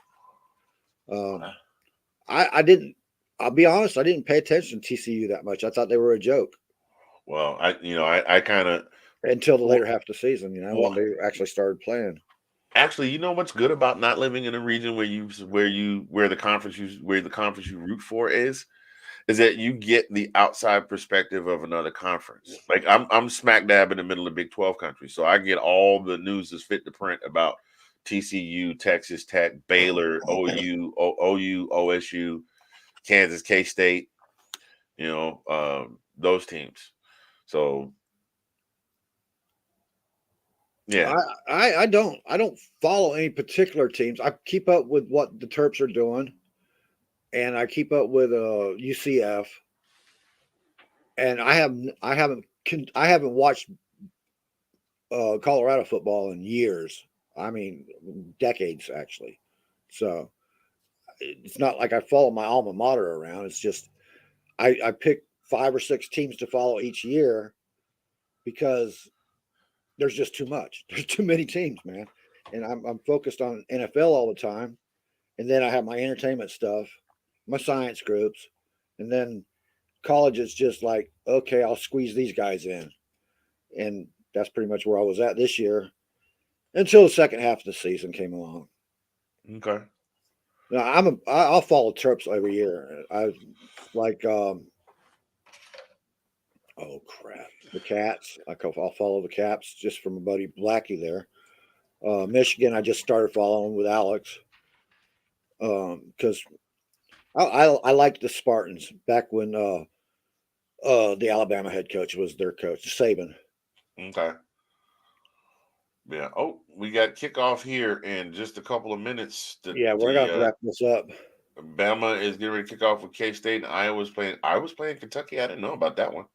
I'll be honest, I didn't pay attention to TCU that much. I thought they were a joke. Well, I kind of until the later half of the season, when they actually started playing. Actually, you know what's good about not living in a region where the conference you root for is that you get the outside perspective of another conference. Like I'm smack dab in the middle of Big 12 country, so I get all the news that's fit to print about TCU, Texas Tech, Baylor, OU, OSU, Kansas, K-State, those teams. So yeah, I don't follow any particular teams. I keep up with what the Terps are doing, and I keep up with UCF. And I haven't watched Colorado football in years. I mean, decades actually. So it's not like I follow my alma mater around. It's just I pick 5 or 6 teams to follow each year because there's just too much. There's too many teams, man. And I'm focused on NFL all the time. And then I have my entertainment stuff, my science groups, and then college is just like, okay, I'll squeeze these guys in. And that's pretty much where I was at this year until the second half of the season came along. Okay. Now I'll follow Terps every year. I like oh crap, the Cats. I'll follow the Caps just from my buddy Blackie there. Michigan, I just started following with Alex because I liked the Spartans back when the Alabama head coach was their coach, Saban. Okay. Yeah. Oh, we got kickoff here in just a couple of minutes. We're gonna wrap this up. Bama is getting ready to kick off with K-State, and Iowa's playing Kentucky. I didn't know about that one.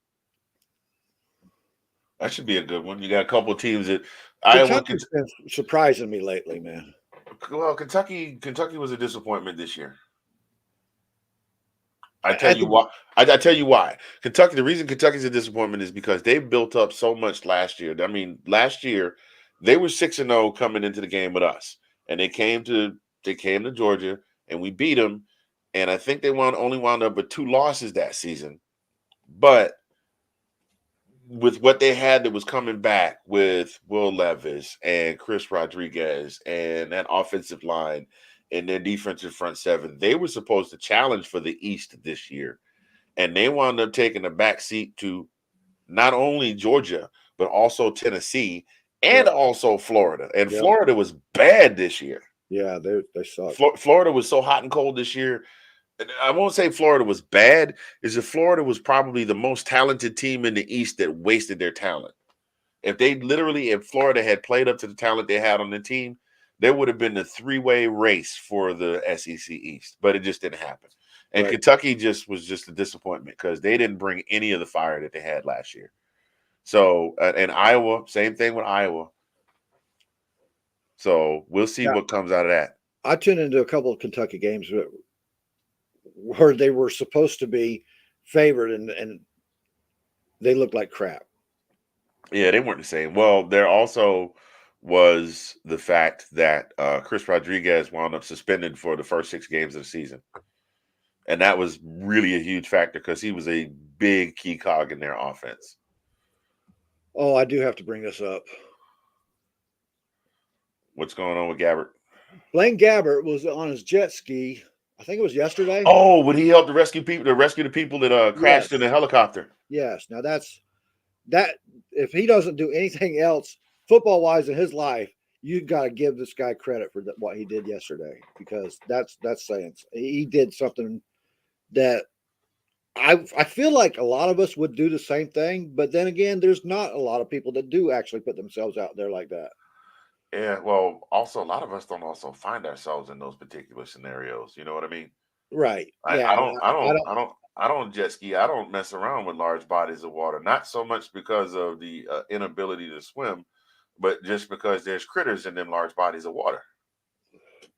That should be a good one. You got a couple of teams that Kentucky's been surprising me lately, man. Well, Kentucky was a disappointment this year. I tell you why. I tell you why. Kentucky. The reason Kentucky's a disappointment is because they built up so much last year. I mean, last year they were 6-0 coming into the game with us, and they came to Georgia, and we beat them. And I think they only wound up with 2 losses that season. But with what they had that was coming back with Will Levis and Chris Rodriguez and that offensive line and their defensive front seven, they were supposed to challenge for the East this year. And they wound up taking a back seat to not only Georgia, but also Tennessee and also Florida. And Florida was bad this year. Yeah, they suck. Florida was so hot and cold this year. I won't say Florida was bad. Is that Florida was probably the most talented team in the East that wasted their talent. If Florida had played up to the talent they had on the team, there would have been a 3-way race for the SEC East, but it just didn't happen. And Kentucky was just a disappointment because they didn't bring any of the fire that they had last year. So, and Iowa, same thing with Iowa. So we'll see what comes out of that. I tuned into a couple of Kentucky games where they were supposed to be favored, and they looked like crap. Yeah, they weren't the same. Well, there also was the fact that Chris Rodriguez wound up suspended for the first 6 games of the season. And that was really a huge factor because he was a big key cog in their offense. Oh, I do have to bring this up. What's going on with Gabbert? Blaine Gabbert was on his jet ski. I think it was yesterday. Oh, when he helped to rescue the people that crashed in the helicopter. Yes. Now that if he doesn't do anything else football-wise in his life, you got to give this guy credit for what he did yesterday, because that's saying he did something that I feel like a lot of us would do the same thing. But then again, there's not a lot of people that do actually put themselves out there like that. Yeah, well, also a lot of us don't also find ourselves in those particular scenarios. You know what I mean? Right. I don't jet ski. I don't mess around with large bodies of water. Not so much because of the inability to swim, but just because there's critters in them large bodies of water.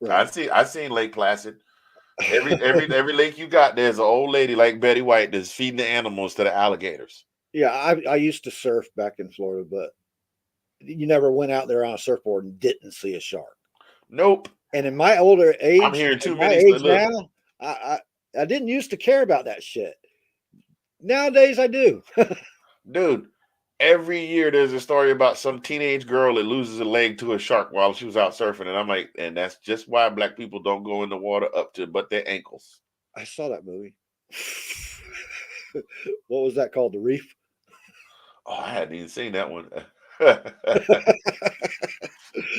Right. I've seen Lake Placid. Every lake you got, there's an old lady like Betty White that's feeding the animals to the alligators. Yeah, I used to surf back in Florida, but you never went out there on a surfboard and didn't see a shark. Nope. And in my older age, I'm hearing too many now, I didn't used to care about that shit. Nowadays, I do. Dude, every year there's a story about some teenage girl that loses a leg to a shark while she was out surfing. And I'm like, and that's just why black people don't go in the water up to but their ankles. I saw that movie. What was that called? The Reef? Oh, I hadn't even seen that one.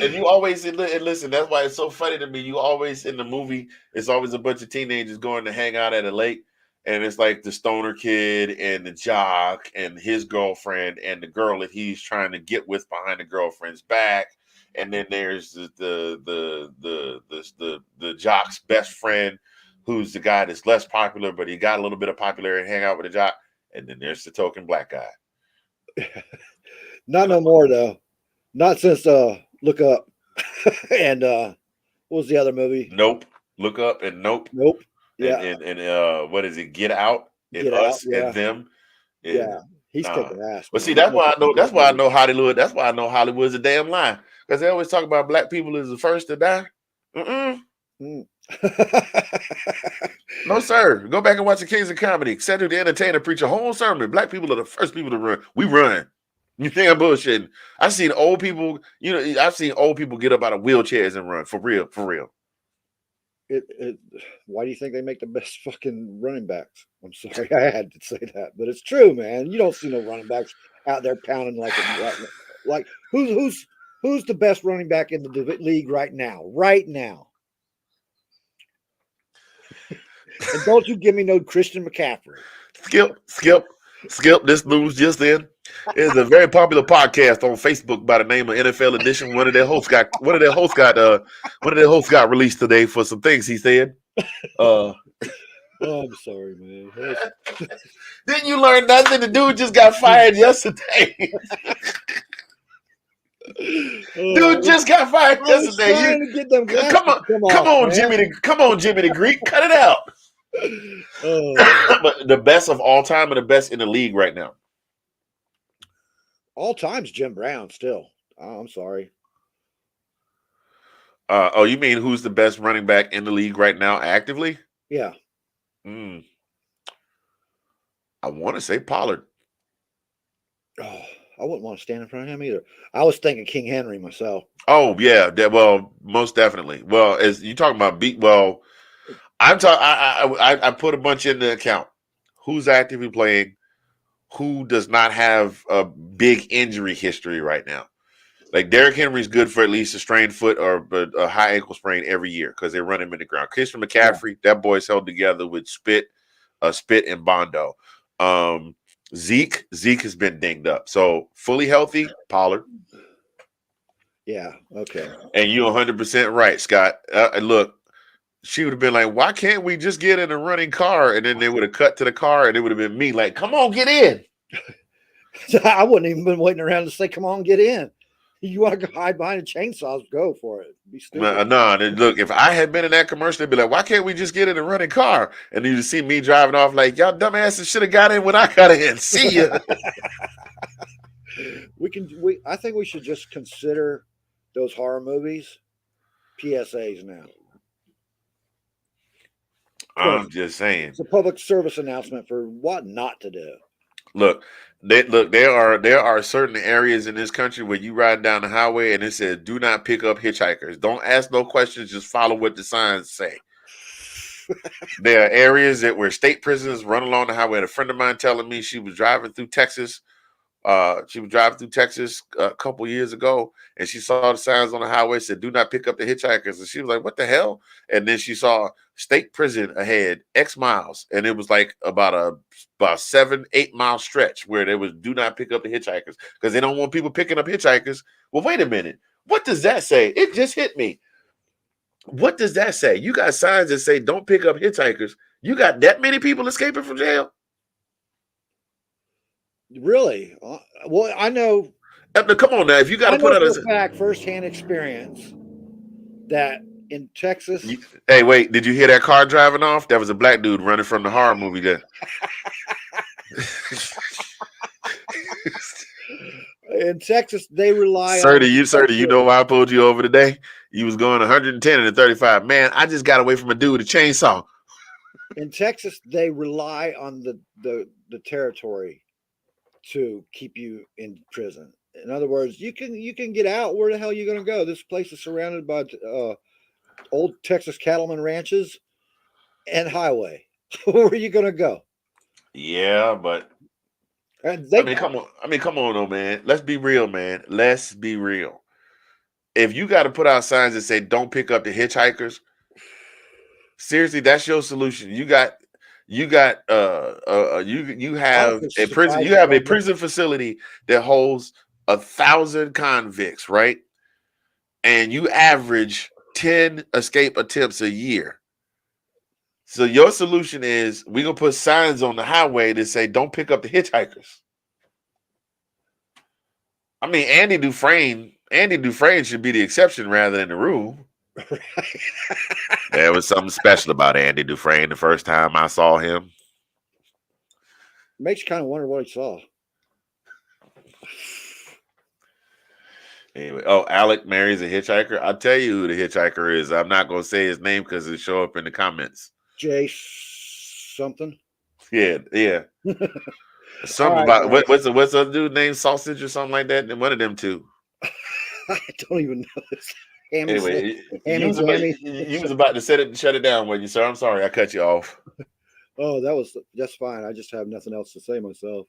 And you always, and listen, that's why it's so funny to me. You always, in the movie, it's always a bunch of teenagers going to hang out at a lake. And it's like the stoner kid and the jock and his girlfriend and the girl that he's trying to get with behind the girlfriend's back. And then there's the jock's best friend, who's the guy that's less popular, but he got a little bit of popularity and hang out with the jock. And then there's the token black guy. Not no more though. Not since Look Up and what was the other movie? Nope. Look Up and Nope. Nope. Yeah. And what is it? Get Out and Get Us Out, yeah. and Them. And, yeah. He's kicking ass. But see, that's why I know. That's why I know Hollywood. That's why I know Hollywood's a damn lie, because they always talk about black people as the first to die. No, sir. Go back and watch the Kings of Comedy. Cedric the Entertainer preach a whole sermon. Black people are the first people to run. We run. You think I'm bullshitting? I've seen old people. I've seen old people get up out of wheelchairs and run for real. For real. Why do you think they make the best fucking running backs? I'm sorry, I had to say that, but it's true, man. You don't see no running backs out there pounding like who's the best running back in the league right now? Right now. And don't you give me no Christian McCaffrey. Skip. This news just in. It's a very popular podcast on Facebook by the name of NFL Edition. One of their hosts got released today for some things he said. Oh, I'm sorry, man. Didn't you learn nothing? The dude just got fired yesterday. Dude just got fired I was yesterday. trying to get them glasses Come on, to come come off, on, man. Jimmy the Greek, cut it out. But the best of all time and the best in the league right now. All time's Jim Brown still. Oh, I'm sorry. Oh, you mean who's the best running back in the league right now actively? Yeah. I want to say Pollard. Oh, I wouldn't want to stand in front of him either. I was thinking King Henry myself. Oh yeah, well, most definitely. Well, as you talking about I put a bunch in the account. Who's actively playing? Who does not have a big injury history right now? Like Derrick Henry's good for at least a strained foot or a high ankle sprain every year because they run him in the ground. Christian McCaffrey, that boy's held together with spit and Bondo. Zeke has been dinged up. So fully healthy, Pollard. Yeah. Okay. And you're 100% right, Scott. Look, she would have been like, why can't we just get in a running car? And then they would have cut to the car and it would have been me like, come on, get in. I wouldn't even been waiting around to say, come on, get in. You want to go hide behind a chainsaw? Go for it. Be stupid. No, look, if I had been in that commercial, they'd be like, why can't we just get in a running car? And then you see me driving off like, y'all dumbasses should have got in when I got in. See ya. I think we should just consider those horror movies PSAs now. I'm just saying. It's a public service announcement for what not to do. Look, there are certain areas in this country where you ride down the highway and it says, do not pick up hitchhikers. Don't ask no questions. Just follow what the signs say. There are areas where state prisons run along the highway. And a friend of mine telling me she was driving through Texas. She was driving through Texas a couple years ago, and she saw the signs on the highway said, do not pick up the hitchhikers. And she was like, what the hell? And then she saw state prison ahead, X miles. And it was like about a 7-8 mile stretch where there was do not pick up the hitchhikers because they don't want people picking up hitchhikers. Well, wait a minute. What does that say? It just hit me. What does that say? You got signs that say don't pick up hitchhikers. You got that many people escaping from jail? Really? Well, I know. Come on now. If you got to put out a fact, firsthand experience that in Texas. Hey, wait! Did you hear that car driving off? That was a black dude running from the horror movie. There. In Texas, they rely Sir, on. Do you know why I pulled you over today? You was going 110 and 35. Man, I just got away from a dude with a chainsaw. In Texas, they rely on the territory to keep you in prison. In other words, you can get out. Where the hell are you going to go? This place is surrounded by old Texas cattleman ranches and highway. Where are you going to go? Yeah, but come on, though, man. Let's be real, man. Let's be real. If you got to put out signs that say don't pick up the hitchhikers, seriously, that's your solution. You have a prison. You have a prison facility that holds 1,000 convicts, right? And you average 10 escape attempts a year. So your solution is we're gonna put signs on the highway that say don't pick up the hitchhikers. I mean, Andy Dufresne should be the exception rather than the rule. There was something special about Andy Dufresne the first time I saw him. Makes you kind of wonder what he saw. Anyway, Alec marries a hitchhiker. I'll tell you who the hitchhiker is. I'm not going to say his name because it'll show up in the comments. Jay something? Yeah. Something about what's the dude named Sausage or something like that? One of them two. I don't even know this. Anyway, you was about to shut it down, weren't you, sir? I'm sorry, I cut you off. Oh, that's fine. I just have nothing else to say myself.